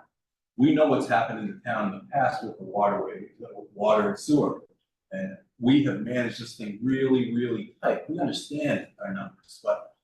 We know what's happened in the town in the past with the waterway, water and sewer. And we have managed this thing really, really tight. We understand our numbers, but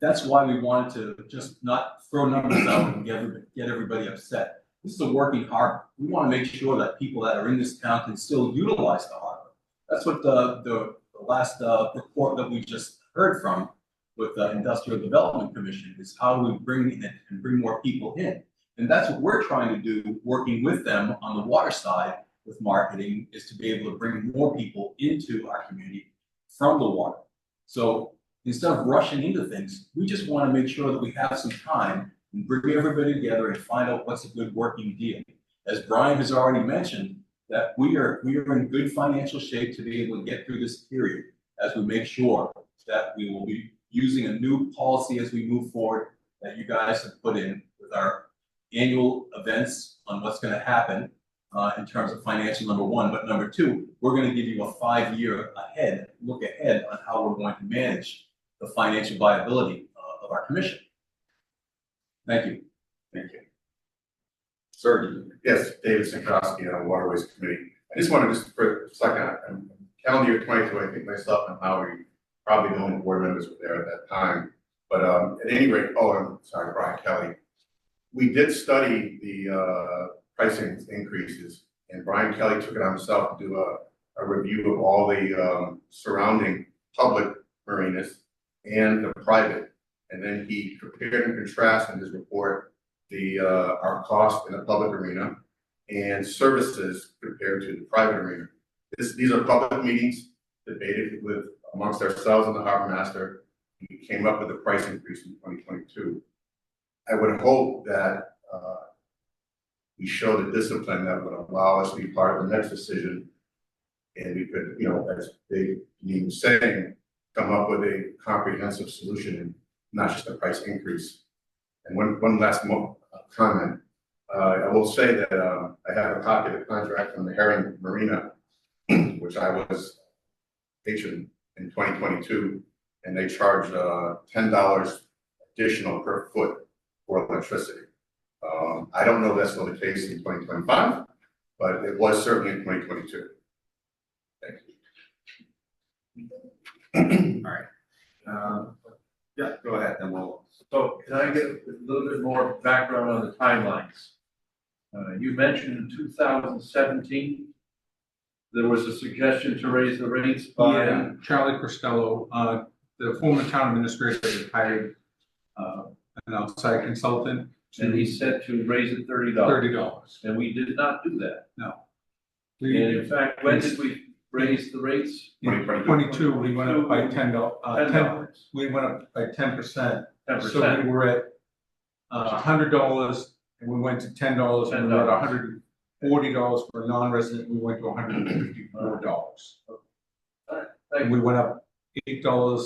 that's why we wanted to just not throw numbers out and get everybody upset. This is a working harbor. We want to make sure that people that are in this town can still utilize the harbor. That's what the last report that we just heard from with the Industrial Development Commission is how we bring in and bring more people in. And that's what we're trying to do, working with them on the water side with marketing, is to be able to bring more people into our community from the water. So instead of rushing into things, we just want to make sure that we have some time and bring everybody together and find out what's a good working deal. As Brian has already mentioned, that we are in good financial shape to be able to get through this period as we make sure that we will be using a new policy as we move forward that you guys have put in with our annual events on what's going to happen in terms of financial, number one. But number two, we're going to give you a 5-year look ahead on how we're going to manage the financial viability of our commission. Thank you. Thank you. Sir. Yes, David Sinkowski on Waterways Committee. I just want to for a second, calendar year 22, I think myself and Howie, probably the only board members were there at that time. But at any rate, I'm sorry, Brian Kelly. We did study the pricing increases, and Brian Kelly took it on himself to do a review of all the surrounding public marinas and the private. And then he compared and contrasted in his report our cost in the public arena and services compared to the private arena. These are public meetings debated with amongst ourselves and the harbor master. We came up with a price increase in 2022. I would hope that we show the discipline that would allow us to be part of the next decision, and we could, as Dave was saying, come up with a comprehensive solution and not just a price increase. And one last comment. I will say that I have a copy of the contract from the Herring Marina, which I was patron in 2022, and they charge $10 additional per foot for electricity. I don't know if that's still the case in 2025, but it was certainly in 2022. Thank you. All right. Yeah, go ahead, then we'll. So can I get a little bit more background on the timelines? You mentioned in 2017, there was a suggestion to raise the rates by. Charlie Costello, the former town administrator, hired an outside consultant. And he said to raise it $30. $30. And we did not do that. No. And in fact, when did we raise the rates? 2022, we went up by $10. We went up by 10%. 10%. So we were at $100, and we went to $10, and we were at $40 for a non-resident, we went to $154. And we went up $8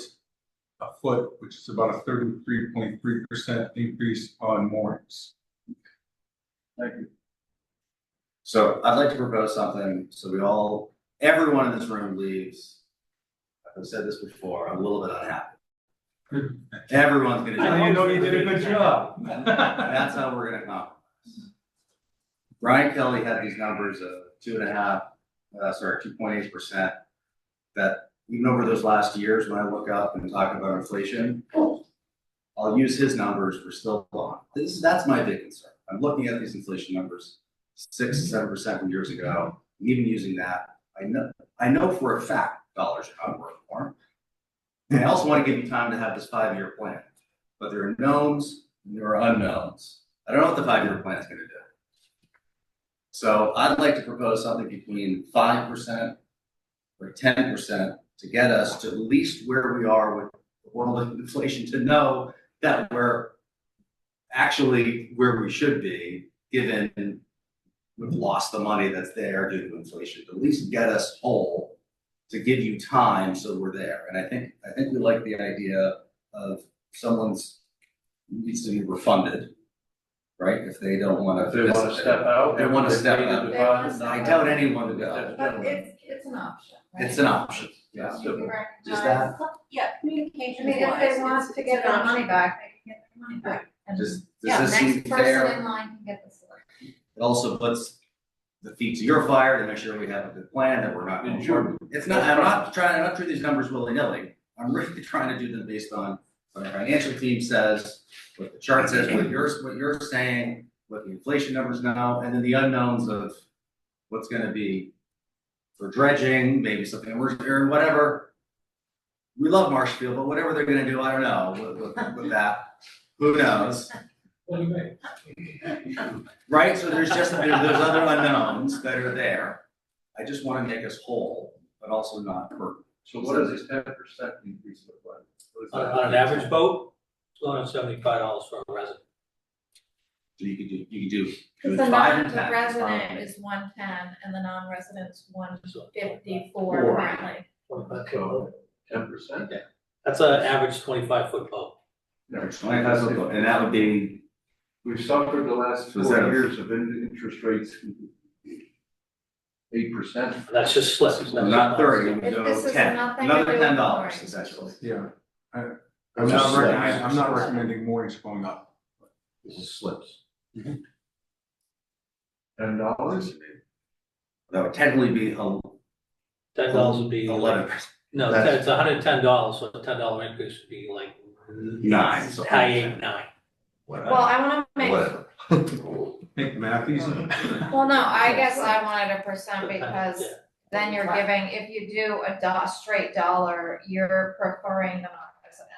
a foot, which is about a 33.3% increase on moorings. Thank you. So I'd like to propose something, so everyone in this room leaves, I've said this before, a little bit unhappy. Everyone's gonna. I know you did a good job. That's how we're gonna compromise. Brian Kelly had these numbers of 2.8%. That even over those last years, when I look up and talk about inflation, I'll use his numbers, we're still on. That's my big concern. I'm looking at these inflation numbers, 6-7% from years ago, and even using that, I know for a fact dollars are not worth more. And I also want to give you time to have this 5-year plan, but there are knowns and there are unknowns. I don't know what the 5-year plan is going to do. So I'd like to propose something between 5% or 10% to get us to at least where we are with the world of inflation, to know that we're actually where we should be, given we've lost the money that's there due to inflation, to at least get us whole, to give you time so we're there. And I think we like the idea of someone's needs to be refunded, right? If they don't want to. If they want to step out. They want to step They out. paid the deposit. I doubt anyone would go. But it's an option, right? It's an option, yeah. You can Just recognize- that, Yeah, I communication mean, if wise, they want to get their money back, they can get their money back. And does yeah, this seem next person fair? in line can get the solution. It also puts the feet to your fire to make sure we have a good plan, that we're not. Sure. It's not, I'm not trying these numbers willy-nilly. I'm really trying to do them based on what our financial team says, what the chart says, what you're saying, what the inflation numbers know, and then the unknowns of what's gonna be for dredging, maybe something or whatever. We love Marshfield, but whatever they're gonna do, I don't know with that. Who knows? What do you mean? Right, so there's there's other unknowns that are there. I just wanna make us whole, but also not hurt. So what does this 10% increase look like? What is that? On an average boat, $275 for a resident. So you could do Cause the 5 and 10. non-resident is 110 and the non-resident's 154 Four. currently. So 10%? That's an average 25-foot boat. And that would be, We've suffered the last So 4 is that a- years of interest rates, 8%. That's just slips. not 30, we This go has 10, nothing to another do with $10 moorings. essentially. Yeah. I'm Those not are recommending, slips. I'm not recommending moorings going up. This is slips. Mm-hmm. $10? That would technically be $10 would be. 11%. No, That's- it's $110, so a $10 increase would be like. 9, so- High 8, 9. Well, I wanna make, Whatever. Make the math easy. well, no, I guess I wanted a percent because Yeah. then you're giving, if you do a straight dollar, you're preferring the non-resident.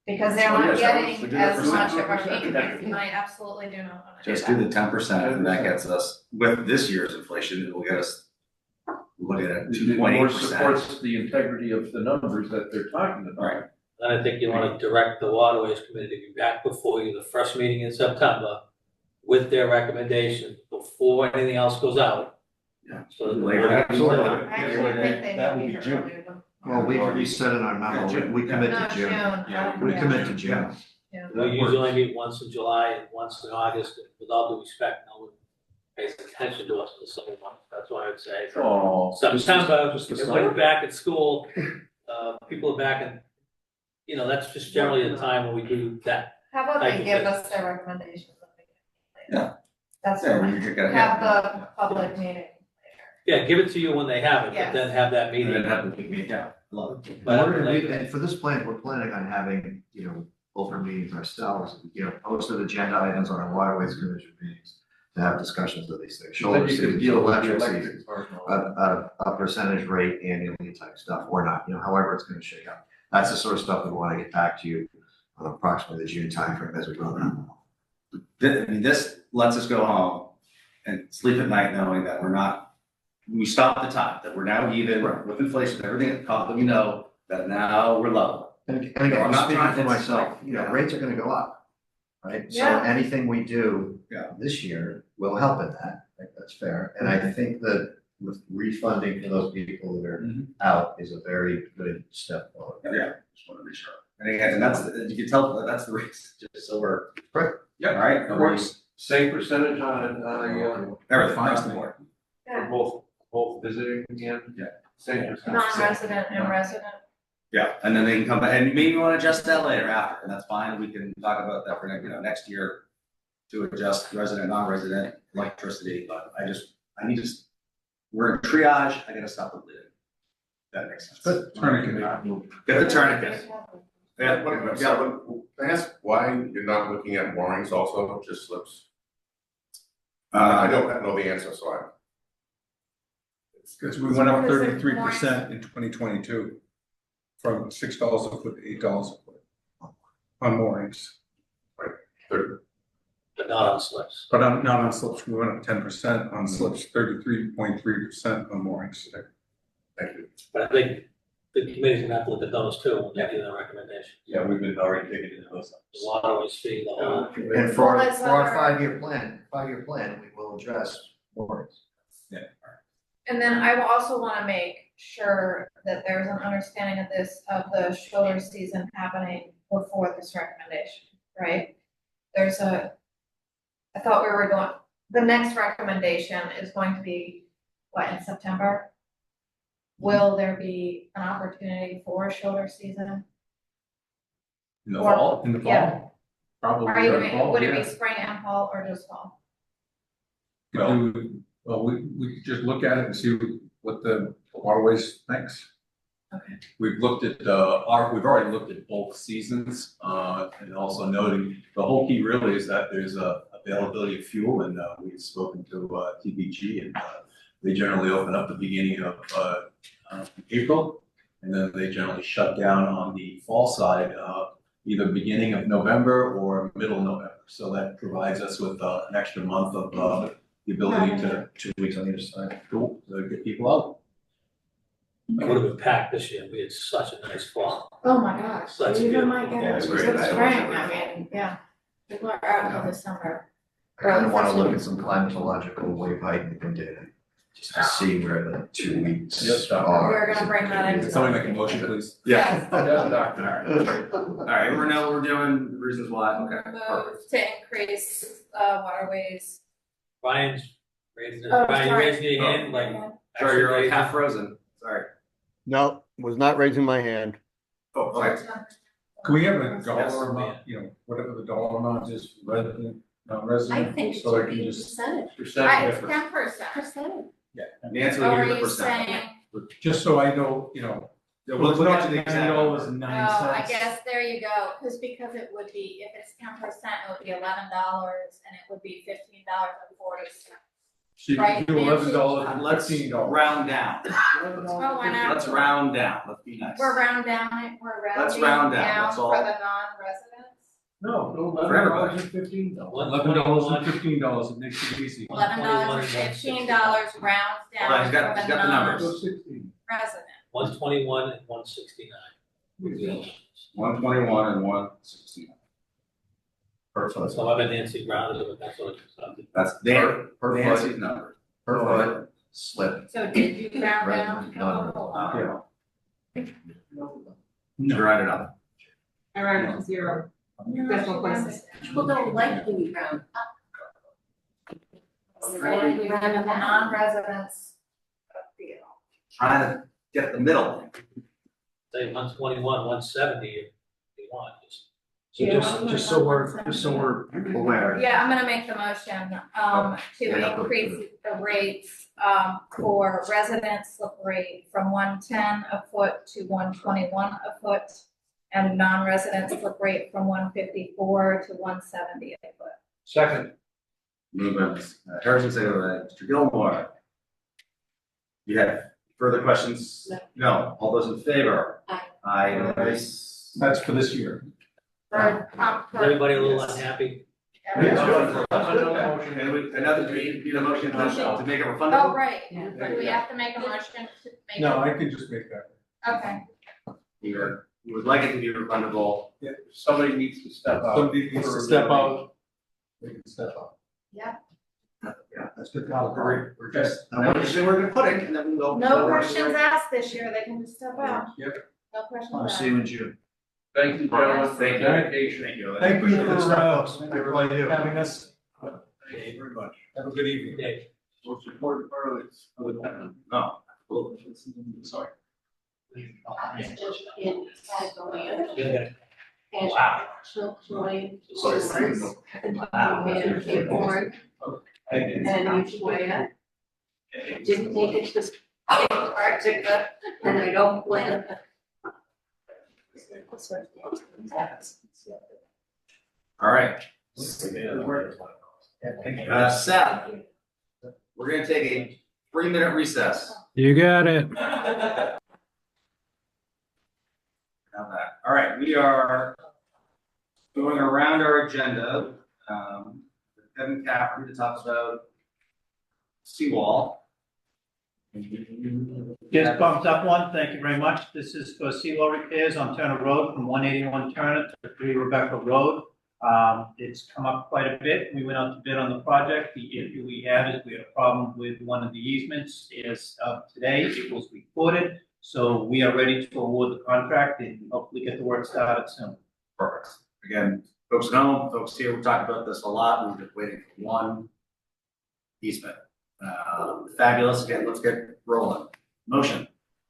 Because they're Oh, not yes, getting we do that as much of a percent. increase, and I absolutely do not wanna do Just do that. the 10%, and that gets us, with this year's inflation, it will get us, look at it, It more 2.8%. supports the integrity of the numbers that they're talking about. Right. Then I think you wanna direct the Waterways Committee to be back before you, the first meeting in September, with their recommendations before anything else goes out. Yeah. So that. Labor Day. I actually think they That need would to be be June. earlier than. Well, we said in our memo, we commit No, to June. Yeah. We Yeah. commit to June. We usually meet once in July and once in August, and with all due respect, no one pays attention to us in the summer months, that's why I would say. Oh. September, Just the everybody's summer? back back at school, people are back and, that's just generally a time when we do that. How about Thank they you. give us their recommendations when we get later? Yeah. That's Yeah, fine. you're gonna Have the public meeting. Yeah, give it to you when they have it, but Yes. then have that And meeting. then have the big meeting, yeah, love it. But And for this plan, we're planning on having, open meetings ourselves, posted agenda items on our waterways commission meetings to have discussions of these things. Then Shoulder you can seasons, deal with the electric electric seasons, part and all that. a percentage rate annually type stuff, or not, however it's gonna shake out. That's the sort of stuff we wanna get back to you on approximately the June timeframe as we go around. This lets us go home and sleep at night knowing that we stopped the time, that we're now even with inflation, everything that we know that now we're level. And again, I'm I'm not speaking trying for to- myself, yeah. rates are gonna go up. right? So Yeah. anything we do Yeah. this year will help in that, I think that's fair. And I think that with refunding for those people that are out is a very good step forward. Yeah, just want to be sure. And again, and that's, you can tell that that's the reason, just so we're. Right. Yeah, all right, that works. Same percentage on, Everything, across the board. both visiting again? Yeah. Same percentage. Non-resident and resident. Yeah, and then they can come back, and maybe you want to adjust that later after, and that's fine, we can talk about that for next year. To adjust resident, non-resident electricity, but I need to, we're in triage, I gotta stop the bleeding. That makes sense. Good. Tourniquet. Get the tourniquet. Yeah, Can I ask why you're not looking at moorings also, just slips? I don't know the answer, so I. Because we went up 33% in 2022, from $6 a foot to $8 a foot on moorings. But not on slips. But not on slips, we went up 10% on slips, 33.3% on moorings. Thank you. But I think the committee's gonna have to look at those too, when they do their recommendation. Yeah, we've been already digging into those. The waterways fee, the whole. And for Well, that's our our- five-year plan, we will address moorings. And then I will also wanna make sure that there's an understanding of this, of the shoulder season happening before this recommendation, right? I thought we were going, the next recommendation is going to be, what, in September? Will there be an opportunity for a shoulder season? In the Or- fall? In the fall? yeah. Probably. Are you, in the fall, would it be yeah. spring and fall or just fall? Well, we could just look at it and see what the waterways thinks. Okay. We've looked at, we've already looked at both seasons, and also noting, the whole key really is that there's a availability of fuel, and, we've spoken to, TBG, and, they generally open up the beginning of, April, and then they generally shut down on the fall side, either beginning of November or middle of November. So that provides us with, an extra month of, the ability to, 2 weeks on either side, to get people out. It would have been packed this year, we had such a nice fall. Oh my gosh, Such a even beautiful- my Yeah, goodness, it's it's great. spring, I mean, yeah. People are out until December. I kind of want to look at some climatological wave height data, just to see where the 2 weeks Yes, are. We're gonna bring that into. Somebody make a motion, please. Yeah. Alright. All right, everyone know what we're doing, the reasons why, okay, perfect. Move to increase, waterways. Brian's raising, Oh, Brian, you sorry. raising your hand, like. Sorry, you're like actually half frozen, sorry. No, was not raising my hand. Oh, okay. Can we have a Yes. dollar amount, whatever the dollar amount is, resident, I non-resident, think it so I should can be a just, percentage. Percentage It's difference. 10%. Nancy will Or give are you the you percent. saying, just so I know, Yeah, well, we'll it's get not to the exact $9 number. and oh, 9 I cents. guess, there you go, because it would be, if it's 10%, it would be $11, and it would be $15.40. So you right, can do Nancy? $11 and Let's $15. round down. Oh, why not? Let's round down, let's be nice. We're round down it, we're Let's rounding round down, down that's for all. the non-residents. No, For everybody. $11.15. $11 and $15, it makes it easy. $11 and $15 rounds Hold on, down he's got for the the numbers. non-resident. 121 and 169. 121 and 169. Per foot. So I'm at Nancy rounded, but that's what it's up to. That's Per foot. Nancy's number. Per foot, slip. So did you round Resident, down? non- She rounded up. I rounded to 0. Decimal places. People don't like when you round up. Right, we round the non-residents. Trying to get the middle. Say 121, 170 if you want, just. So just so we're Aware. Yeah, I'm gonna make the motion, to Yeah. increase the rates, for resident slip rate from 110 a foot to 121 a foot. And non-resident slip rate from 154 to 170 a foot. second. Movement, Harrison, second by Mr. Gilmore. You have further questions? No. All those in favor? Aye. Aye. That's for this year. For, Is everybody a little unhappy? Another, do we need a motion to make it refundable? Oh, right, do we have to make a motion to make it? No, I can just make that. Okay, Here. We would like it to be refundable. Yeah, somebody needs to step out. Somebody needs to step out. They can step out. Yeah, that's good. We're just, we're gonna put it and then we'll go. No questions asked this year, they can just step out. Yep. No questions I'll asked. see you in June. Thank you, gentlemen, for Thank you. dedication. Thank you. Thank you Good for having us. Thank you very much. Have a good evening. Most important part of the town. No. Cool. Sorry. In Patagonia. And Wow. Chilcoy, Sorry. and Cape Horn, and Ushuaia. Didn't think it's just Antarctica, and I don't blame. All right. Seth, we're gonna take a 3-minute recess. You got it. All right, we are going around our agenda. Kevin Caffrey to talk about seawall. Just bumped up one, thank you very much. This is for seawall repairs on Turner Road from 181 Turner to 3 Rebecca Road. It's come up quite a bit. We went out to bid on the project. The issue we had is we had a problem with one of the easements. As of today, it was recorded. So we are ready to award the contract and hopefully get the work started soon. Perfect. Again, folks at home, folks here, we talked about this a lot. We've been waiting for one easement. Fabulous. Again, let's get rolling. Motion.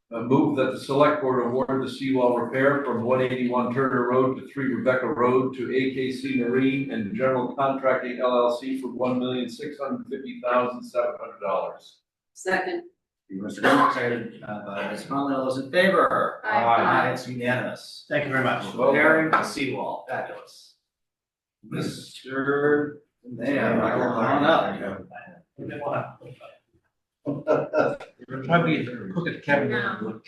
Move that the select board award the seawall repair from 181 Turner Road to 3 Rebecca Road to AKC Marine and General Contracting LLC for $1,650,700. Second. Mr. Dillon, seconded by Ms. Conley. All those in favor? Aye. It's unanimous. Thank you very much. Repairing the seawall. Fabulous. Mr. Man, come on up. Might be look at Kevin. No.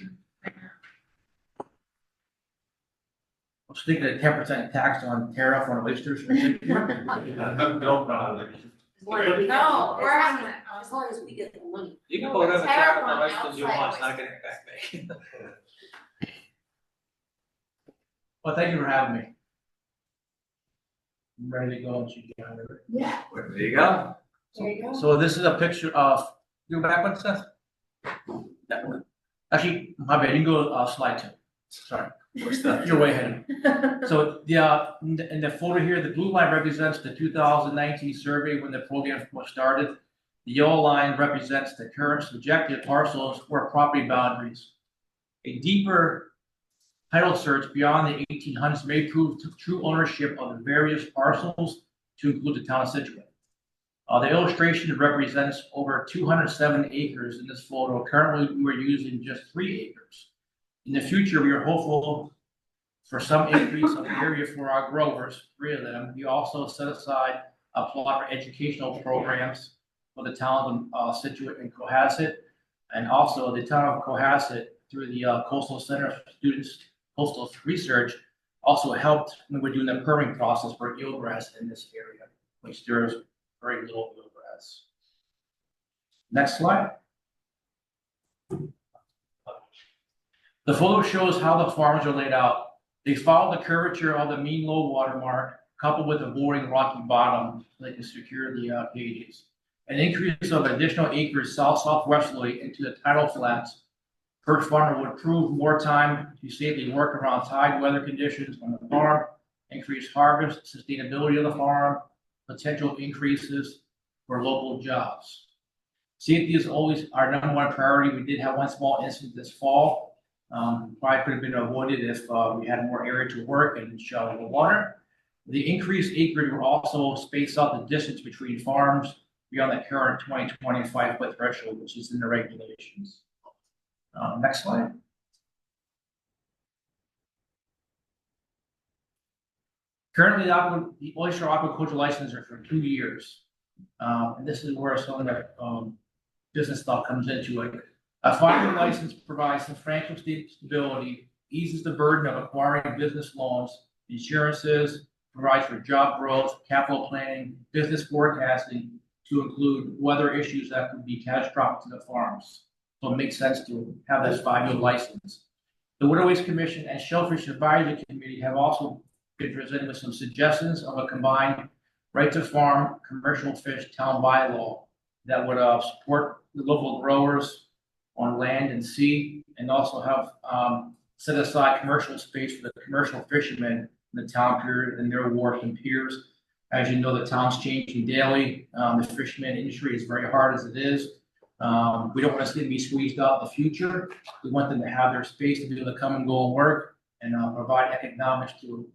I was thinking of 10% tax on tariff on oysters. No, we're having it, as long as we get the money. You can No, go whatever it's tariff terrible on oysters you outside want, it's not gonna affect me. Well, thank you for having me. I'm ready to go and shoot you. Yeah, There you go. there you go. So this is a picture of, go back one, Seth? That one. Actually, my bad, you can go slide 2. Sorry, you're way ahead. So in the photo here, the blue line represents the 2019 survey when the program was started. The yellow line represents the current subjective parcels or property boundaries. A deeper title search beyond the 1800s may prove true ownership of the various parcels to include the town of Scituate. The illustration represents over 207 acres in this photo. Currently, we are using just 3 acres. In the future, we are hopeful for some increase of area for our growers, 3 of them. We also set aside a plot for educational programs for the town of Scituate and Cohasset. And also the town of Cohasset, through the Coastal Center for Students Coastal Research, also helped when we're doing the permitting process for eelgrass in this area, which there is very little eelgrass. Next slide. The photo shows how the farms are laid out. They follow the curvature of the mean low water mark, coupled with a boring rocky bottom, so they can secure the cages. An increase of additional acres southwesterly into the tidal flats per farmer would prove more time to safely work around tide weather conditions on the farm, increase harvest, sustainability of the farm, potential increases for local jobs. Safety is always our #1 priority. We did have one small incident this fall. Probably could have been avoided if we had more area to work and shallow the water. The increased acreage will also space out the distance between farms beyond the current 20-25 foot threshold, which is in the regulations. Next slide. Currently, the oyster aquaculture license are for 2 years. And this is where some of the business stuff comes into it. A 5-year license provides some financial stability, eases the burden of acquiring business loans, insurances, provides for job growth, capital planning, business forecasting, to include weather issues that could be catastrophic to the farms. So it makes sense to have this 5-year license. The Waterways Commission and Shellfish Advisory Committee have also been presented with some suggestions of a combined right to farm commercial fish town bylaw that would support the local growers on land and sea, and also have set aside commercial space for the commercial fishermen in the town period and their wharf and piers. As you know, the town's changing daily. The fisherman industry is very hard as it is. We don't want us to be squeezed out in the future. We want them to have their space to be able to come and go and work and provide economics to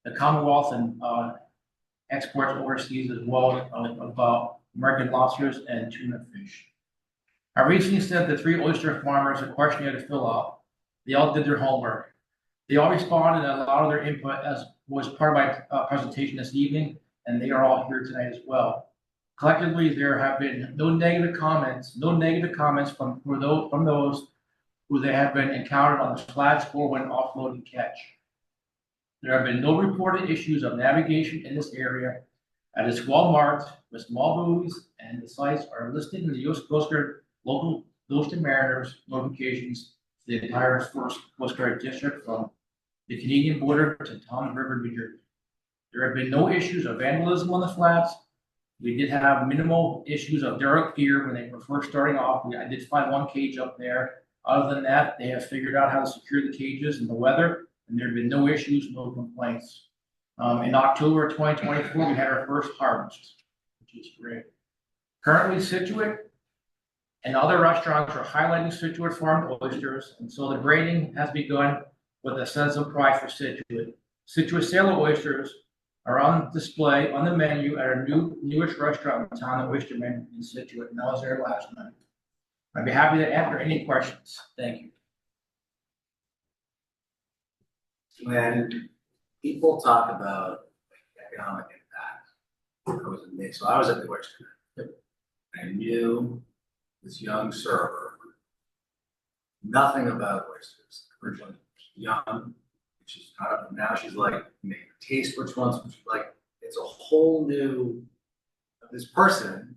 the Commonwealth and exports overseas as well of American lobsters and tuna fish. I recently sent the 3 oyster farmers a questionnaire to fill out. They all did their homework. They all responded, and a lot of their input as was part of my presentation this evening, and they are all here tonight as well. Collectively, there have been no negative comments from those who they have been encountered on the flats or when offloading catch. There have been no reported issues of navigation in this area. It is well marked with small buoys, and the sites are listed in the U.S. Coast Guard local Coast and Mariners notifications for the entire first Coast Guard district from the Canadian border to Toms River, New Jersey. There have been no issues of vandalism on the flats. We did have minimal issues of derelict gear when they were first starting off. I did find 1 cage up there. Other than that, they have figured out how to secure the cages and the weather, and there have been no issues, no complaints. In October of 2024, we had our first harvest, which is great. Currently, Scituate and other restaurants are highlighting Scituate farmed oysters, and so the grading has begun with a sense of pride for Scituate. Scituate sailor oysters are on display on the menu at our newest restaurant in town, the Oysterman in Scituate, and I was there last night. I'd be happy to answer any questions. Thank you. When people talk about economic impact, I was amazed. So I was at the Oysterman. I knew this young server nothing about oysters. Originally young, she's kind of now she's like make taste which ones, like it's a whole new. This person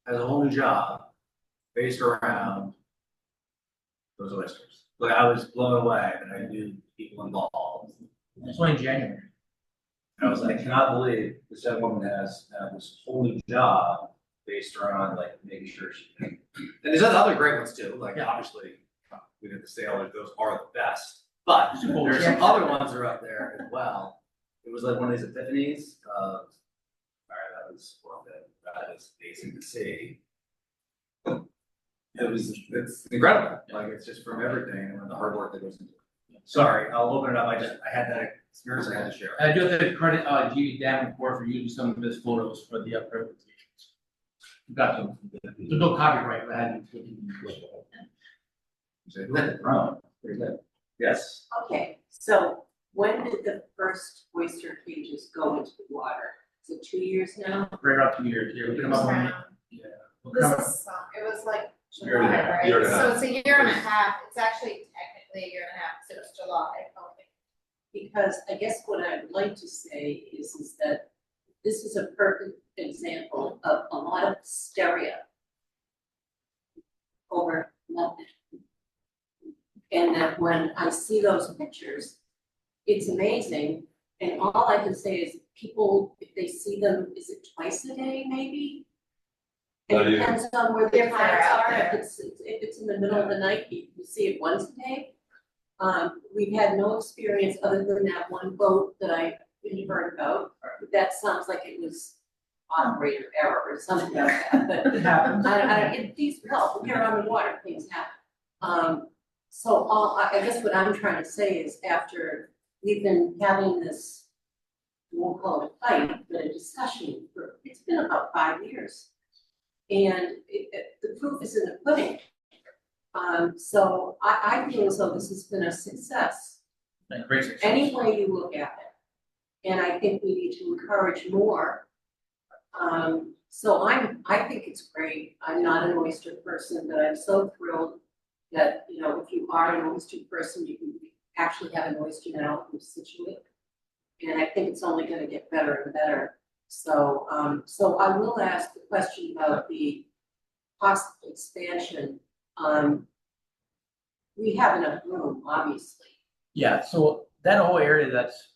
has a whole new job based around those oysters. Like I was blown away that I knew people involved. It's only January. I was like, I cannot believe this young woman has this whole new job based around like making sure she can. And there's other great ones too. Like obviously we did the sailors; those are the best. But there's some other ones that are up there as well. It was like one of these epiphanies of, all right, that was worth it. That is amazing to see. It's incredible. Like it's just from everything and the hard work that goes into it. Sorry, I'll open it up. I had that experience I had to share. I do have to credit G.D. Davenport for using some of his photos for the presentations. Got them. There's no copyright, but I had to. Very good. Yes. Okay, so when did the first oyster cages go into the water? Is it 2 years now? Right around 2 years. Yeah, we're talking about when- yeah. This is, it was like Year and a July, half, right? year and a half. So it's a year and a half, it's actually technically a year and a half, so it's July, okay. Because I guess what I'd like to say is that this is a perfect example of a lot of hysteria over nothing. And that when I see those pictures, it's amazing. And all I can say is people, if they see them, is it twice a day maybe? Not It even. depends on where the If they're times out are. there. If it's in the middle of the night, you see it once a day. We've had no experience other than that one boat that I heard about. That sounds like it was operator error or something like that, but It happens. these, well, when you're on the water, things happen. So I guess what I'm trying to say is after we've been having this, we won't call it a fight, but a discussion for, it's been about 5 years. And the proof is in the pudding. So I feel as though this has been a success, Great success. any way you look at it. And I think we need to encourage more. So I think it's great. I'm not an oyster person, but I'm so thrilled that, you know, if you are an oyster person, you can actually have an oyster now from Scituate. And I think it's only gonna get better and better. So, so I will ask the question about the possible expansion. we have enough room, obviously. Yeah, so that whole area that's,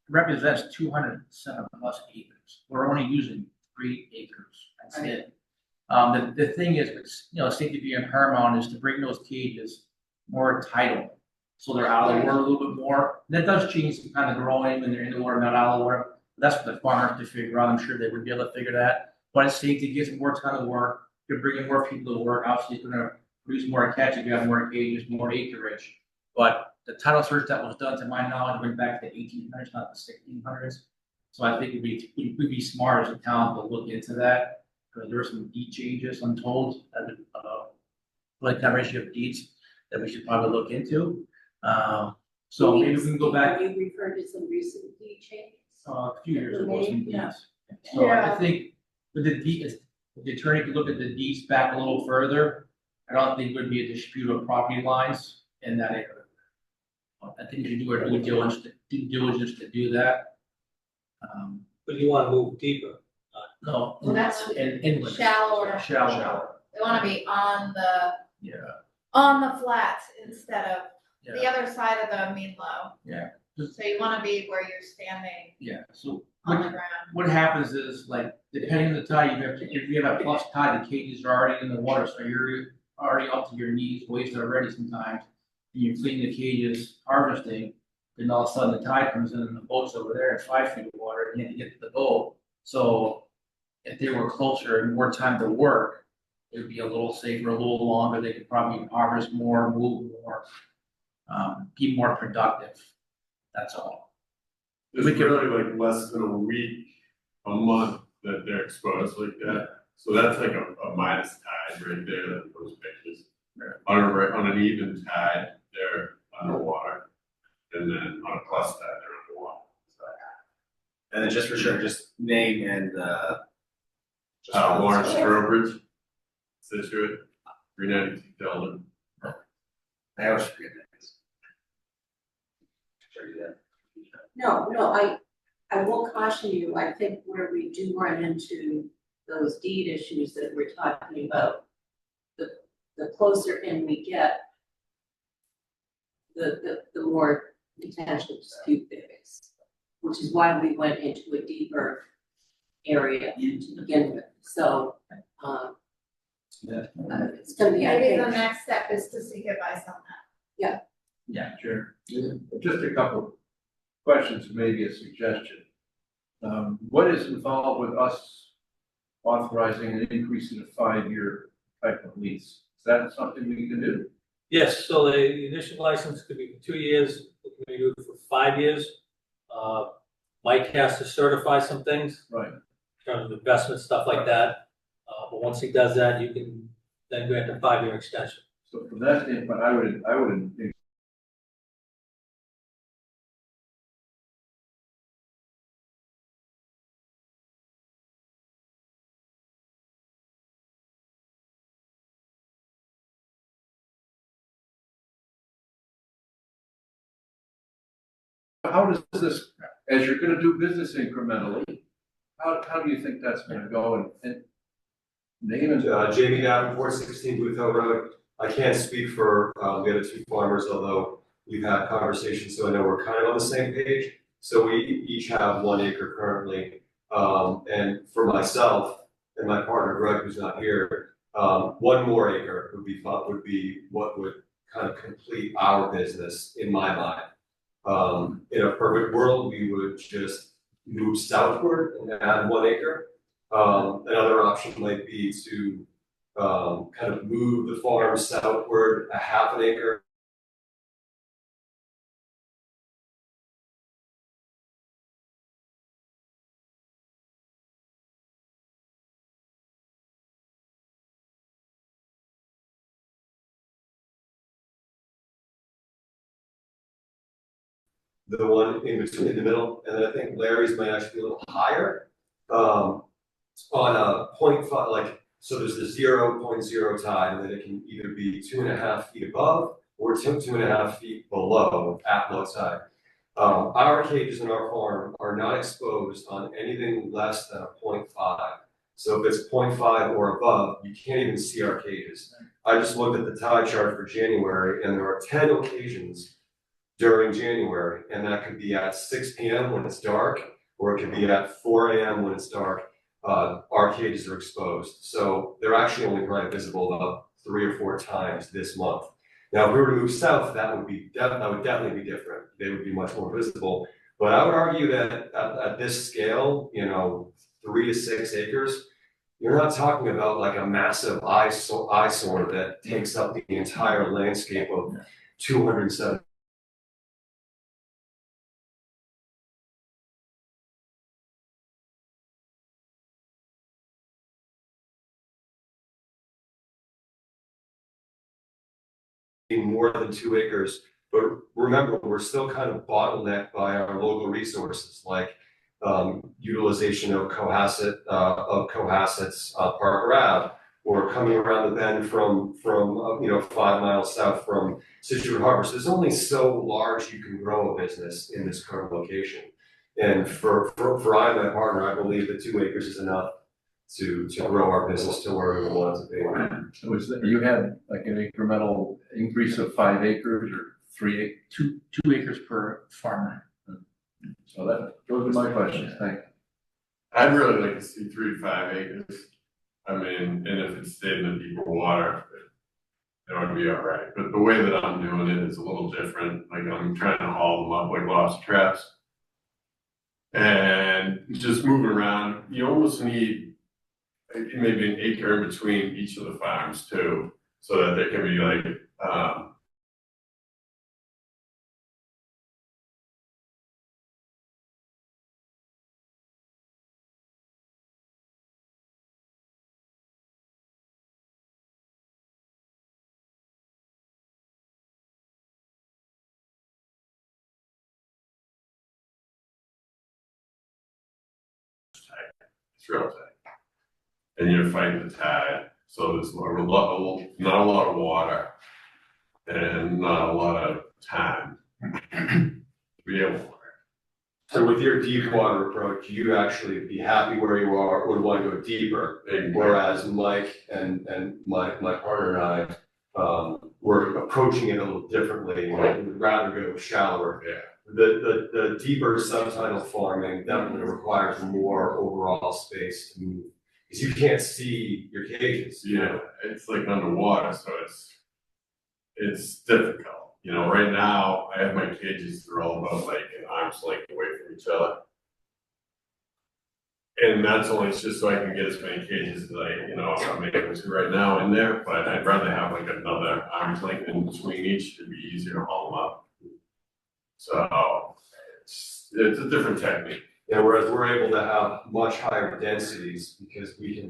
represents 200% of plus acres. We're only using 3 acres, that's Right. it. The thing is, it's, safety being paramount is to bring those cages more tidal. So they're out of the water a little bit more. That does change some kind of growing when they're in the water, not out of the water. That's what the farmers to figure out. I'm sure they would be able to figure that. But it's safety, gives more time to work. You're bringing more people to work. Obviously, it's gonna produce more catch if you have more cages, more acreage. But the title search that was done, to my knowledge, went back to 1800s, not the 1600s. So I think it'd be smart as a town to look into that, because there are some deed changes, I'm told, like that ratio of deeds that we should probably look into. So maybe we can go back You referred to some recent deed changes. a few years ago, some Yeah. deeds. So I Yeah. think with the deed, if the attorney could look at the deeds back a little further, I don't think would be a dispute of property lines in that area. I think you do our due diligence to do that. But you wanna move deeper. No. Well, that's inlet. shallower. Shallow, They wanna be on yeah, the flats instead of the yeah, other side of the mean low. yeah, So you wanna be where you're standing yeah, so on what, the ground. what happens is, like, depending on the tide, if you have a plus tide, the cages are already in the water, so you're already up to your knees, waist already sometimes. And you clean the cages, harvesting, then all of a sudden the tide comes in and the boat's over there at 5 feet of water, and you have to get to the boat. So if they were closer and more time to work, it would be a little safer, a little longer, they could probably harvest more, move more, be more productive, that's all. It's really like less than a week, a month that they're exposed like that. So that's like a minus tide right there, that those pictures. On an even tide, they're underwater. And then on a plus tide, they're underwater. So, And then just for sure, just name and, Lawrence Trowbridge, Scituate, 392 Delta. I always forget names. Sure, do that. No, I will caution you, I think where we do run into those deed issues that we're talking about, the closer in we get, the more potential dispute there is, which is why we went into a deeper area to begin with, so, it's gonna be, I Maybe the think, next step is to seek advice on that. Yeah, sure. Just a couple questions, maybe a suggestion. What is involved with us authorizing an increase in a 5-year type of lease? Is that something we can do? Yes, so the initial license could be for 2 years, we can do it for 5 years. Mike has to certify some things. Right. In terms of investment, stuff like that. But once he does that, you can then grant a 5-year extension. So from that standpoint, I would how does this, as you're gonna do business incrementally, how do you think that's gonna go and name and Jamie Davenport, 16 Booth Hill Road. I can't speak for the other two farmers, although we've had conversations, so I know we're kind of on the same page. So we each have 1 acre currently. And for myself and my partner Greg, who's not here, 1 more acre would be what would kind of complete our business in my mind. In a perfect world, we would just move southward and add 1 acre. Another option might be to kind of move the farm southward a half an acre. The one in between, in the middle, and then I think Larry's might actually be a little higher. On a 0.5, like, so there's the 0.0 tide, and then it can either be 2.5 feet above or 2.5 feet below at low tide. Our cages in our farm are not exposed on anything less than a 0.5. So if it's 0.5 or above, you can't even see our cages. I just looked at the tide chart for January, and there are 10 occasions during January, and that could be at 6 p.m. when it's dark, or it could be at 4 a.m. when it's dark. Our cages are exposed, so they're actually only probably visible about 3 or 4 times this month. Now, if we were to move south, that would definitely be different. They would be much more visible. But I would argue that at this scale, 3 to 6 acres, you're not talking about like a massive eyesore that takes up the entire landscape of 207. More than 2 acres, but remember, we're still kind of bottlenecked by our local resources, like utilization of Cohasset's Parker Ave, or coming around the bend from 5 miles south from Scituate Harbor. So there's only so large you can grow a business in this current location. And for I and my partner, I believe that 2 acres is enough to grow our business to where we want it to be. So you had like an incremental increase of 5 acres or 3 acres? 2 acres per farmer. So those are my questions, thank you. I'd really like to see 3 to 5 acres. I mean, and if it stayed in the deeper water, it would be all right. But the way that I'm doing it is a little different. Like I'm trying to haul them up like lobster traps. And just moving around, you almost need maybe an acre in between each of the farms too, so that there can be like, it's real tight. And you're fighting the tide, so there's not a lot of water and not a lot of time to be able to work. So with your deep water approach, you'd actually be happy where you are, would want to go deeper. Whereas Mike and my partner and I, we're approaching it a little differently. We'd rather go shallower. Yeah. The deeper subtidal farming definitely requires more overall space to move, because you can't see your cages. Yeah, it's like underwater, so it's difficult. Right now I have my cages, they're all about like an arm's length away from each other. And that's only just so I can get as many cages as I'm able to right now in there, but I'd rather have like another arm's length in between each to be easier to haul them up. So it's a different technique. Yeah, whereas we're able to have much higher densities because we can.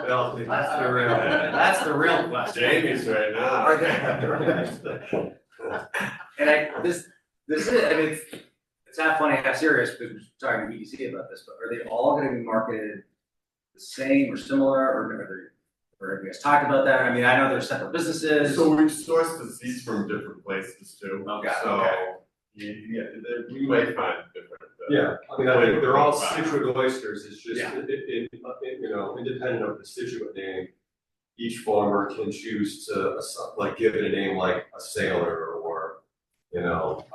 That's the real question. Jamie's right now. And this is it. I mean, it's half funny, half serious, because we're talking to EDC about this, but are they all going to be marketed the same or similar, or have you guys talked about that? I mean, I know there's separate businesses. So we've sourced the seeds from different places too. Okay. So we might find different. Yeah, I mean, I think they're all Scituate oysters. It's just independent of the Scituate name, each farmer can choose to give it a name like a sailor or I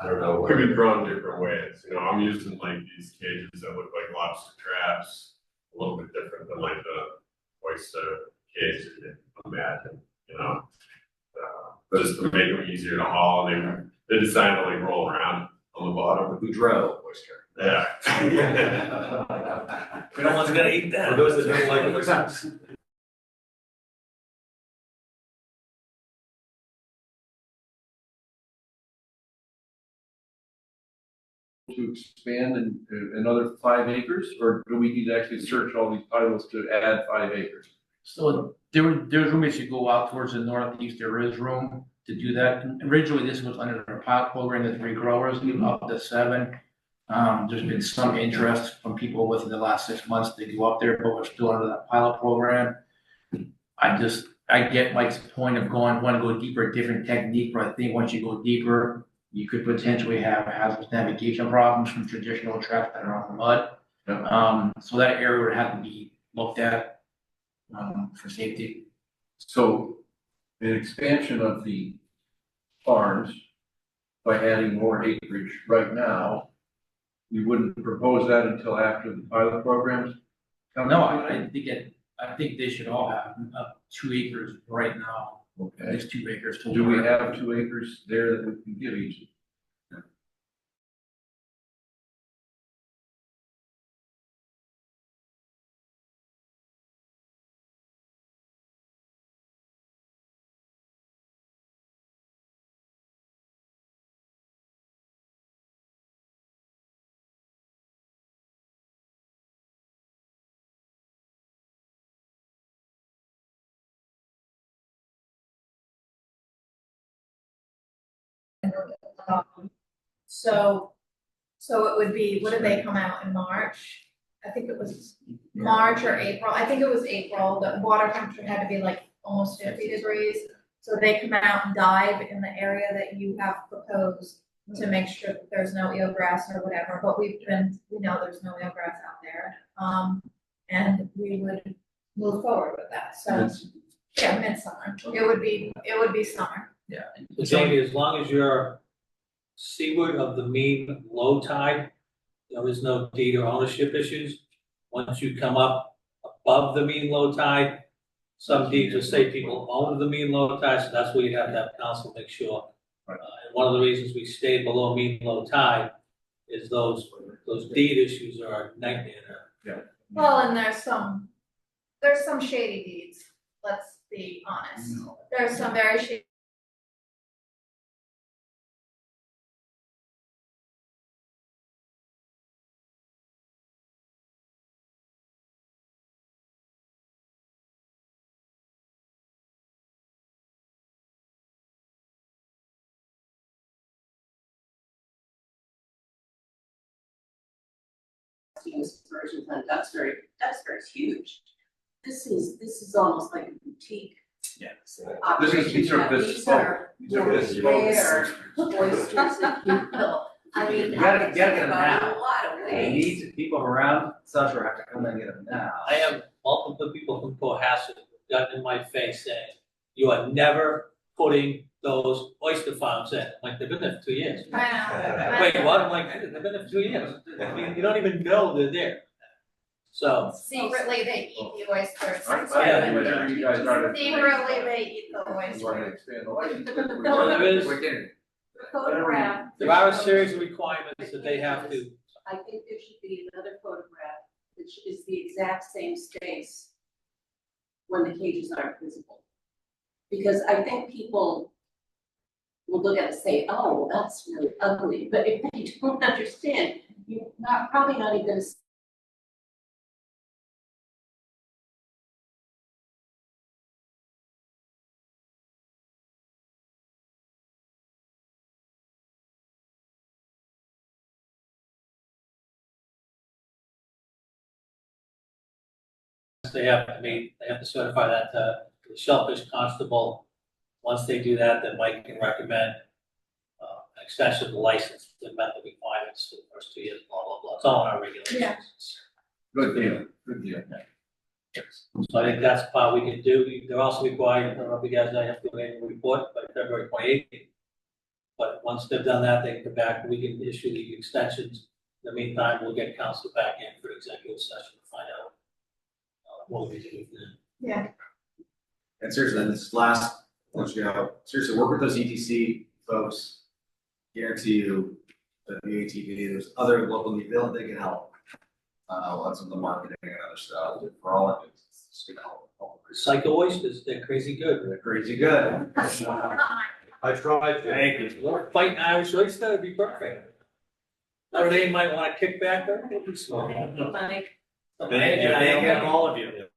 don't know. Could be grown different ways. I'm using like these cages that look like lobster traps, a little bit different than like the oyster cage that you imagine. Just to make them easier to haul. They designed to like roll around on the bottom. The Boudreaux oyster. Yeah. No one's gonna eat that. For those that don't like oysters. To expand in another 5 acres, or do we need to actually search all these titles to add 5 acres? So there's room as you go out towards the northeast, there is room to do that. And originally, this was under the pilot program, the 3 growers, even up to 7. There's been some interest from people within the last 6 months to go up there, but we're still under that pilot program. I get Mike's point of want to go deeper, different technique, but I think once you go deeper, you could potentially have hazardous navigation problems from traditional traps that are on the mud. So that area would have to be looked at, for safety. So an expansion of the farms by adding more acreage right now, you wouldn't propose that until after the pilot programs? No, I think they should all have 2 acres right now. Okay. At least 2 acres to. Do we have 2 acres there that we can give each? So it would be, what did they come out in March? I think it was March or April, I think it was April, the water temperature had to be like almost 50 degrees. So they come out and dive in the area that you have proposed to make sure that there's no eelgrass or whatever, but we know there's no eelgrass out there. And we would move forward with that, so, yeah, midsummer, it would be summer. Yeah. So Jamie, as long as you're seaward of the mean low tide, there is no deed or ownership issues. Once you come up above the mean low tide, some deeds will say people own the mean low tide, so that's where you have to have council make sure. And one of the reasons we stay below mean low tide is those deed issues are a nightmare. Yeah. Well, and there's some shady deeds, let's be honest, there's some very shady. Versions on Duxbury is huge. This is almost like a boutique. Yeah. Operation. These are These are rare oysters, if you will. I mean, You gotta get them about now. a lot of You ways. need to keep them around, South Shore have to come and get them now. I have multiple people from Cohasset who've gotten in my face saying, you are never putting those oyster farms in. Like, they've been there for 2 years. I know. Wait, what? I'm like, they've been there for 2 years. I mean, you don't even know they're there. So, Secretly, they eat the oysters. Yeah, whatever you guys are. Secretly, they eat the You want to oysters. expand the license? well, there is, Photograph. there are a series of requirements that they have to. I think there should be another photograph that is the exact same space when the cages aren't visible. Because I think people will look at it and say, oh, well, that's really ugly, but if they don't understand, you're probably not even gonna. They have to certify that to the Shellfish Constable. Once they do that, then Mike can recommend an extension of the license, the method requirements for the first 2 years, blah, blah, blah. It's all in our regulations. Yeah. Good deal, good deal. So I think that's the part we can do. They're also required, I don't know if you guys know, you have to do an annual report by February 28th. But once they've done that, they can come back, we can issue the extensions. In the meantime, we'll get council back in for executive session to find out what we do then. Yeah. And seriously, this last, once you go, seriously, work with those ETC folks. Guarantee you that the ATV, there's other local, they can help. On some of the marketing and other stuff, for all of it, it's just gonna help. Psycho oysters, they're crazy good. They're crazy good. I tried. Thank you. Lord, fighting Irish oyster would be perfect. Or they might wanna kick back there, it'll be small. Like, Thank you, all of you.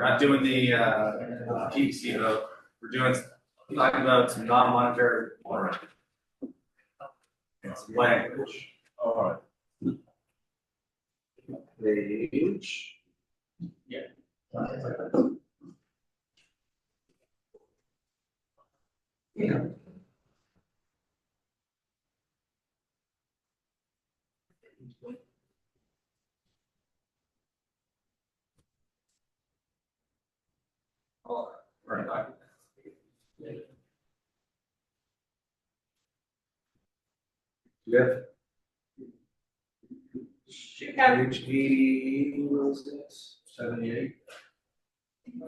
not doing the, PVC vote, we're talking about some non-monetary water. Some language. All right. Page. Yeah. Oh, right. Yeah. Page 80, what is this? 78.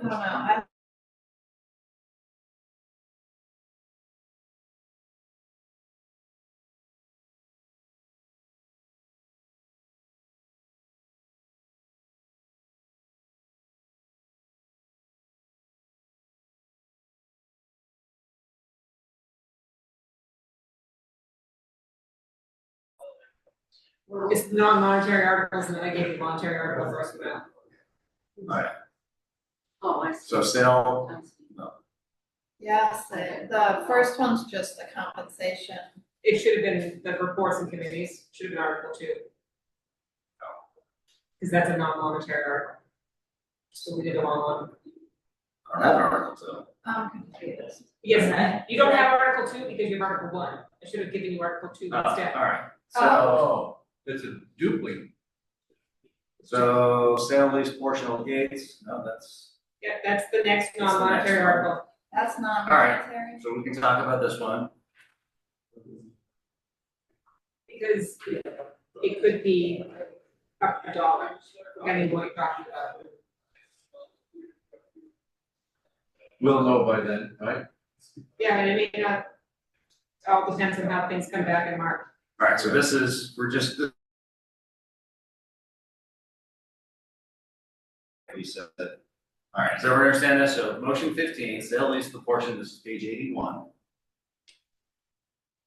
I don't know, It's non-monetary articles, and then I gave you monetary articles the rest of that. Alright, Oh, I see. so sale, I see. yes, the first one's just the compensation. It should have been the reports and committees, should have been Article 2. Because that's a non-monetary article. So we did the wrong one. I don't have an article, so. I'm confused. Yes, you don't have Article 2 because you have Article 1. I should have given you Article 2 instead. Alright, Oh, it's a duplicate. so sale lease portion of gates, no, that's, Yeah, that's the next That's the next non-monetary one. article. That's non-monetary? so we can talk about this one. Because it could be a dollar, depending what you're talking about. We'll know by then, right? Yeah, and it may not, it all depends on how things come back in March. Alright, so this is, we're just. You said that. Alright, so we understand this, so motion 15, sale lease the portion, this is page 81.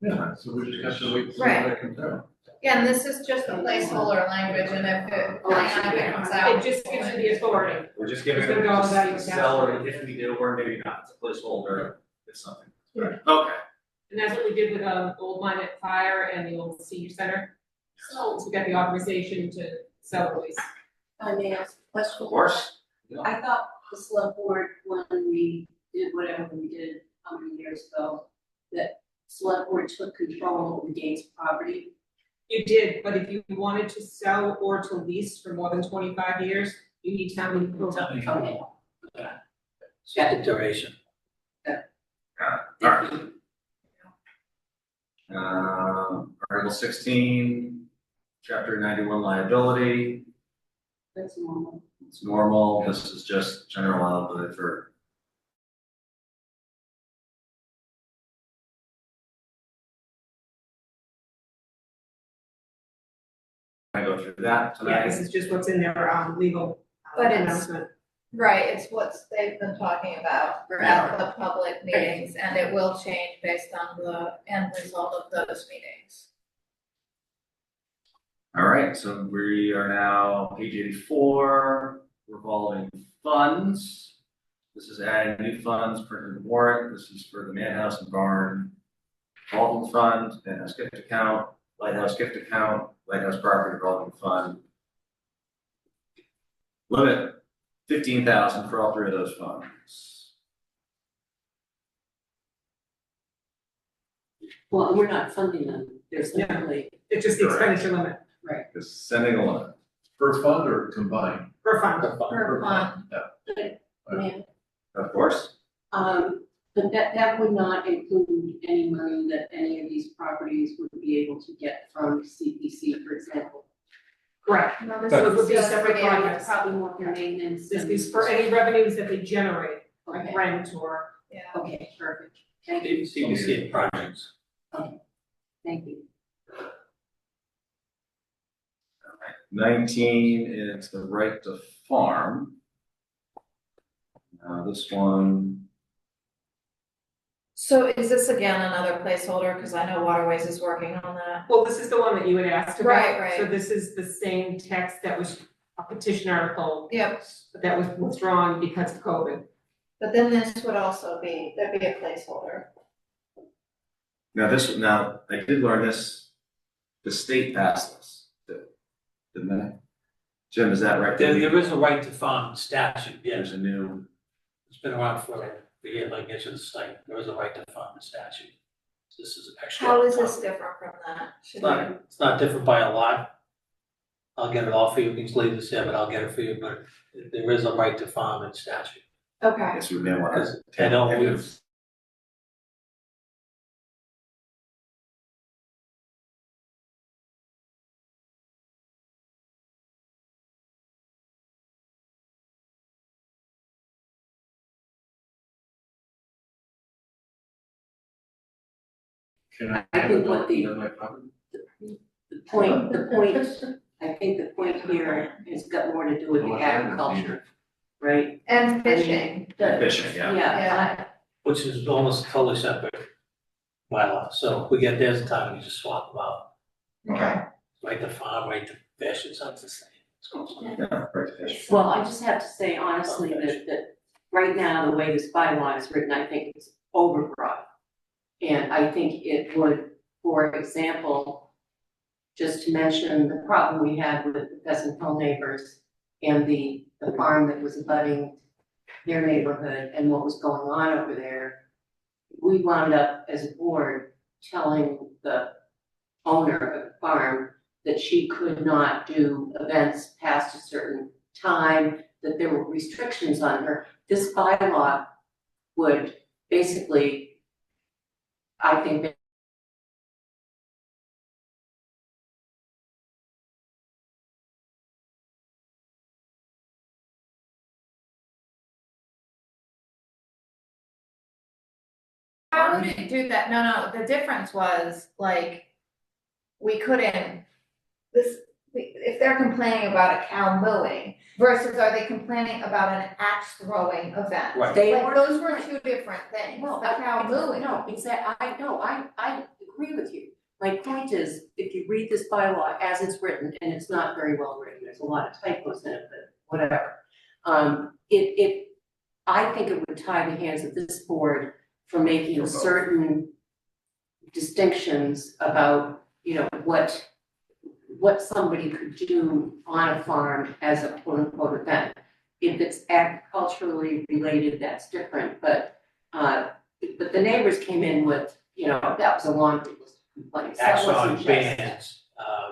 Yeah, so we just have to wait to see Right. what it comes out. Yeah, and this is just a placeholder language, and if it, if it comes out. It just gives you the authority. We're just giving It's them gonna go all about your to sell tax it if we do, or maybe not, it's a placeholder, it's something. Right. Okay, And that's what we did with Old Mine at Fire and the old senior center. So we got the authorization to sell the lease. I may ask a question. of course. I thought the select board, when we did whatever we did, how many years ago, that select board took control of the Gates property. You did, but if you wanted to sell or to lease for more than 25 years, you need town meeting approval. Okay. Set the duration. Alright. Article 16, chapter 91 liability, That's normal. it's normal, this is just general liability for. I go through that Yeah, tonight. this is just what's in their legal But it's- announcement. Right, it's what they've been talking about for at the public meetings, and it will change based on the end result of those meetings. Alright, so we are now page 84, revolving funds. This is adding new funds per the warrant, this is for the man house and barn. Revolving fund, Lighthouse gift account, Lighthouse gift account, Lighthouse property revolving fund. Limit 15,000 for all three of those funds. Well, we're not funding them, there's simply. It's just the Correct. expenditure limit Right. Just sending a limit. Per fund or combined? per fund. Per fund. Yeah. Of course. But that would not include any money that any of these properties would be able to get from CPC, for example. Correct. No, this Those would is be just separate for projects. Probably more for maintenance. This and- is for any revenues that they generate, like Okay. rent or. Yeah. Okay, perfect. Thank you. CPC projects. Thank you. 19 is the right to farm. This one, So is this again another placeholder, because I know Waterways is working on that? Well, this is the one that you had asked about. Right, right. So this is the same text that was a petition article Yep, that was withdrawn because of COVID. but then this would also be, there'd be a placeholder. Now, I did learn this, the state passed this, didn't they? Jim, is that right? There is a right to farm statute, yes. There's a new, It's been around for years, like it's just like, there is a right to farm statute. This is extra. How is this different from that? It's not different by a lot. I'll get it all for you, you can just leave this here, but I'll get it for you, but there is a right to farm in statute. Okay. I guess we may want to. I know we've. Can I think what the on my property? point, I think the point here has got more to do with the agriculture, right? And fishing. Fishing, yeah. Yeah, Which is almost totally separate bylaw, so if we get theirs in time, we just swap them out. Okay. Right to farm, right to fish, it's not the same. Yeah, right to fish. well, I just have to say honestly that right now, the way this bylaw is written, I think it's overbroad. And I think it would, for example, just to mention the problem we had with the Pheasant Hill neighbors and the farm that was abutting their neighborhood and what was going on over there. We wound up as a board telling the owner of the farm that she could not do events past a certain time, that there were restrictions on her. This bylaw would basically, I think, How would it do that? No, the difference was like, we couldn't, if they're complaining about a cow mooing versus are they complaining about an axe throwing event? Right. Like, those were two different things, no, the cow mooing. no, I agree with you. My point is, if you read this bylaw as it's written, and it's not very well written, there's a lot of typos in it, but whatever. I think it would tie the hands of this board for making certain distinctions about, you know, what somebody could do on a farm as a quote unquote event. If it's agriculturally related, that's different, but the neighbors came in with, you know, that was a laundry list of complaints. That wasn't Axon just- bands,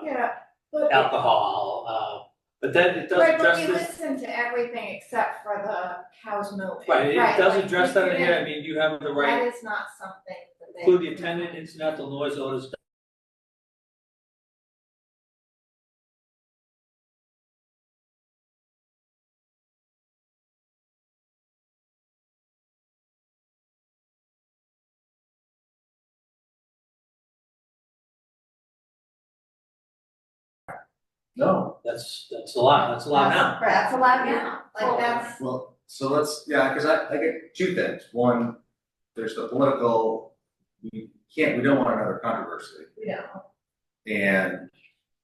Yeah, but. alcohol, but then it does Right, but address we this. listen to everything except for the cows mooing. Right, it does like, address that in here, I yeah, mean, you have the That right, is not something that they. include the attendant incidental noise orders. No. That's a lot now. That's a lot now, like that's. Well, so let's, yeah, because I get two things. One, there's the political, we don't want another controversy. Yeah. And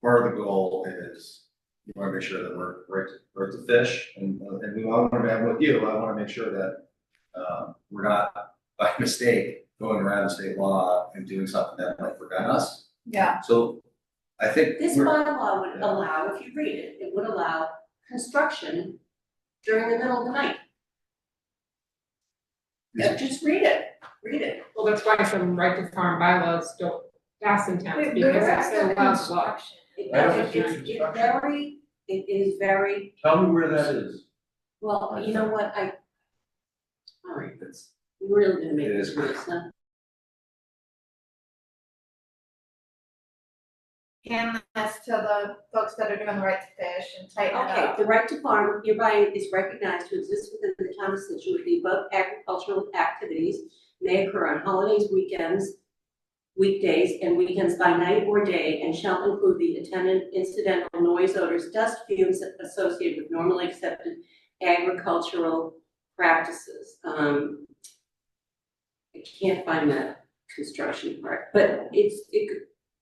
part of the goal is, we want to make sure that we're to fish, and we want to, I'm with you, I want to make sure that we're not, by mistake, going around the state law and doing something that might prevent us. Yeah. So I think This bylaw would allow, if you read it, it would allow construction during the middle of the night. Yeah, just read it. Well, that's why some right to farm bylaws don't pass in towns, Wait, because where it's is so the loud. construction? It is very, Tell me where that is. well, you know what, all right, we're really gonna make It this is. worse, huh? Hand this to the folks that are doing the right to fish and tighten it Okay, up. the right to farm hereby is recognized to exist within the town of Scituate. The above agricultural activities may occur on holidays, weekends, weekdays, and weekends by night or day, and shall include the attendant incidental noise, odors, dust, fumes associated with normally accepted agricultural practices. I can't find that construction part, but it could,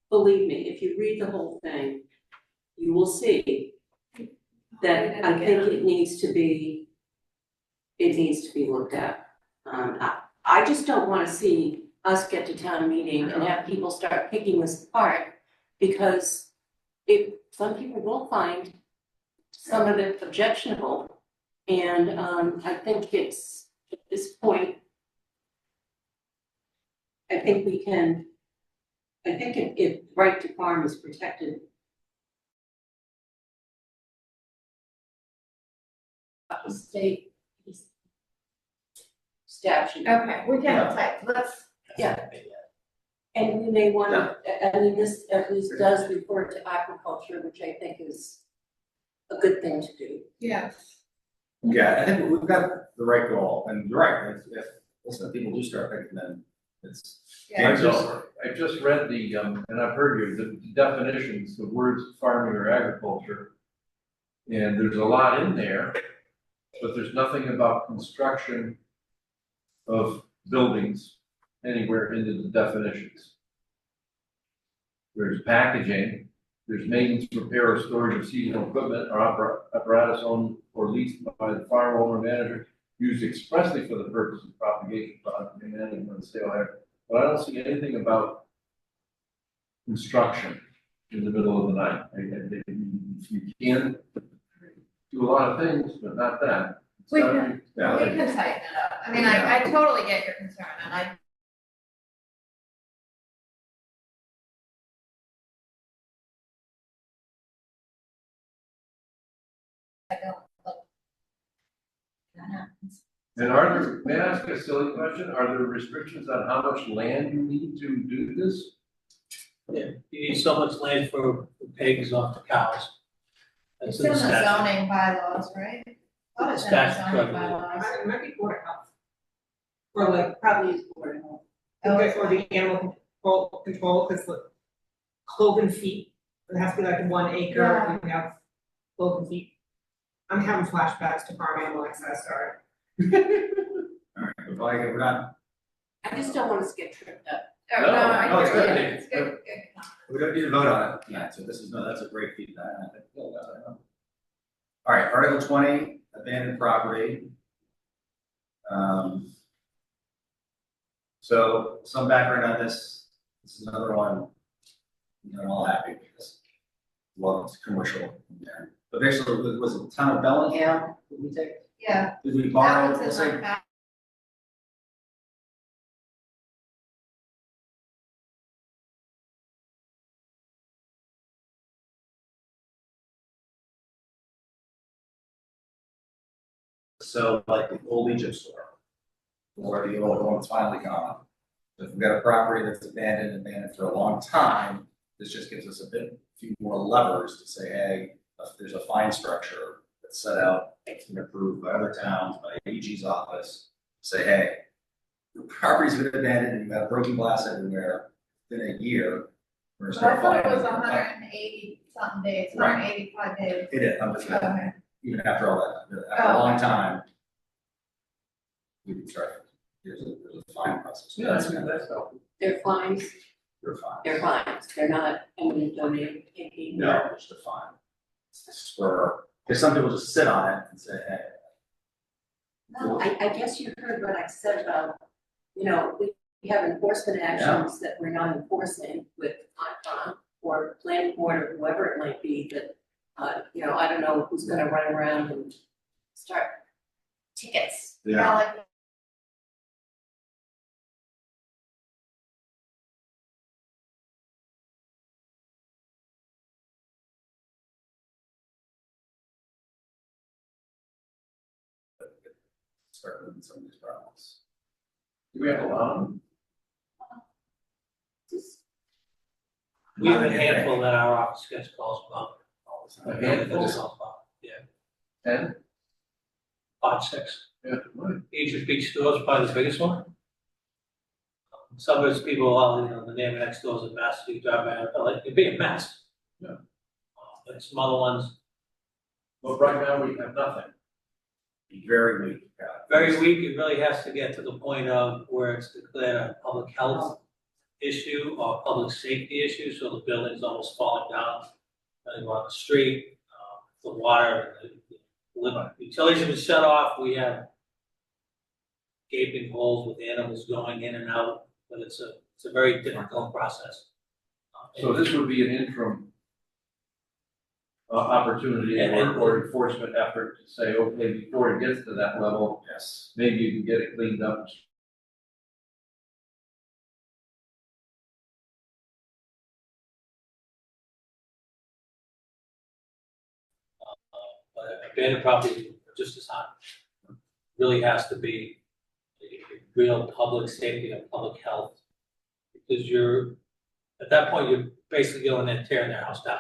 believe me, if you read the whole thing, you will see that I think it needs to be looked at. I just don't wanna see us get to town meeting and have people start picking this apart, because some people will find some of it objectionable. And, I think it's, at this point, I think if right to farm is protected. The state statute. Okay, we can type, let's. Yeah. And we may wanna, I mean, this at least does refer to agriculture, which I think is a good thing to do. Yes. Yeah, I think we've got the right goal, and you're right, if listen, people do start picking, then it's game's over. I just read the, and I've heard you, the definitions, the words farming or agriculture. And there's a lot in there, but there's nothing about construction of buildings anywhere into the definitions. There's packaging, there's maintenance, repair, or storage of seasonal equipment or apparatus owned or leased by the farm owner manager, used expressly for the purpose of propagation, product management, and sale. But I don't see anything about construction in the middle of the night. You can do a lot of things, but not that. We can tighten it up. I mean, I totally get your concern, and I don't like that happens. And are there, may I ask a silly question? Are there restrictions on how much land you need to do this? Yeah, you need so much land for pigs off the cows. That's It's in the statute. zoning bylaws, right? What is in the Statute, zoning I bylaws? It might be Board of Health. Or like, Probably is Board of Health. or the animal control, because the cloven feet, it has to be like 1 acre, and you have cloven feet. I'm having flashbacks to farm animal excess, sorry. Alright, we're not, I just don't want us to get tripped up. Oh, No, no, it's good. It's good. we don't need to vote on it tonight, so this is, no, that's a great feedback. I think we'll go there. All right, Article 20, abandoned property. So some background on this. This is another one. I'm all happy because, well, it's commercial in there. But basically, was it the town of Bellingham? Did we take? Yeah. Did we That borrow? one's in let's my say- back. So like the old Egypt store, or the old one that's finally gone. If we've got a property that's abandoned for a long time, this just gives us few more levers to say, hey, if there's a fine structure that's set out, it's been approved by other towns, by AG's office, say, hey, the property's been abandoned and you've got broken glass everywhere, in a year. We're gonna So I start thought it was fining. 180 something days, Right. 185 days. It is, I'm just saying, Okay. even after all that, after a long time, we can start, there's a fine process. Yeah, that's helpful. They're fines, You're fine. they're fines, they're not eminent domain taking. No, it's the fine. It's the spur, because some people just sit on it and say, hey. No, I guess you heard what I said about, we have enforcement actions that we're not enforcing with Concom or planning board or whoever it might be that, I don't know who's gonna run around and start tickets. Yeah, like Start moving some of these problems. Do we have a lot? We have a handful that our office gets calls about. A handful? Yeah, 10? 5, 6. Yeah, right. Egypt Beach store is probably the biggest one. Some of those people, the name of next door is a mess, you drive by, like, it'd be a mess. Yeah. But some other ones, But right now, we have nothing. Very weak. very weak, it really has to get to the point of where it's declared a public health issue or public safety issue, so the building's almost falling down, on the street. the water, utilities have been shut off, we have gaping holes with animals going in and out, but it's a very difficult process. So this would be an interim opportunity or enforcement effort to say, okay, before it gets to that level, Yes. maybe you can get it cleaned up. But abandoned properties are just as hot. Really has to be a real public safety and public health. Because at that point, you're basically going in and tearing their house down,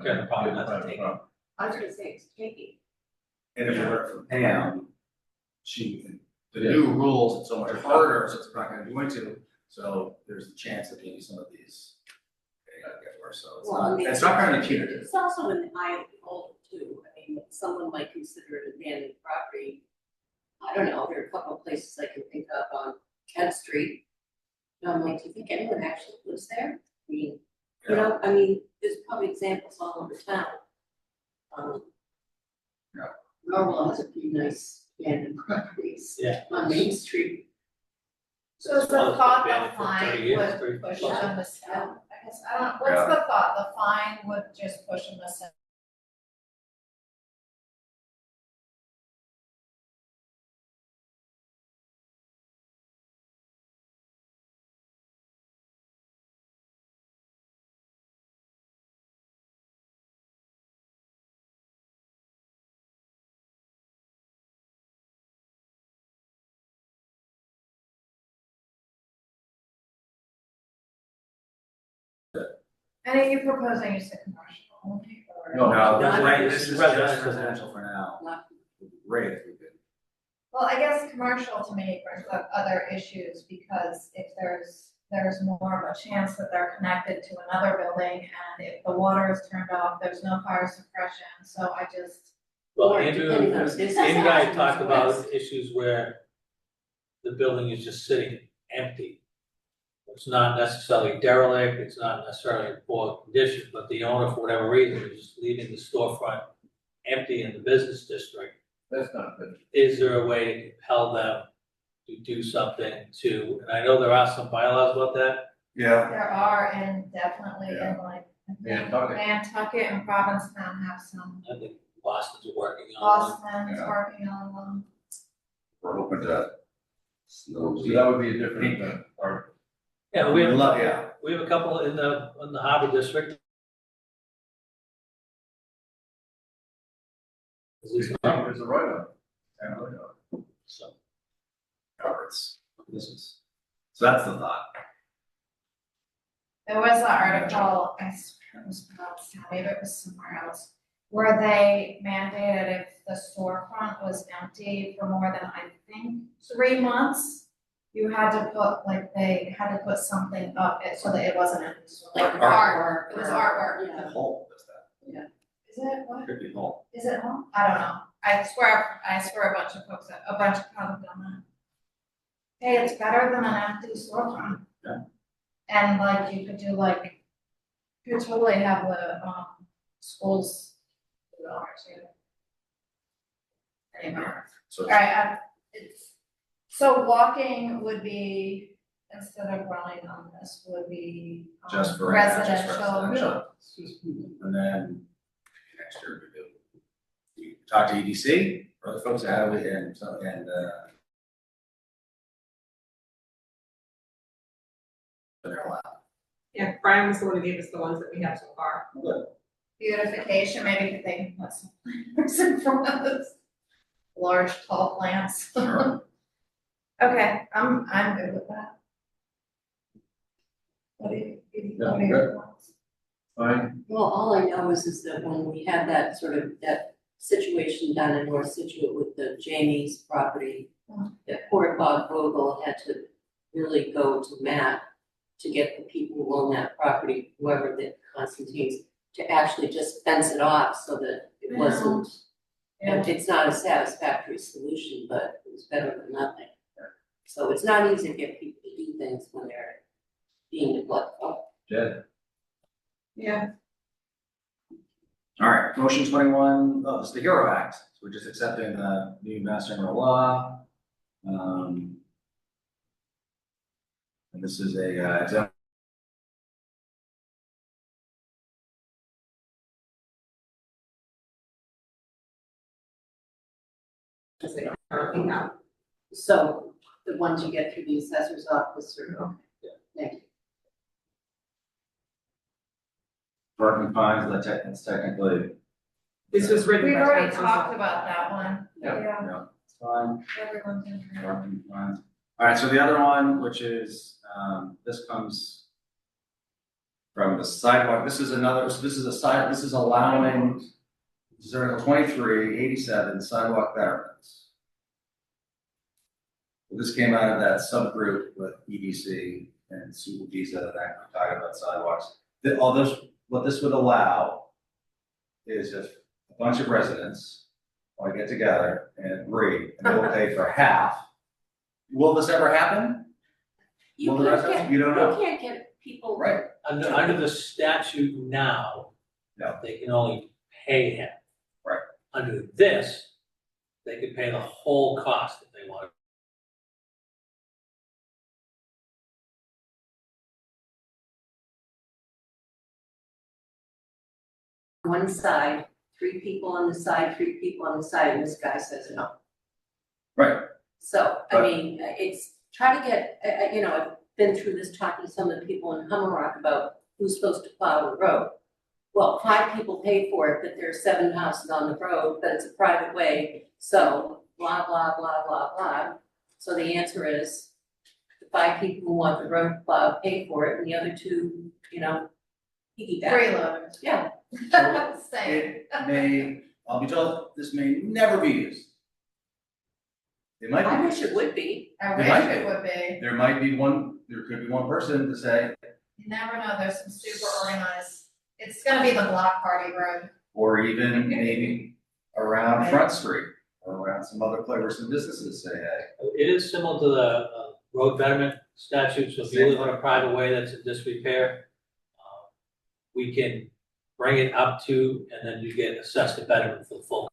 tearing the property down to take it. I was gonna say, it's tricky. And if you heard from Pam, the new rules, it's so much harder, so it's not gonna do anything. So there's the chance that maybe some of these, they gotta get worse, so it's not gonna be punitive. It's also in the eye of the beholder too. I mean, someone might consider it abandoned property. I don't know, there are a couple of places I can think of on Kent Street. And I'm like, do you think anyone actually lives there? I mean, you know, I mean, there's probably examples all over town. Norwell has a pretty nice abandoned properties on Main Street. So is the thought the Abandoned for 30 fine years, would 30 push plus. them to sell? I guess, I don't, what's the thought, the fine would just push them to sell? And are you proposing use of commercial only, or? No, Residential. this is just Residential. residential for now. Would be great if we could. Well, I guess commercial to me brings up other issues, because if there's more of a chance that they're connected to another building, and if the water is turned off, there's no fire suppression, so I just. Well, Or Andrew, depending on business Andy and I hours, talked about west. issues where the building is just sitting empty. It's not necessarily derelict, it's not necessarily in poor condition, but the owner, for whatever reason, is just leaving the storefront empty in the business district. That's not good. Is there a way to compel them to do something to, and I know there are some bylaws about that. Yeah. There are, and definitely in like, I think Nantucket. Nantucket and Provincetown have some, I think Boston's working on Boston's Yeah. working on them. We're hoping to. So that would be a different part. it. Yeah, we have, Yeah. we have a couple in the harbor district. At least There's a write-up. so. Covers business. So that's the thought. There was an article, I swear it was Provincetown, maybe it was somewhere else, where they mandated if the storefront was empty for more than, I think, 3 months, you had to put, like, they had to put something up it so that it wasn't empty, so like Like art, it was artwork. Yeah. Home does that. Is it, what? Could be home. Is it home? I don't know. I swear a bunch of folks, a bunch of people have done that. Hey, it's better than an empty storefront. Yeah. And like, you could do like, you could totally have the, schools do the art too. Anyway, So alright, so walking would be, instead of running on this, would be just for right now, just residential. residential. And then next year we do. You talk to EDC, or the folks out of it, and so, and they're allowed. Yeah, Brian was the one who gave us the ones that we have so far. Beautification, maybe they can put some planters in front of those large tall plants. Sure. Okay, I'm good with that. What do you, what are your thoughts? Fine. Well, all I know is that when we had that sort of, that situation down in North Situate with the Jamie's property, that poor Bob Vogel had to really go to Matt to get the people who own that property, whoever the Constantine's, to actually just fence it off so that it wasn't, and it's not a satisfactory solution, but it was better than nothing. So it's not easy to get people to do things when they're being neglectful. Jed. Yeah. All right, motion 21. Oh, this is the HERO Act, so we're just accepting the new mass general law. And this is a exempt. Because they don't currently have. So the ones you get through the assessor's office are, okay, thank you. Parking fines, that's technically. This was written We've by already council. talked about that one. Yeah, it's fine. Everyone's in here. Parking fines. All right, so the other one, which is, this comes from the sidewalk. This is another, so this is this is allowing, this is Article 2387 sidewalk betterments. So this came out of that subgroup with EDC and Sue Visa that talking about sidewalks. All this, what this would allow is if a bunch of residents want to get together and agree, and we'll pay for half. Will this ever happen? You Will the can't residents? get, You don't know. you can't get people. Right. Under the statute now, No. they can only pay him. Right. Under this, they can pay the whole cost if they want. One side, 3 people on the side, 3 people on the side, and this guy says no. Right. So, I But- mean, it's, try to get, you know, I've been through this talking to some of the people in Hummerock about who's supposed to plow the road. Well, 5 people pay for it, but there are 7 houses on the road, but it's a private way, so blah, blah, blah, blah, blah. So the answer is, the 5 people who want the road plowed pay for it, and the other 2, you know, piggyback. Freeloaders. Yeah. Same. It may, I'll be told, this may never be used. It might I be. wish it would be. I It wish might it be. would be. There might be one, there could be one person to say, You never know, there's some super organized, it's gonna be the block party road. or even maybe around Front Street, or around some other place where some businesses say, hey. It is similar to the road betterment statute, so if you live on a private way that's in disrepair, we can bring it up to, and then you get assessed a betterment for the full.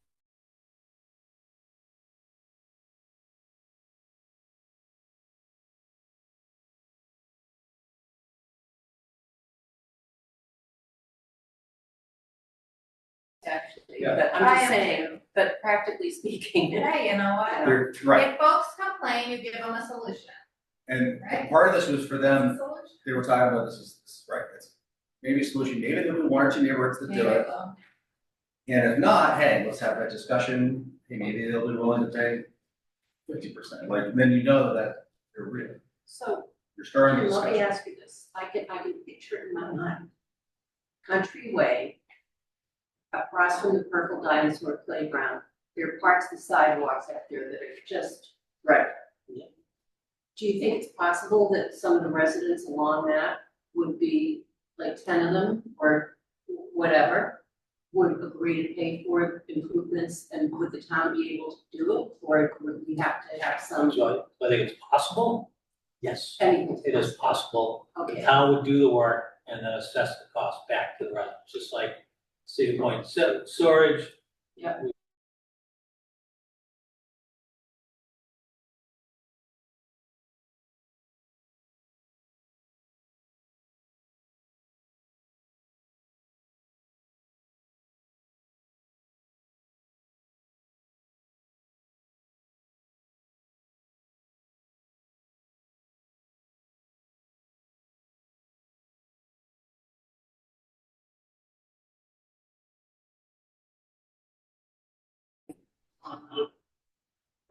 Actually, Yeah. but I'm I just am saying, but practically speaking. Hey, you know what? They're, right, If folks complain, you give them a solution. and Right. part of this was for them, Solution. they were talking about this is right, it's maybe a solution, maybe there'll be 1 or 2 neighborhoods that do it. And if not, hey, let's have that discussion, hey, maybe they'll be willing to pay 50%, like, then you know that they're real, So, you're starting the let me discussion. ask you this, I can picture it in my mind. Country Way, across from the Purple Dinosaur Playground, there are parts of the sidewalks out there that are just right. Do you think it's possible that some of the residents along that would be, like 10 of them, or whatever, would agree to pay for improvements, and would the town be able to do it, or would we have to have some? So I think it's possible, yes, Anything. it is possible. The Okay. town would do the work and then assess the cost back to the residents, just like Cedar Point storage. Yeah.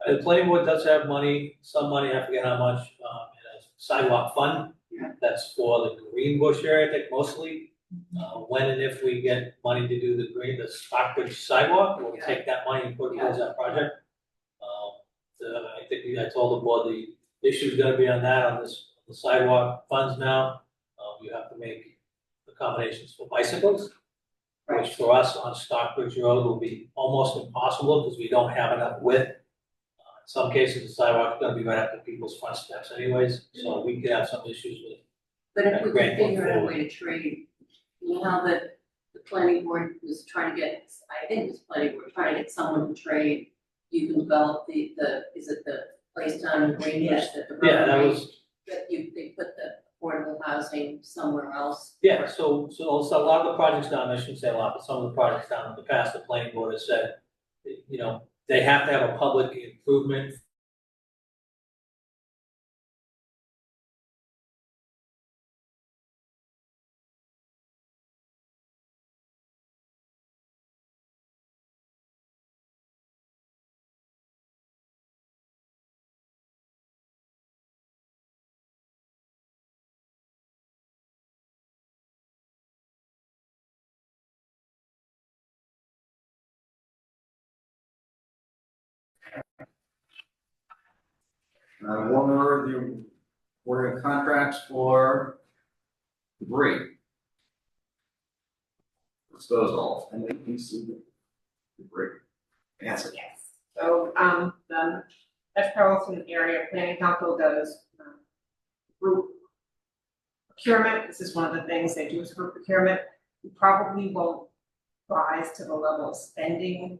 The planning board does have money, some money, I forget how much, in a sidewalk fund. That's for the green bush area, I think mostly. When and if we get money to do the Stockbridge sidewalk, we'll take that money and put it towards that project. I think I told the board the issue is gonna be on that, on the sidewalk funds now. You have to make accommodations for bicycles, which for us on Stockbridge Road will be almost impossible because we don't have enough width. In some cases, the sidewalk is gonna be right up to people's front steps anyways, so we could have some issues with. But if we Grant could figure out a going way to trade, you know how the planning board was trying to get, I think it was planning board, trying to get someone to trade. You can develop is it the place down in Greenwich that the. Yeah, that was, That they put the affordable housing somewhere else. yeah, so a lot of the projects down, I shouldn't say a lot, but some of the projects down in the past, the planning board has said, you know, they have to have a public improvement. Warner, the ordering contracts for debris disposal and APC debris. Answer. Yes. So, the Metropolitan Area Planning Council does, group procurement. This is one of the things they do is group procurement. We probably won't rise to the level of spending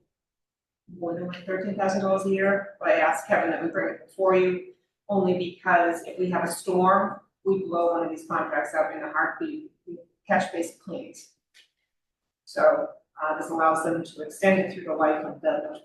more than like $13,000 a year, but I asked Kevin that we bring it before you, only because if we have a storm, we blow one of these contracts out in a heartbeat, we catch basic cleans. So, this allows them to extend it through the life of the,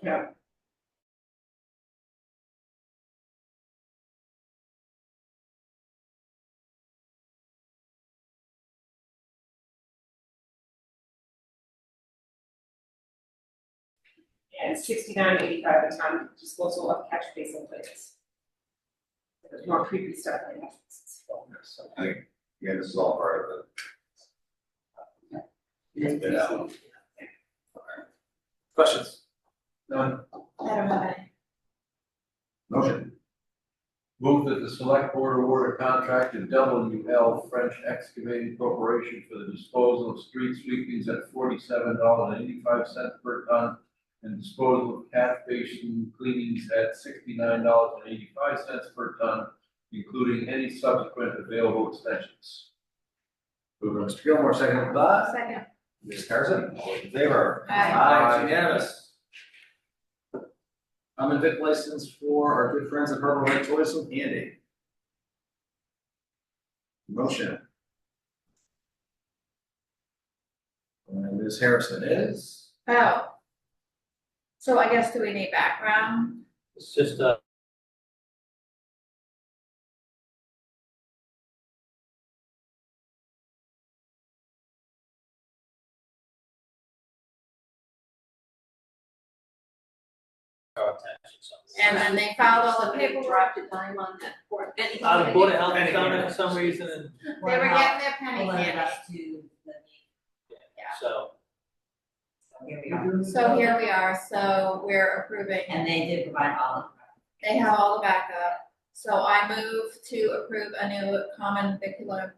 and $69.85 a ton disposal of catch basin plates. There's more creepy stuff in that. So I think, again, this is all part of it. Get out. Questions? None. I don't have any. Motion. Move that the select board award a contract to WL French Excavating Corporation for the disposal of street sweepings at $47.85 per ton and disposal of catch basin cleanings at $69.85 per ton, including any subsequent available extensions. Moved by Mr. Gilmore, second by Second. Ms. Harrison, all in favor? Aye. It's unanimous. Common vic license for our good friends at Harbor Light Toys and Candy. Motion. And Ms. Harrison is? Oh. So I guess do we need background? It's just a. And then they filed all the paperwork. Dropped a dime on that for any. The Board of Health has done it for some reason, and They were getting their penny Pull it candy. up to the. so. Here we are. So here we are, so we're approving, And they did provide all of they have all the backup. So I move to approve a new common vicular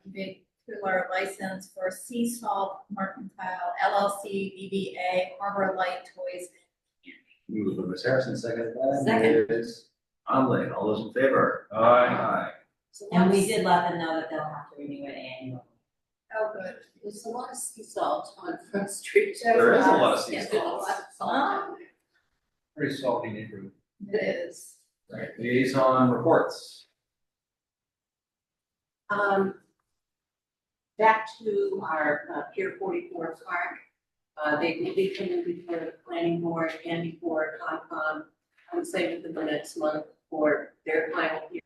license for Sea Salt Mercantile LLC DBA Harbor Light Toys. Moved by Ms. Harrison, second by Second. Ms. Conley, all those in favor? Aye. So And we what's- did let them know that they'll have to renew it annually. Oh, good. There's a lot of sea salt on Front Street. There is a lot of sea Yeah, there's a salt. lot of salt on there. Pretty salty neighborhood. It is. Right, liaison reports. Back to our Pier 44 park, they will be coming before the planning board and before Concom, I would say within the next month for their final hearing.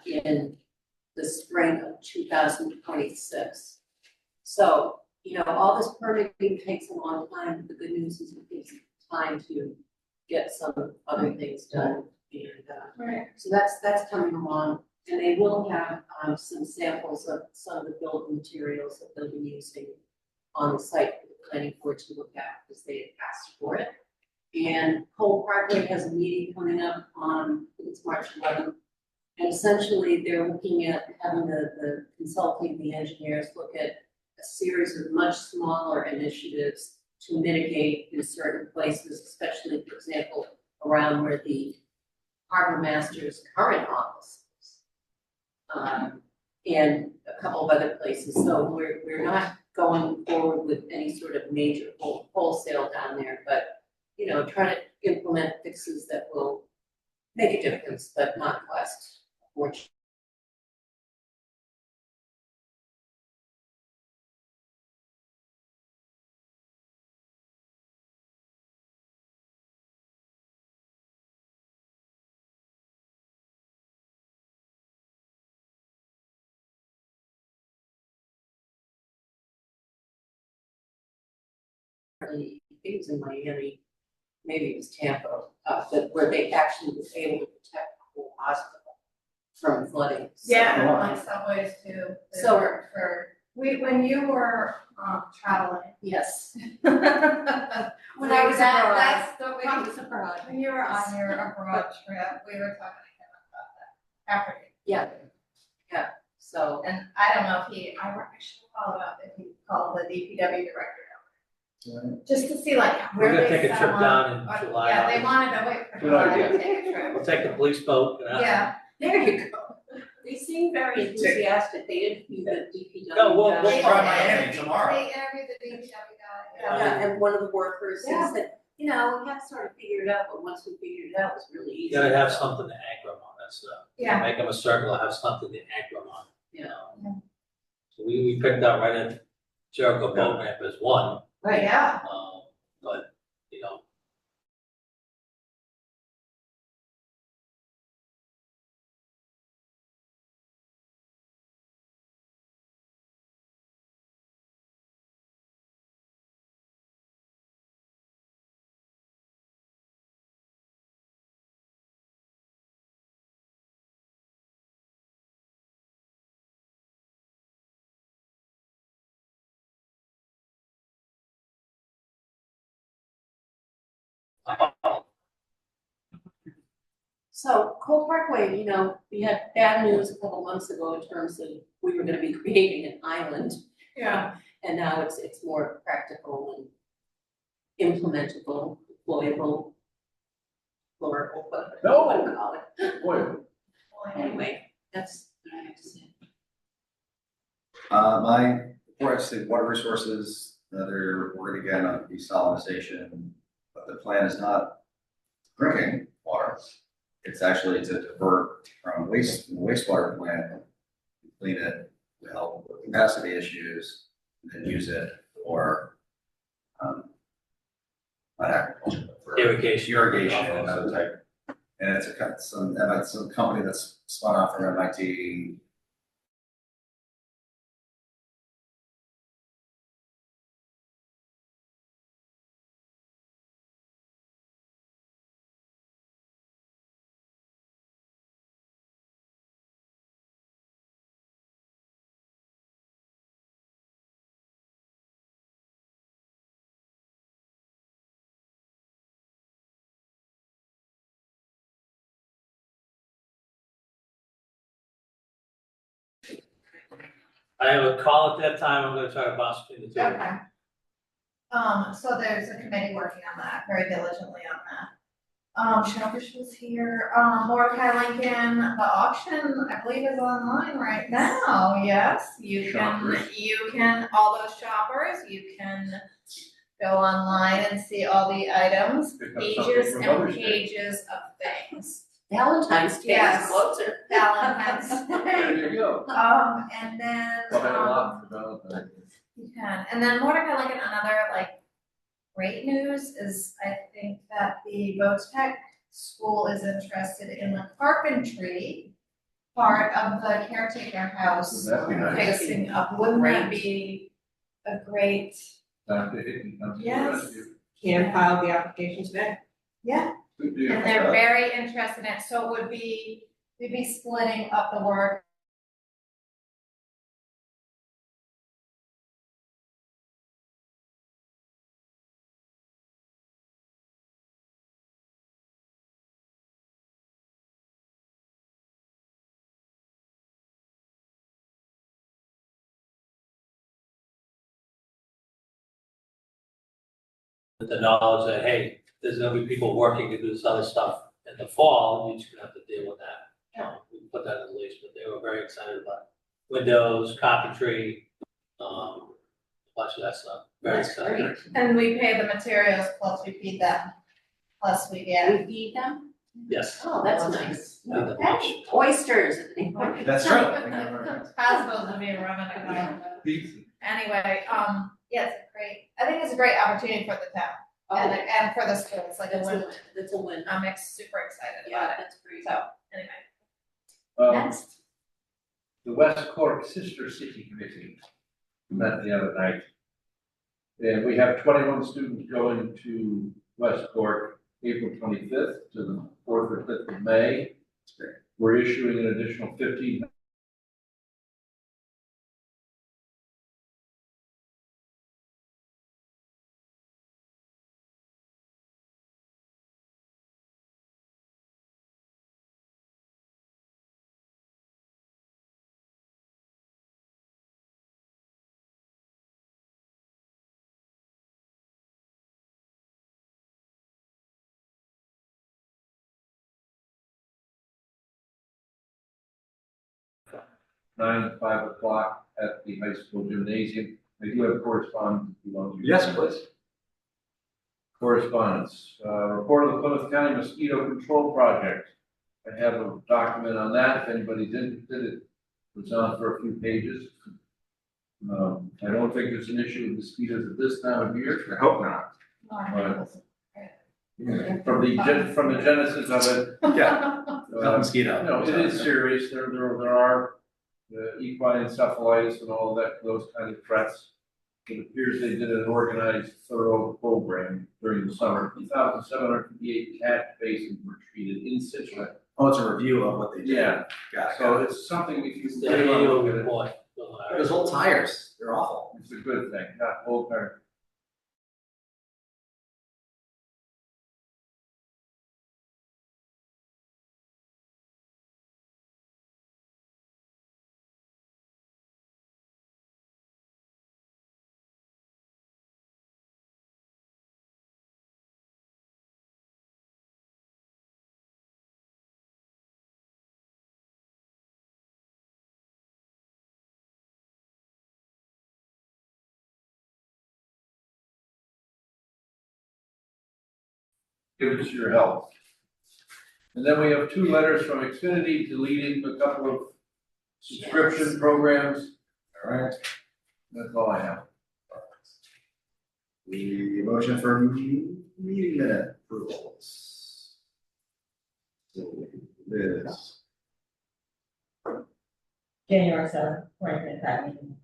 In the spring of 2026. So, all this permitting takes a long time, but the good news is it takes time to get some other things done. And, Right. so that's coming along, and they will have, some samples of some of the building materials that they'll be using on the site for the planning board to look at, because they had asked for it. And Cole Parkway has a meeting coming up on, I think it's March 11th. And essentially, they're looking at having the consulting, the engineers look at a series of much smaller initiatives to mitigate in certain places, especially, for example, around where the harbor master's current office is. And a couple of other places, so we're not going forward with any sort of major wholesale down there, but, you know, try to implement fixes that will make a difference, but not cost a fortune. I think it was in Miami, maybe it was Tampa, that where they actually was able to protect the whole hospital from flooding. So- Yeah, on subways too. They So- work for, when you were traveling. Yes. When I was abroad. That's the way. I was abroad. When you were on your abroad trip, we were talking to him about that. Africa. Yeah, yeah, so. And I don't know if I should call it up, if he called the DPW director. Just to see like We're where gonna they take a trip sell down them. in July. Yeah, they wanted to wait for Good July idea. to take a trip. We'll take the police boat. Yeah. There you go. They seem very enthusiastic. They interviewed the DPW. No, we'll guy. try Miami tomorrow. They interviewed the DPW guy. Yeah, and one of the workers Yeah. said, you know, we had to sort of figure it out, but once we figured it out, it was really easy. You gotta have something to anchor them on, that's Yeah. make them a circle, have something to anchor them on, you know? Yeah. So we picked out right at Jericho Boat Ramp as one, Right, yeah. but, you know, So Cole Parkway, you know, we had bad news a couple months ago in terms of we were gonna be creating an island. Yeah. And now it's more practical and implementable, deployable, plural, whatever you want to call it. Boy, Anyway, that's what I have to say. My report, I say water resources, another word again on desalinization, but the plan is not drinking water. It's actually to divert from the wastewater plant, clean it, to help with capacity issues, and then use it for, not agriculture, but for irrigation and other type. And it's some company that's spun off from MIT. I have a call at that time, I'm gonna try to bounce between the two. Okay. So there's a committee working on that, very diligently on that. Shellfish was here, Mordecai Lincoln, the auction, I believe is online right now, yes, you can, all those shoppers, you can go online and see all the items, Pick up pages something for and Mother's Day. pages of things. Valentine's Day is Yes. closer. Valentine's Day. there you go. And then, I'll have a lot for Valentine's. you can, and then Mordecai Lincoln, another like great news is I think that the VOTEC school is interested in the carpentry part of the caretaker house That'd be nice. fixing up. Wouldn't that be a great, Time to hit and come to the Yes. rescue. Can file the application today. yeah, Good deal. and they're very interested in it, so it would be, we'd be splitting up the work with the knowledge that, hey, there's gonna be people working to do this other stuff in the fall, you're just gonna have to deal with that. We put that in the lease, but they were very excited about it. Windows, carpentry, a bunch of that stuff, very That's excited. great. And we pay the materials plus we feed them, plus we get. We feed them? Yes. Oh, that's nice. Feed them. Hey, oysters. That's true. How's those of you running around? Anyway, yeah, it's great, I think it's a great opportunity for the town and for the schools, like a That's win. a win, that's a win. I'm super excited Yeah, about it, that's great. so, anyway. Next. The West Cork Sister City Committee met the other night. And we have 21 students going to West Cork, April 25th to the 4th or 5th of May. We're issuing an additional 15. To 5 o'clock at the high school gymnasium. I do have correspondence if you want to. Yes, please. Correspondence, report of the Plymouth County Mosquito Control Project. I have a document on that, if anybody's interested, it was on for a few pages. I don't think there's an issue with mosquitoes at this time of year. I hope not. From the genesis of it. Yeah. No mosquito. No, it is serious, there are equine encephalitis and all of that, those kind of threats. It appears they did an organized, thorough program during the summer. 2,758 cat basins were treated in Scituate. Oh, it's a review of what they did. Yeah, Got it. so it's something if you The really want to annual look at it, report. Those old tires, they're awful. it's a good thing, not old car. Give us your help. And then we have 2 letters from Xfinity deleting a couple of subscription programs. All right. That's all I have. The motion for meeting minute approvals. So, Liz. January 7th, 2025 meeting.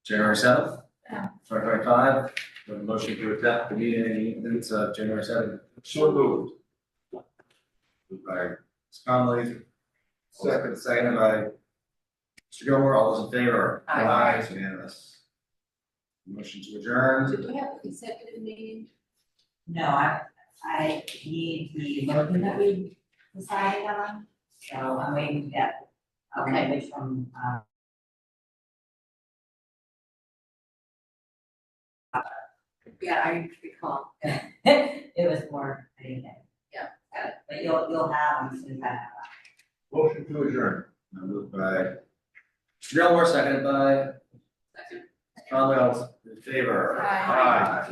January 7th, Yeah. 2025. The motion to adopt the meeting minutes of January 7th. So moved. Moved by Ms. Conley. Seconded by Mr. Gilmore. All those in favor? Aye. It's unanimous. Motion to adjourn. Did we have a consecutive meeting? No, I need the motion that we decided on, so I'm waiting to get Okay. from, Yeah, I recall. it was more, I didn't get. Yeah, got it. But you'll have them as soon as I have Motion to adjourn. Moved by Mr. Gilmore, seconded by Second. Ms. Conley. All those in favor? Aye. Aye.